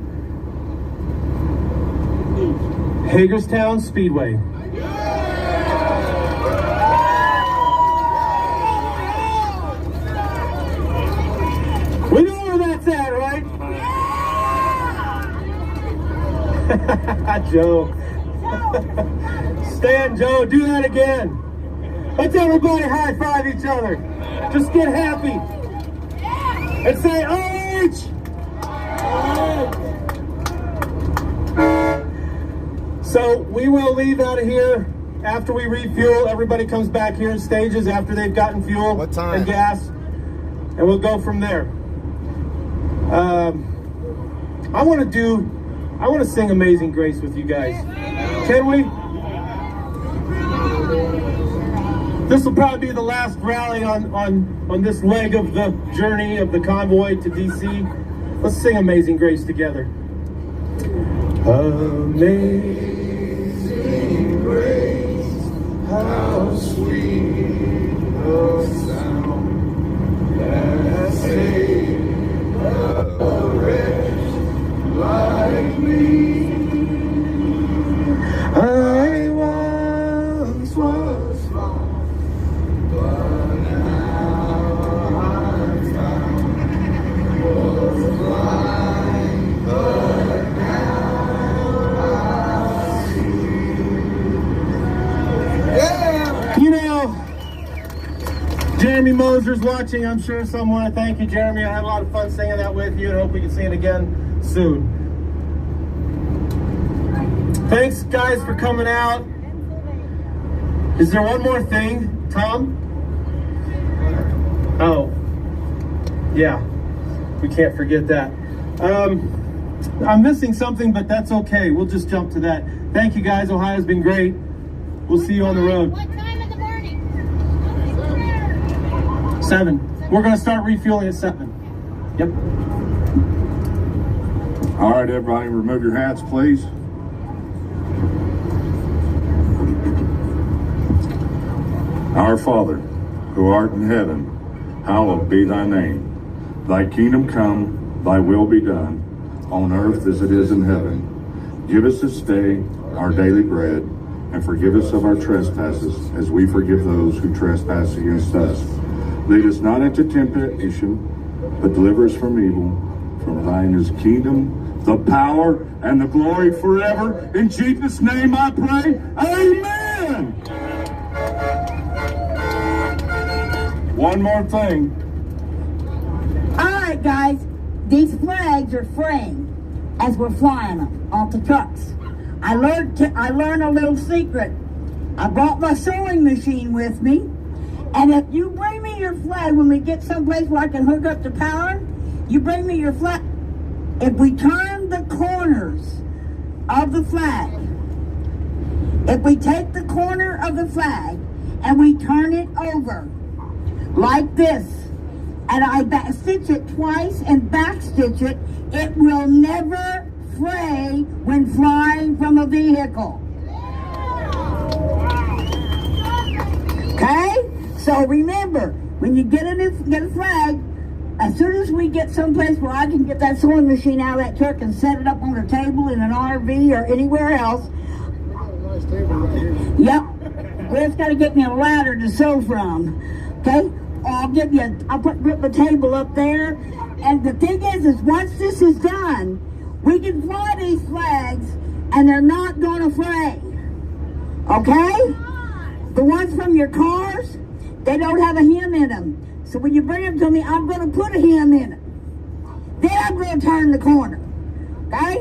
Hagerstown Speedway. We know where that's at, right? Joe. Stan, Joe, do that again. Let's everybody high five each other. Just get happy. And say, OH! So we will leave out of here after we refuel. Everybody comes back here in stages after they've gotten fuel What time? and gas. And we'll go from there. I want to sing Amazing Grace with you guys. Can we? This will probably be the last rally on this leg of the journey of the convoy to DC. Let's sing Amazing Grace together. Amazing grace, how sweet the sound that saved a wretch like me. I once was lost, but now I'm found. Was blind, but now I see. Yeah. You know, Jeremy Moser's watching, I'm sure, somewhere. Thank you, Jeremy. I had a lot of fun singing that with you, and hope we can sing it again soon. Thanks, guys, for coming out. Is there one more thing, Tom? Oh, yeah, we can't forget that. I'm missing something, but that's okay. We'll just jump to that. Thank you, guys. Ohio's been great. We'll see you on the road. What time in the morning? 7. We're going to start refueling at 7. Yep. All right, everybody, remove your hats, please. Our Father, who art in heaven, hallowed be thy name. Thy kingdom come, thy will be done, on earth as it is in heaven. Give us this day our daily bread, and forgive us of our trespasses, as we forgive those who trespass against us. Lead us not into temptation, but deliver us from evil. For thine is the kingdom, the power, and the glory forever. In Jesus' name I pray, amen! One more thing. All right, guys, these flags are framed as we're flying them off the trucks. I learned a little secret. I brought my sewing machine with me, and if you bring me your flag when we get someplace where I can hook up the power, you bring me your flag. If we turn the corners of the flag, if we take the corner of the flag and we turn it over like this, and I back stitch it twice and back stitch it, it will never fray when flying from a vehicle. Okay? So remember, when you get a flag, as soon as we get someplace where I can get that sewing machine out of that truck and set it up on a table in an RV or anywhere else. Yep. We just got to get me a ladder to sew from. Okay? I'll put the table up there. And the thing is once this is done, we can fly these flags and they're not going to fray. Okay? The ones from your cars, they don't have a hem in them. So when you bring them to me, I'm going to put a hem in it. Then I'm going to turn the corner. Okay?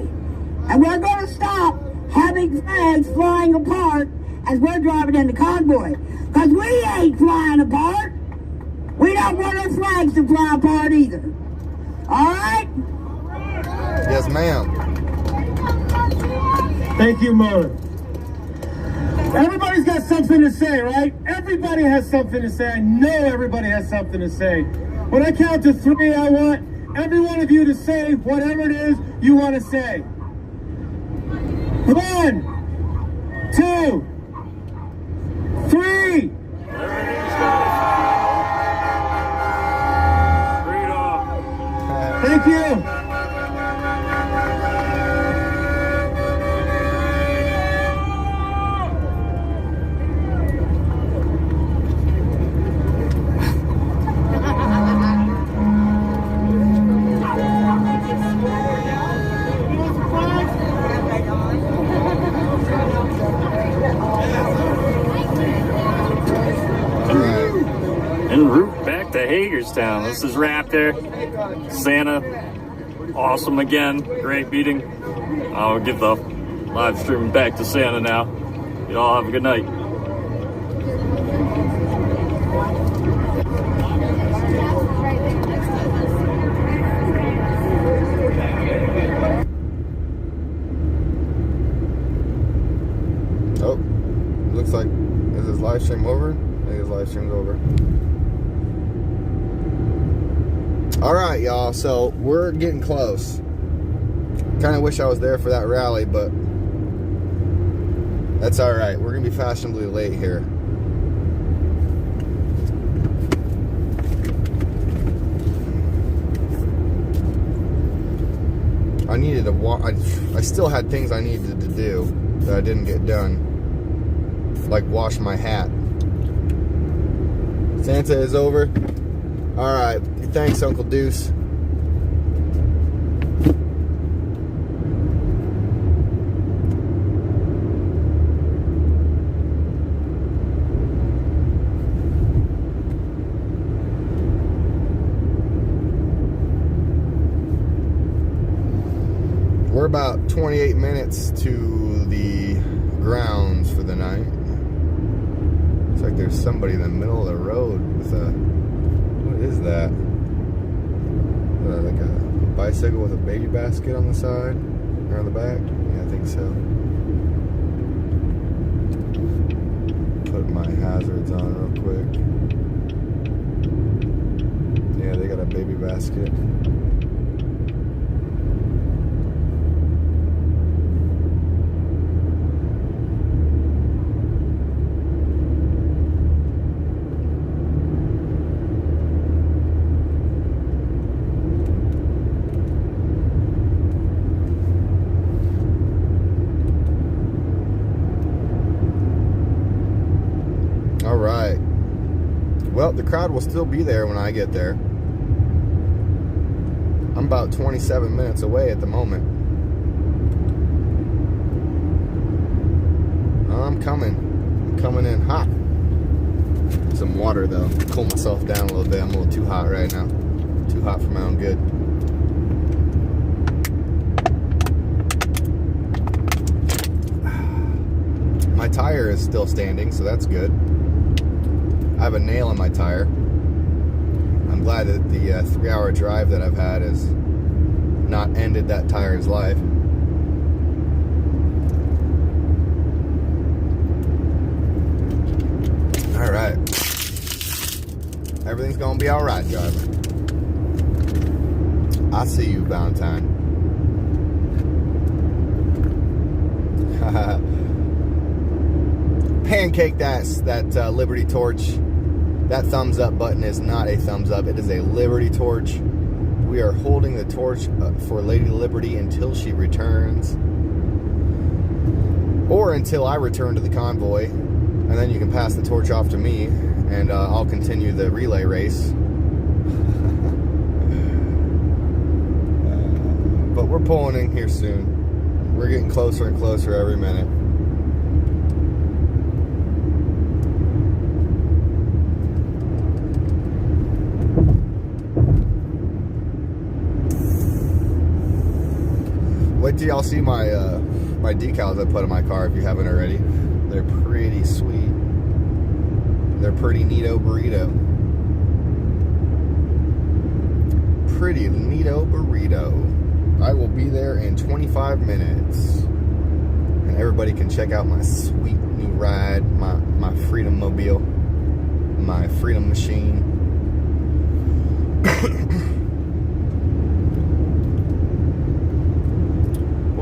And we're going to stop having flags flying apart as we're driving in the convoy. Because we ain't flying apart. We don't want our flags to fly apart either. All right? Yes, ma'am. Thank you, Mona. Everybody's got something to say, right? Everybody has something to say. I know everybody has something to say. When I count to 3, I want every one of you to say whatever it is you want to say. 1, 2, 3. Thank you. En route back to Hagerstown. This is Raptor. Santa, awesome again. Great meeting. I'll give the live stream back to Santa now. You all have a good night. Oh, looks like, is his live stream over? I think his live stream's over. All right, y'all, so we're getting close. Kind of wish I was there for that rally, but that's all right. We're gonna be fashionably late here. I needed to walk. I still had things I needed to do that I didn't get done, like wash my hat. Santa is over. All right. Thanks, Uncle Deuce. We're about 28 minutes to the grounds for the night. Looks like there's somebody in the middle of the road with a... What is that? Like a bicycle with a baby basket on the side or on the back. Yeah, I think so. Put my hazards on real quick. Yeah, they got a baby basket. All right. Well, the crowd will still be there when I get there. I'm about 27 minutes away at the moment. I'm coming. I'm coming in hot. Some water though. Cool myself down a little bit. I'm a little too hot right now. Too hot for my own good. My tire is still standing, so that's good. I have a nail in my tire. I'm glad that the 3-hour drive that I've had has not ended that tire's life. All right. Everything's gonna be all right, driver. I see you, Valentine. Pancake that Liberty torch. That thumbs up button is not a thumbs up. It is a Liberty torch. We are holding the torch for Lady Liberty until she returns. Or until I return to the convoy. And then you can pass the torch off to me. And I'll continue the relay race. But we're pulling in here soon. We're getting closer and closer every minute. Wait till y'all see my my decals I put on my car if you haven't already. They're pretty sweet. They're pretty neato burrito. Pretty neato burrito. I will be there in 25 minutes. And everybody can check out my sweet new ride, my Freedom Mobile, my Freedom Machine.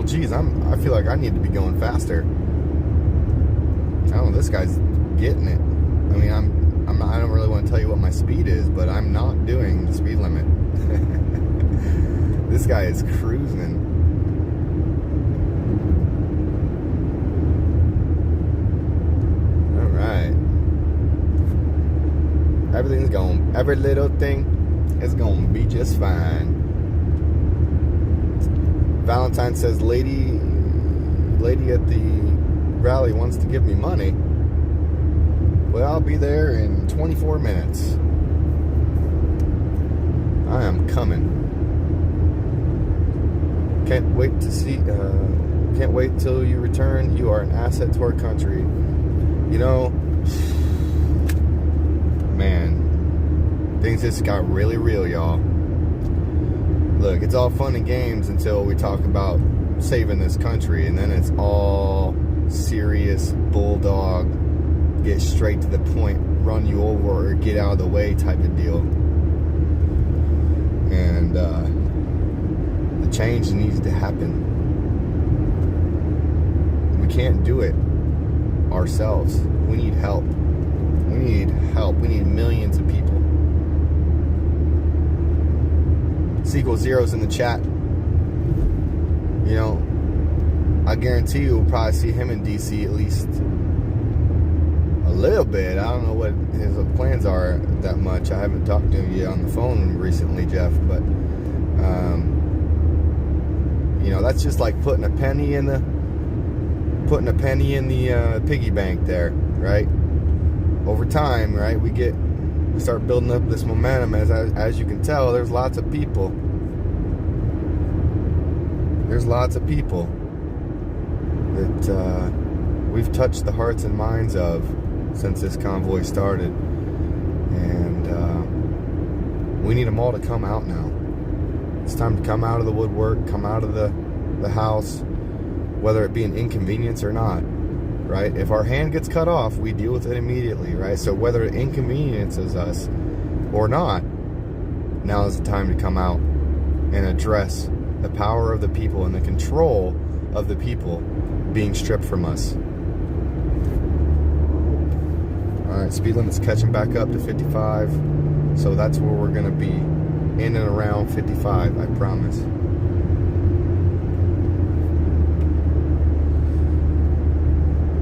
Geez, I feel like I need to be going faster. I don't know, this guy's getting it. I mean, I don't really want to tell you what my speed is, but I'm not doing the speed limit. This guy is cruising. All right. Every little thing is going to be just fine. Valentine says, lady at the rally wants to give me money. Well, I'll be there in 24 minutes. I am coming. Can't wait till you return. You are an asset to our country. You know, man, things just got really real, y'all. Look, it's all fun and games until we talk about saving this country, and then it's all serious bulldog, get straight to the point, run you over or get out of the way type of deal. And the change needs to happen. We can't do it ourselves. We need help. We need help. We need millions of people. Sequel Zero's in the chat. You know, I guarantee you we'll probably see him in DC at least a little bit. I don't know what his plans are that much. I haven't talked to him yet on the phone recently, Jeff, but you know, that's just like putting a penny in the piggy bank there, right? Over time, right? We start building up this momentum. As you can tell, there's lots of people. There's lots of people that we've touched the hearts and minds of since this convoy started. And we need them all to come out now. It's time to come out of the woodwork, come out of the house, whether it be an inconvenience or not, right? If our hand gets cut off, we deal with it immediately, right? So whether it inconveniences us or not, now is the time to come out and address the power of the people and the control of the people being stripped from us. All right, speed limit's catching back up to 55, so that's where we're gonna be, in and around 55, I promise.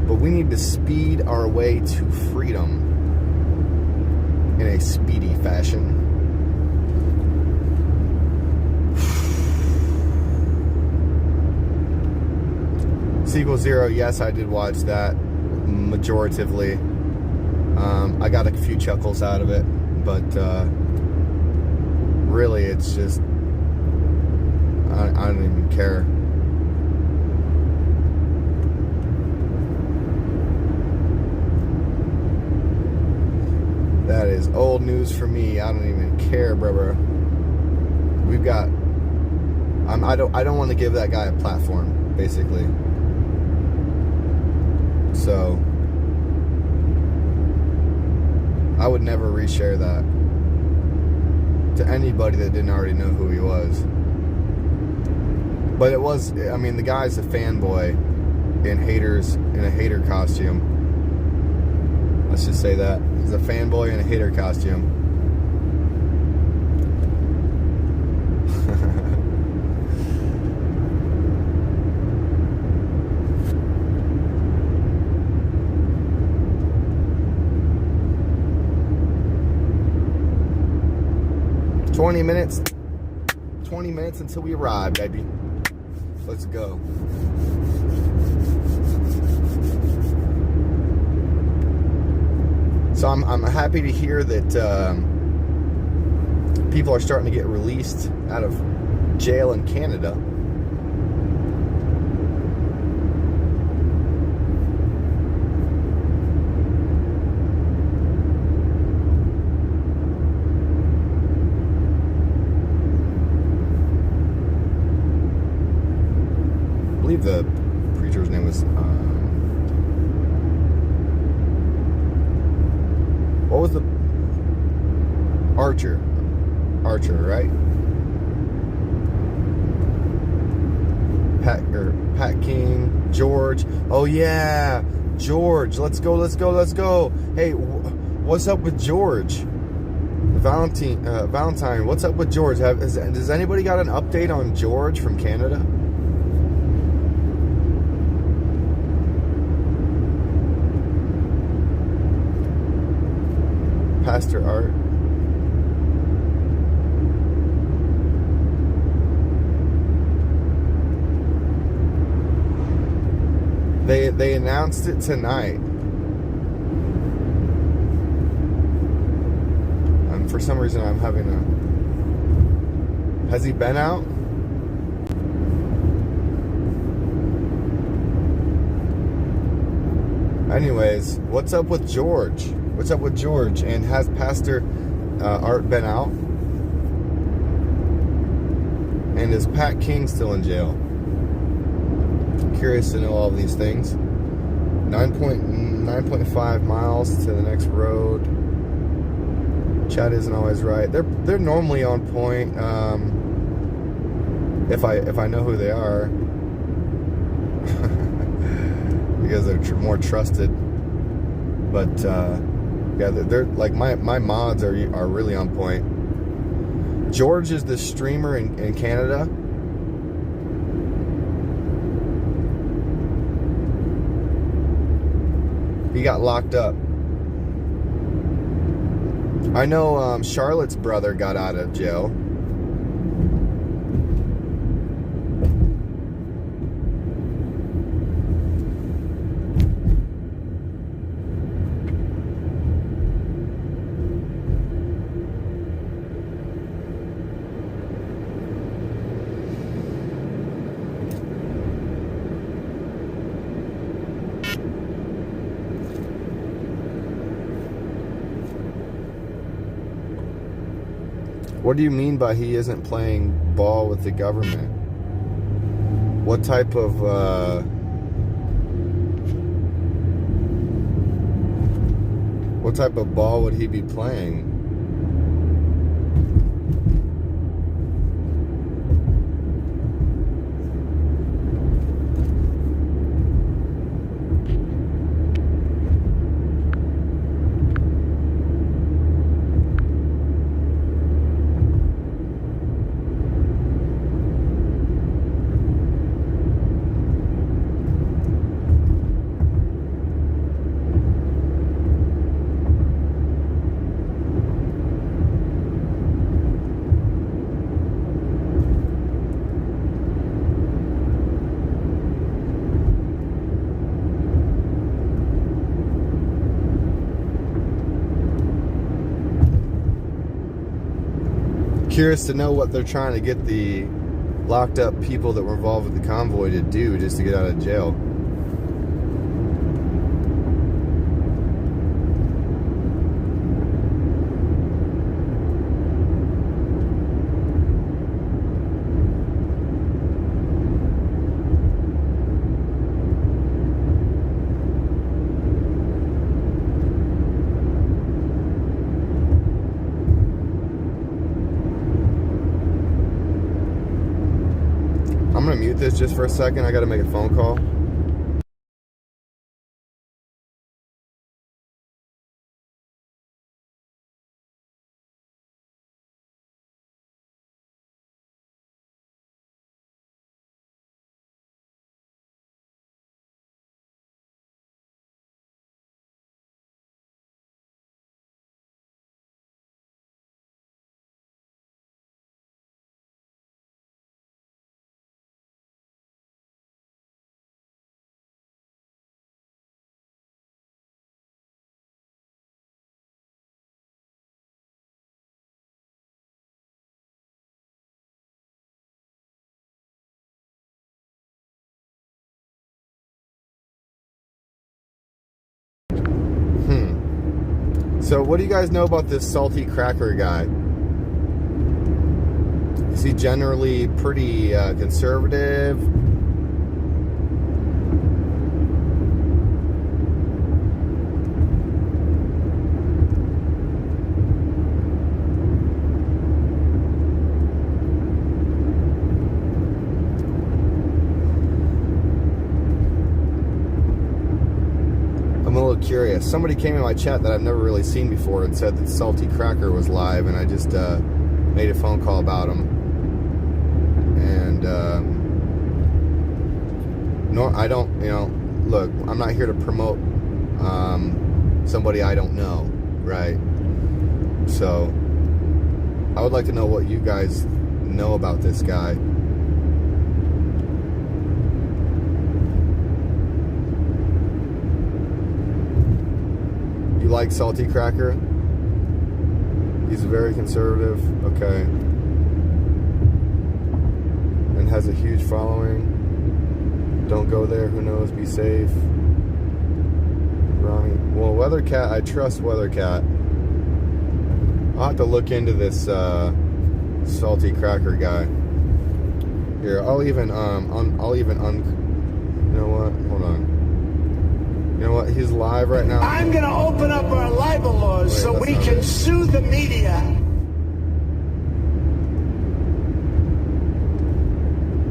But we need to speed our way to freedom in a speedy fashion. Sequel Zero, yes, I did watch that majoritively. I got a few chuckles out of it, but really it's just, I don't even care. That is old news for me. I don't even care, brother. We've got, I don't want to give that guy a platform, basically. So I would never reshare that to anybody that didn't already know who he was. But it was, I mean, the guy's a fanboy in a hater costume. Let's just say that. He's a fanboy in a hater costume. 20 minutes until we arrive, baby. Let's go. So I'm happy to hear that people are starting to get released out of jail in Canada. I believe the preacher's name was what was the Archer, right? Pat King, George. Oh yeah, George. Let's go. Hey, what's up with George? Valentine. What's up with George? Does anybody got an update on George from Canada? Pastor Art. They announced it tonight. And for some reason I'm having has he been out? Anyways, what's up with George? What's up with George? And has Pastor Art been out? And is Pat King still in jail? I'm curious to know all of these things. 9.5 miles to the next road. Chat isn't always right. They're normally on point. If I know who they are, because they're more trusted. But yeah, they're like my mods are really on point. George is the streamer in Canada. He got locked up. I know Charlotte's brother got out of jail. What do you mean by he isn't playing ball with the government? What type of ball would he be playing? Curious to know what they're trying to get the locked up people that were involved with the convoy to do just to get out of jail. I'm gonna mute this just for a second. I gotta make a phone call. So what do you guys know about this salty cracker guy? Is he generally pretty conservative? Curious. Somebody came in my chat that I've never really seen before and said that Salty Cracker was live, and I just made a phone call about him. And no, I don't, look, I'm not here to promote somebody I don't know, right? So I would like to know what you guys know about this guy. You like Salty Cracker? He's very conservative, okay. And has a huge following. Don't go there, who knows, be safe. Ronnie. Well, Weathercat, I trust Weathercat. I'll have to look into this Salty Cracker guy. Here, I'll even you know what? Hold on. You know what? He's live right now. I'm going to open up our libel laws so we can sue the media.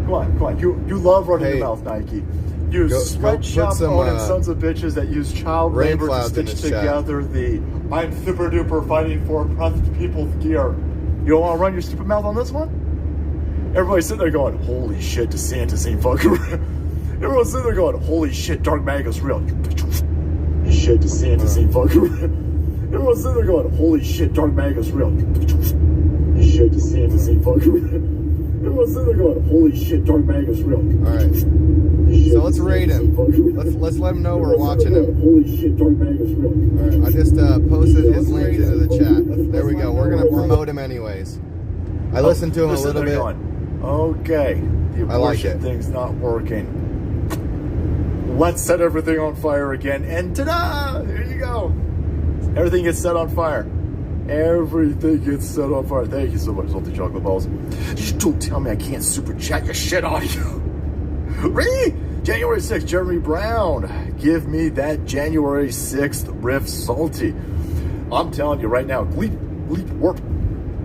Come on. You love running your mouth, Nike. You sweatshop owning sons of bitches that use child labor to stitch together the I'm super duper fighting for oppressed people's gear. You don't want to run your stupid mouth on this one? Everybody's sitting there going, holy shit, DeSantis ain't fucking real. Everyone's sitting there going, holy shit, Dark MAGA's real. Shit, DeSantis ain't fucking real. Everyone's sitting there going, holy shit, Dark MAGA's real. Shit, DeSantis ain't fucking real. Everyone's sitting there going, holy shit, Dark MAGA's real. Alright. So let's rate him. Let's let him know we're watching him. Holy shit, Dark MAGA's real. Alright, I just posted his link into the chat. There we go. We're going to promote him anyways. I listened to him a little bit. Okay, the abortion thing's not working. Let's set everything on fire again, and ta-da! Here you go. Everything gets set on fire. Everything gets set on fire. Thank you so much, Salty Chocolate Balls. Just don't tell me I can't super chat your shit audio. Really? January 6th, Jeremy Brown. Give me that January 6th riff, Salty. I'm telling you right now, bleep, warp.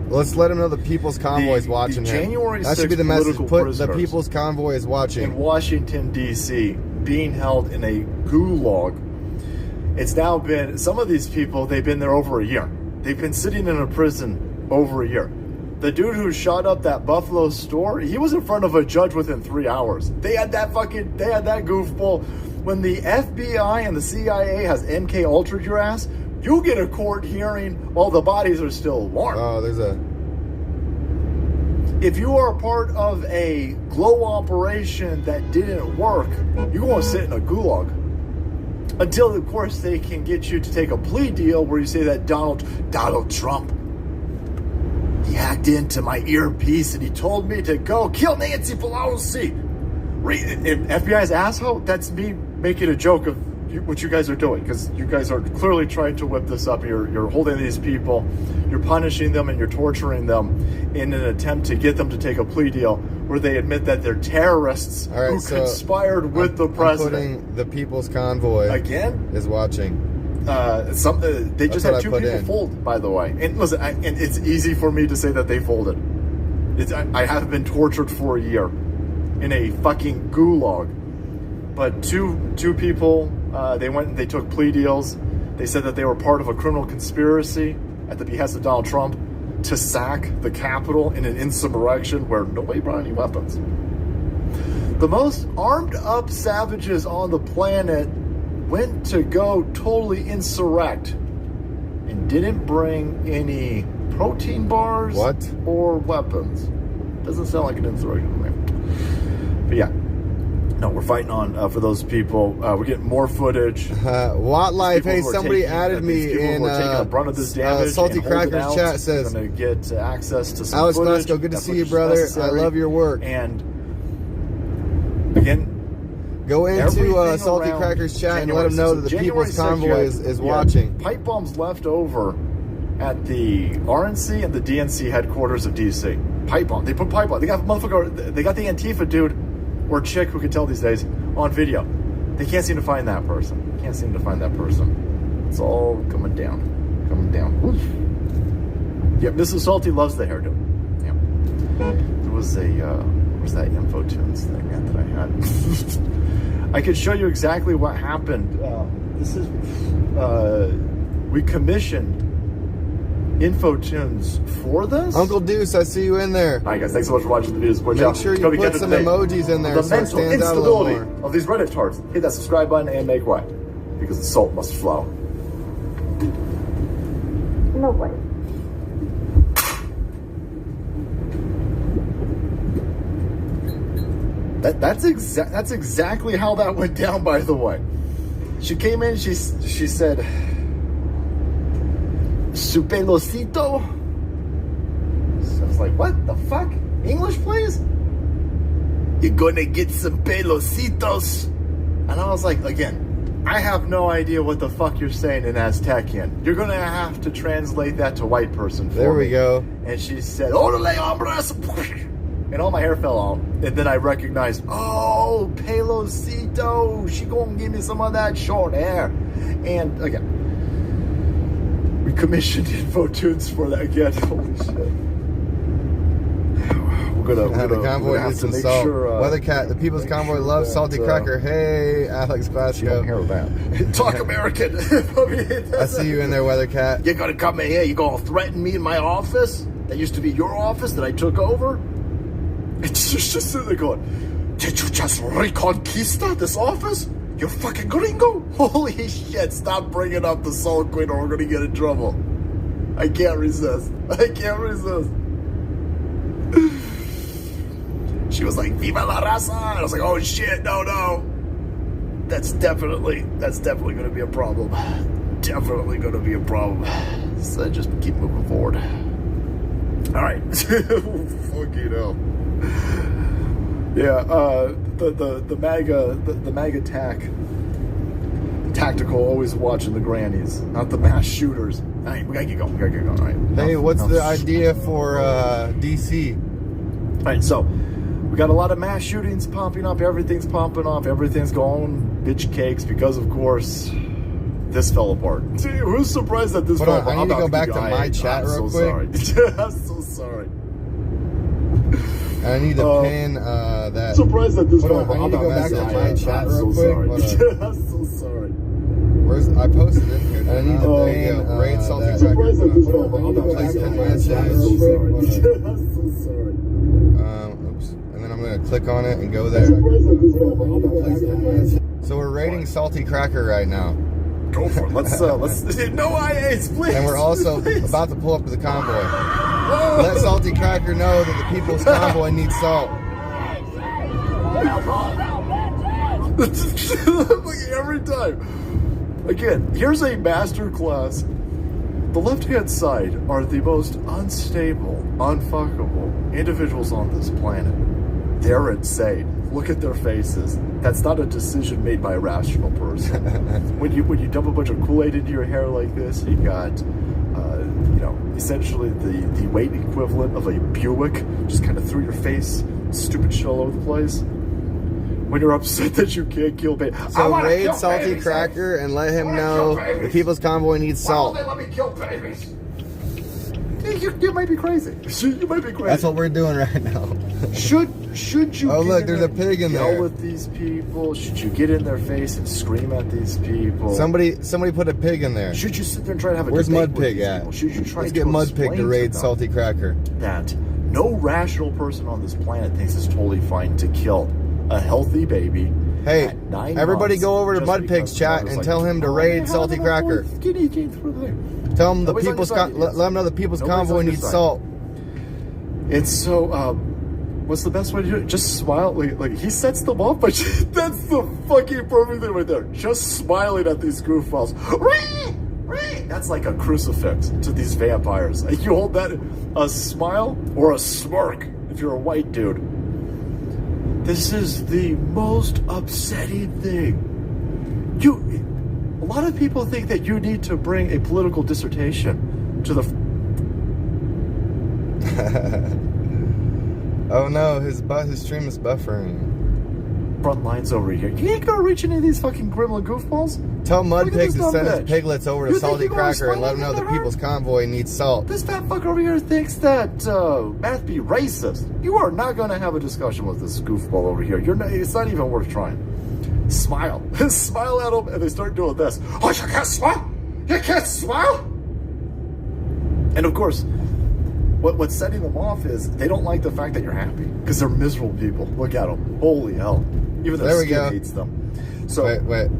Let's let him know the People's Convoy is watching him. January 6th, that should be the message. Put prisoners the People's Convoy is watching. in Washington, D.C., being held in a gulag. It's now been, some of these people, they've been there over a year. They've been sitting in a prison over a year. The dude who shot up that Buffalo store, he was in front of a judge within 3 hours. They had that goofball. When the FBI and the CIA has MK Ultra'd your ass, you get a court hearing while the bodies are still warm. Oh, there's a... If you are a part of a glow operation that didn't work, you're going to sit in a gulag. Until, of course, they can get you to take a plea deal where you say that Donald Trump, he hacked into my earpiece and he told me to go kill Nancy Pelosi. FBI's asshole, that's me making a joke of what you guys are doing, because you guys are clearly trying to whip this up. You're holding these people, you're punishing them, and you're torturing them in an attempt to get them to take a plea deal where they admit that they're terrorists who conspired with the president. The People's Convoy again is watching. They just had 2 people fold, by the way. And listen, and it's easy for me to say that they folded. I haven't been tortured for a year in a fucking gulag. But two people, they went and they took plea deals. They said that they were part of a criminal conspiracy at the behest of Donald Trump to sack the Capitol in an insurrection where nobody brought any weapons. The most armed up savages on the planet went to go totally insurrect and didn't bring any protein bars or weapons. Doesn't sound like an insurrection to me. But yeah. No, we're fighting on for those people. We're getting more footage. Watt Life, hey, somebody added me in the brunt of this damage. Salty Crackers chat says, going to get access to some Alex footage. Glasgow, good to see you, brother. Necessary. I love your work. And again, go into Salty Crackers chat and let them know that the People's Convoy is watching. Pipe bombs left over at the RNC and the DNC headquarters of DC. Pipe bomb. They put pipe bomb. They got the Antifa dude or chick who can tell these days on video. They can't seem to find that person. It's all coming down. Yeah, Mrs. Salty loves the hairdo. Yeah. There was where's that InfoTunes thing that I had? I could show you exactly what happened. This is, we commissioned InfoTunes for this. Uncle Deuce, I see you in there. All right, guys, thanks so much for watching the videos. Make sure you put some emojis in there so it stands out a little more. Of these Reddit charts, hit that subscribe button and make way, because the salt must flow. No way. That's exactly how that went down, by the way. She came in, she said, "Su pelocito." So I was like, what the fuck? English, please? You're gonna get some pelocitos. And I was like, again, I have no idea what the fuck you're saying in Aztecian. You're gonna have to translate that to white person for me. There we go. And she said, "Orale, hombres." And all my hair fell out. And then I recognized, oh, pelocito. She gonna give me some of that short hair. And again, we commissioned InfoTunes for that again. Holy shit. We're gonna have to make sure. Weathercat, the People's Convoy loves Salty Cracker. Hey, Alex Glasgow. You don't hear that. Talk American. I see you in there, Weathercat. You're gonna come in here. You're gonna threaten me in my office. That used to be your office that I took over. It's just sitting there going, did you just reconquista this office? You fucking gringo? Holy shit, stop bringing up the Salt Queen or we're gonna get in trouble. I can't resist. She was like, "Viva la raza!" And I was like, "Oh shit, no. That's definitely gonna be a problem. Definitely gonna be a problem." So just keep moving forward. All right. Fucking hell. Yeah, the MAGA tactical, always watching the grannies, not the mass shooters. All right, we gotta get going. All right. Hey, what's the idea for DC? All right, so we got a lot of mass shootings popping up. Everything's popping off. Everything's going bitch cakes because, of course, this fell apart. Who's surprised that this fell apart? I need to go back to my chat real quick. I'm so sorry. I need to pin that. Surprised that this fell apart. I need to go back to my chat real quick. I'm so sorry. I posted it here. I need to pin Raid Salty Cracker. I'm so sorry. Oops. And then I'm going to click on it and go there. So we're raiding Salty Cracker right now. Go for it. Let's no IAs, please. And we're also about to pull up to the convoy. Let Salty Cracker know that the People's Convoy needs salt. Every time. Again, here's a master class. The left-hand side are the most unstable, unfuckable individuals on this planet. They're insane. Look at their faces. That's not a decision made by a rational person. when you dump a bunch of Kool-Aid into your hair like this, you got, essentially the weight equivalent of a Buick just kind of through your face, stupid shit all over the place. When you're upset that you can't kill babies. So raid Salty Cracker and let him know the People's Convoy needs salt. Why won't they let me kill babies? You might be crazy. You might be crazy. That's what we're doing right now. Should you? Oh look, there's a pig in there. Yell with these people? Should you get in their face and scream at these people? Somebody put a pig in there. Should you sit there and try to have a Where's debate Mud Pig with these at? people? Should you try Let's to get Mud Pig to raid them Salty Cracker. that no rational person on this planet thinks it's totally fine to kill a healthy baby? Hey, everybody go over to Mud Pig's chat and tell him to raid Salty Cracker. Tell him let him know the People's Convoy needs salt. It's so, what's the best way to do it? Just smile, like he sets them off, but that's the fucking perfect thing right there. Just smiling at these goofballs. That's like a crucifix to these vampires. Like you hold that, a smile or a smirk if you're a white dude. This is the most upsetting thing. A lot of people think that you need to bring a political dissertation to the... Oh no, his stream is buffering. Front lines over here. You ain't gonna reach any of these fucking gremlin goofballs. Tell Mud Pig to send his piglets over to Salty Cracker and let him know the People's Convoy needs salt. This fat fucker over here thinks that math be racist. You are not gonna have a discussion with this goofball over here. It's not even worth trying. Smile. Smile at them and they start doing this. Oh, you can't smile? You can't smile? And of course, what's setting them off is they don't like the fact that you're happy because they're miserable people. Look at them. Holy hell. Even their skin hates them. So wait.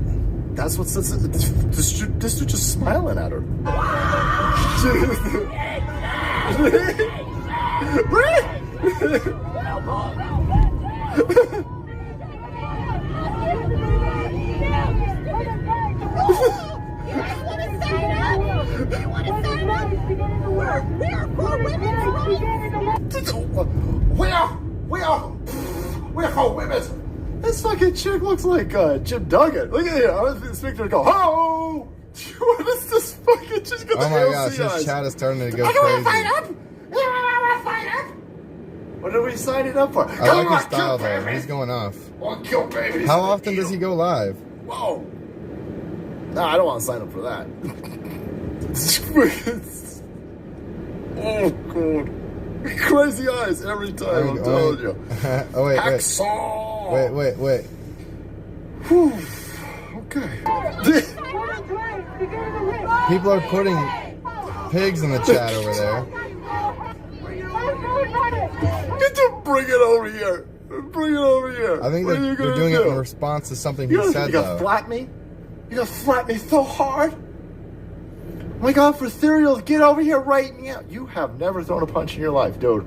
That's what sets it. This dude just smiling at her. We're for women. This fucking chick looks like Jim Duggan. Look at here. I was expecting her to go, oh! What is this fucking chick got? Oh my gosh, his chat is starting to go crazy. What are we signing up for? I like his style though. He's going off. Kill babies. How often does he go live? Whoa. No, I don't want to sign up for that. Oh, God. Crazy eyes every time, I'm telling you. Oh, wait. Hacksaw. Wait. Whew. Okay. People are putting pigs in the chat over there. Get to bring it over here. Bring it over here. I think they're doing it in response to something he said, You gonna flat me? You gonna flat me so hard? Oh my God, for Ethereal, get over here right now. You have never thrown a punch in your life, dude.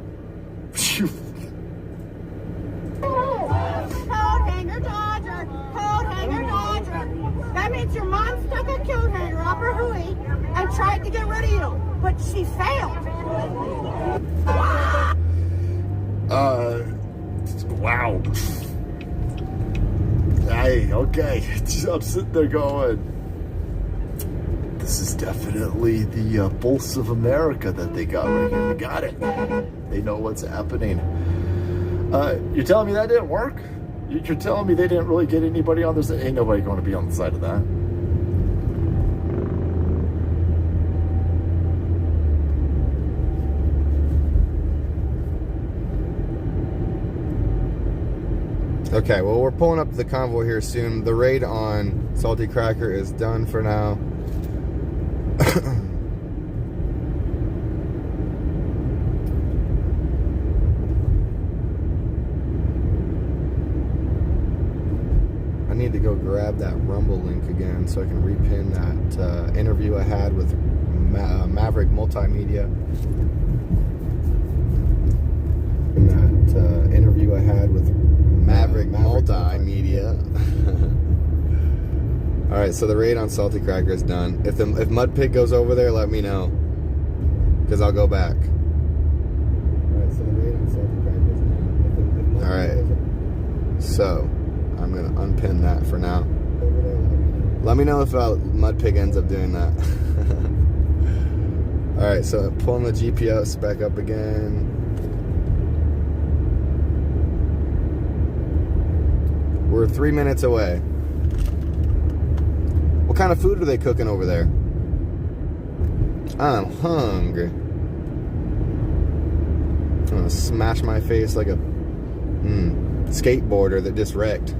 Coat hanger dodger. Coat hanger dodger. That means your mom stuck a coat hanger up her hooey and tried to get rid of you, but she failed. Wow. Hey, okay. I'm sitting there going, This is definitely the pulse of America that they got right here. They got it. They know what's happening. You're telling me that didn't work? You're telling me they didn't really get anybody on this? Ain't nobody going to be on the side of that. Okay, well, we're pulling up the convoy here soon. The raid on Salty Cracker is done for now. I need to go grab that Rumble link again so I can repin that interview I had with Maverick Multimedia. And that interview I had with Maverick Multimedia. All right, so the raid on Salty Cracker is done. If Mud Pig goes over there, let me know, because I'll go back. All right, so the raid on Salty Cracker is done. All right, so I'm gonna unpin that for now. Let me know if Mud Pig ends up doing that. All right, so pulling the GPS back up again. We're 3 minutes away. What kind of food are they cooking over there? I'm hungry. I'm gonna smash my face like a skateboarder that just wrecked.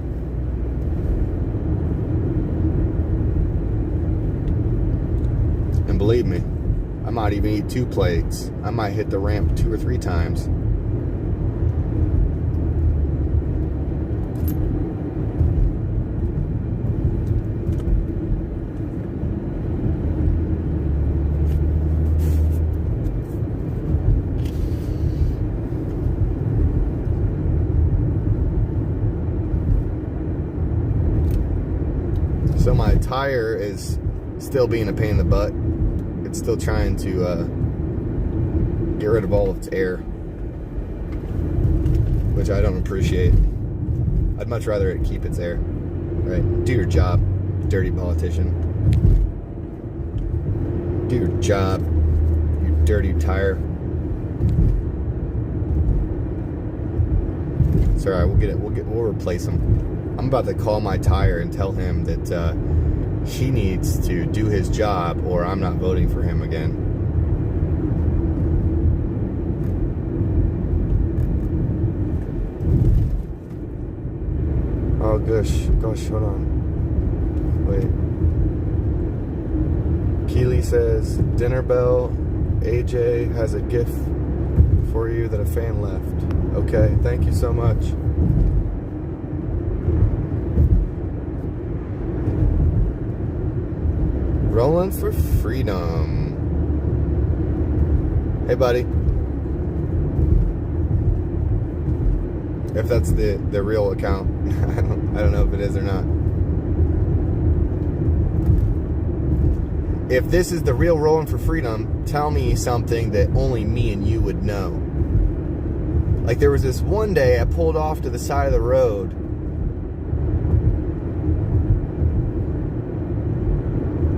And believe me, I might even eat 2 plates. I might hit the ramp 2 or 3 times. So my tire is still being a pain in the butt. It's still trying to get rid of all of its air, which I don't appreciate. I'd much rather it keep its air. Right? Do your job, dirty politician. Do your job, you dirty tire. It's alright, we'll get it. We'll replace them. I'm about to call my tire and tell him that he needs to do his job, or I'm not voting for him again. Oh gosh, hold on. Wait. Keely says, dinner bell, AJ has a gift for you that a fan left. Okay, thank you so much. Rolling for freedom. Hey, buddy. If that's the real account. I don't know if it is or not. If this is the real Rolling for Freedom, tell me something that only me and you would know. Like, there was this one day I pulled off to the side of the road,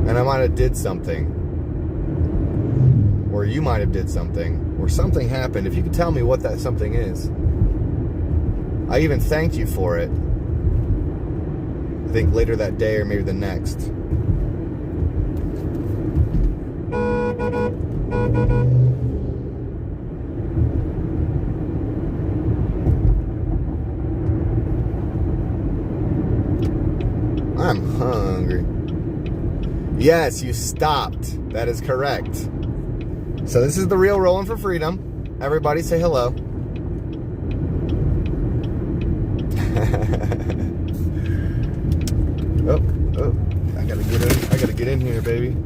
and I might have did something, or you might have did something, or something happened. If you could tell me what that something is. I even thanked you for it. I think later that day or maybe the next. I'm hungry. Yes, you stopped. That is correct. So this is the real Rolling for Freedom. Everybody say hello. Oh, I gotta get in here, baby.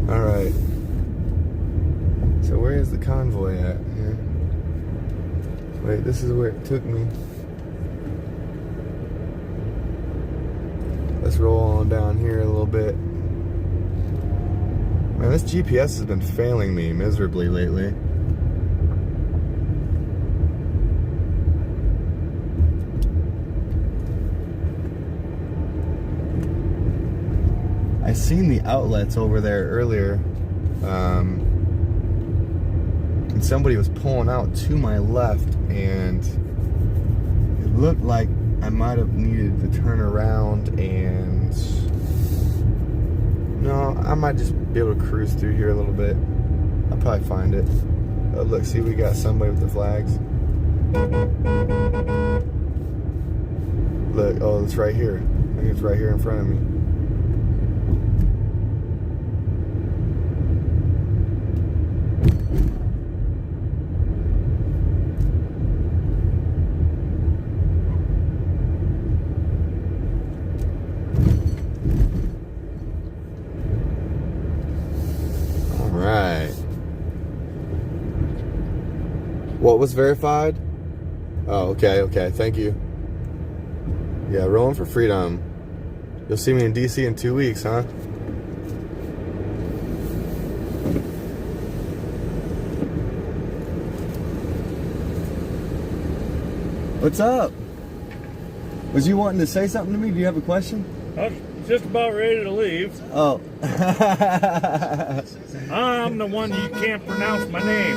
All right. So where is the convoy at here? Wait, this is where it took me. Let's roll on down here a little bit. Man, this GPS has been failing me miserably lately. I seen the outlets over there earlier, and somebody was pulling out to my left, and it looked like I might have needed to turn around, and no, I might just be able to cruise through here a little bit. I'll probably find it. Oh, look, see, we got somebody with the flags. Look, oh, it's right here. I think it's right here in front of me. What was verified? Oh, okay, thank you. Yeah, rolling for freedom. You'll see me in DC in 2 weeks, huh? What's up? Was you wanting to say something to me? Do you have a question? I was just about ready to leave. Oh. I'm the one you can't pronounce my name.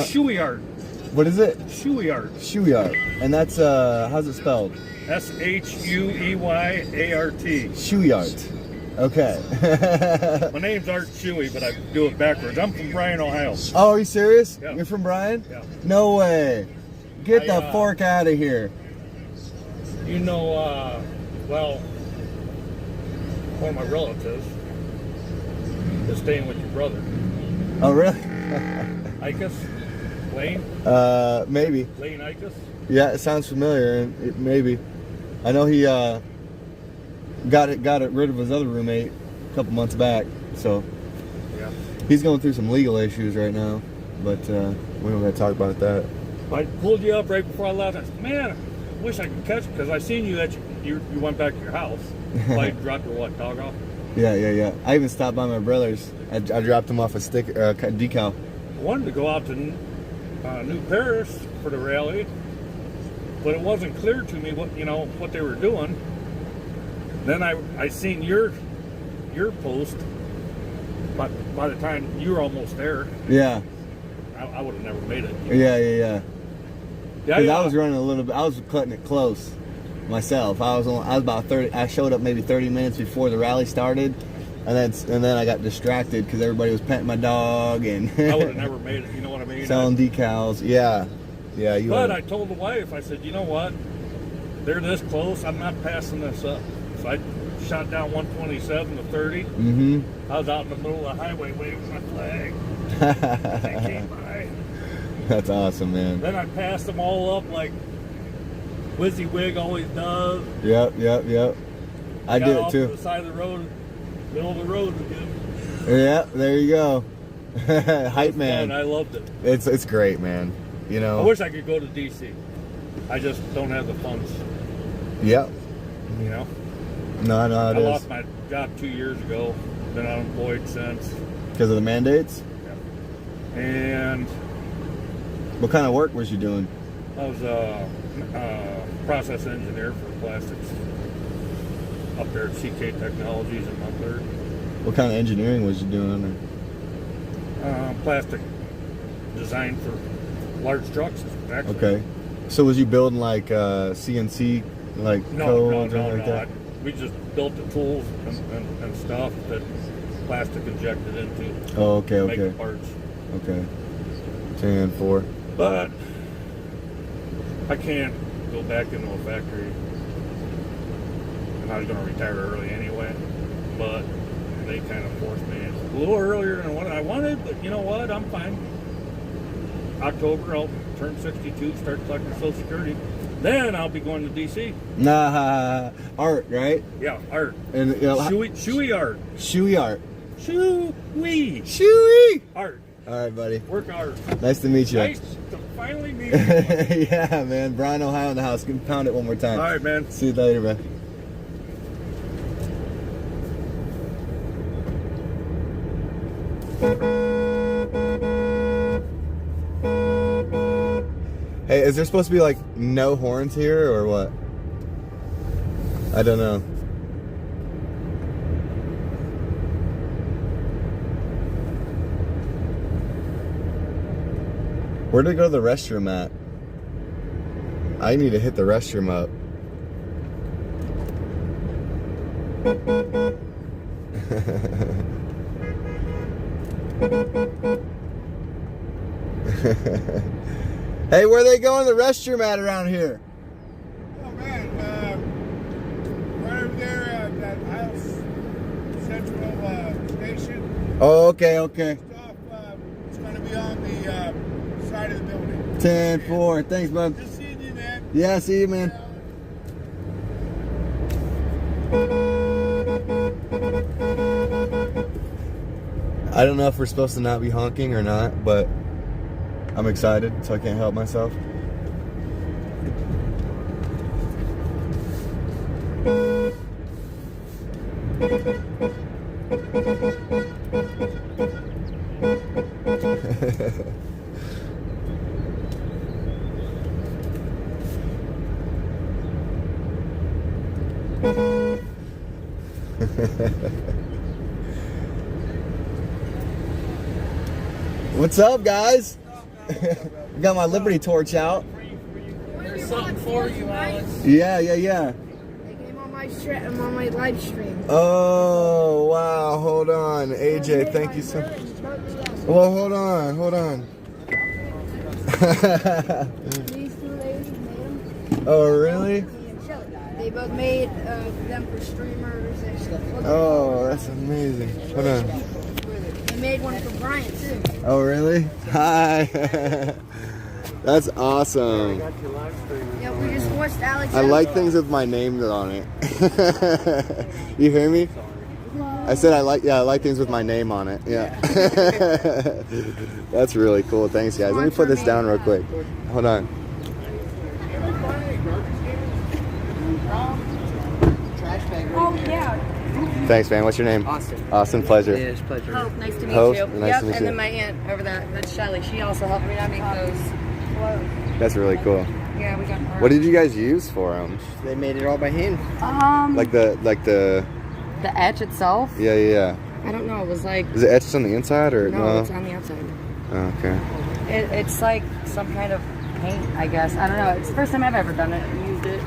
Shueyard. What is it? Shueyard. Shueyard. And that's, how's it spelled? S-H-U-E-Y-A-R-T. Shueyard. Okay. My name's Art Shuey, but I do it backwards. I'm from Bryan, Ohio. Oh, are you serious? Yeah. You're from Bryan? Yeah. No way. Get the fork out of here. You know, well, one of my relatives is staying with your brother. Oh, really? Ikus? Lane? Maybe. Lane Ikus? Yeah, it sounds familiar, and maybe. I know he got rid of his other roommate a couple months back, so yeah, he's going through some legal issues right now, but we don't got to talk about that. I pulled you up right before I left. I said, man, I wish I could catch you, because I seen you that you went back to your house. I dropped your dog off? Yeah. I even stopped by my brother's. I dropped him off a decal. I wanted to go out to New Paris for the rally, but it wasn't clear to me what they were doing. Then I seen your post. But by the time you were almost there, yeah, I would have never made it. Yeah. Yeah. I was running a little bit. I was cutting it close myself. I was about 30. I showed up maybe 30 minutes before the rally started, and then I got distracted because everybody was petting my dog and I would have never made it. You know what I mean? Selling decals. Yeah. But I told the wife, I said, you know what? They're this close. I'm not passing this up. So I shot down 127 to 30. Mm-hmm. I was out in the middle of the highway waving my flag. They came by. That's awesome, man. Then I passed them all up like WYSIWYG always does. Yep. I did it too. To the side of the road, middle of the road again. Yeah, there you go. Hype man. I loved it. It's great, man. You know. I wish I could go to DC. I just don't have the funds. Yep. You know. No, I lost my job 2 years ago. Been unemployed since. Because of the mandates? Yeah. And what kind of work was you doing? I was a process engineer for plastics up there at CK Technologies in Montclair. What kind of engineering was you doing under? Plastic design for large trucks, actually. Okay. So was you building like CNC codes or like that? We just built the tools and stuff that plastic injected into. Oh, okay. Make the parts. Okay. 10-4. But I can't go back into a factory. And I was going to retire early anyway. But they kind of forced me a little earlier than what I wanted. But you know what? I'm fine. October, I'll turn 62, start collecting Social Security. Then I'll be going to DC. Nah, art, right? Yeah, art. And Shuey art. Shuey art. Shuey art. All right, buddy. Work art. Nice to meet you. Nice to finally meet you. Yeah, man. Bryan, Ohio in the house. Pound it one more time. All right, man. See you later, man. Hey, is there supposed to be like no horns here or what? I don't know. Where to go to the restroom at? I need to hit the restroom up. Hey, where they going to the restroom at around here? Oh man, right over there at that house, Central Station. Oh, okay, okay. It's going to be on the side of the building. 10-4. Thanks, bud. Just seeing you, man. Yeah, see you, man. I don't know if we're supposed to not be honking or not, but I'm excited, so I can't help myself. What's up, guys? Got my Liberty torch out. There's something for you, Alex. Yeah. They came on my live stream. Oh, wow. Hold on. AJ, thank you so much. Well, hold on. These two ladies made them. Oh, really? They both made them for streamers and stuff. Oh, that's amazing. Hold on. They made one for Brian, too. Oh, really? Hi. That's awesome. Yeah, we just watched Alex. I like things with my name on it. You hear me? I said I like things with my name on it. Yeah. That's really cool. Thanks, guys. Let me put this down real quick. Hold on. Oh, yeah. Thanks, man. What's your name? Austin. Austin, pleasure. Yeah, it's a pleasure. Hope, nice to meet Hope, you. nice to meet and you. then my aunt over there, that's Shelly. She also helped me make those clothes. That's really cool. Yeah, we got her. What did you guys use for them? They made it all by hand. Like the The etch itself? Yeah. I don't know. It was like. Is it etched on the inside or no? No, it's on the outside. Oh, okay. It's like some kind of paint, I guess. I don't know. It's the first time I've ever done it and used it.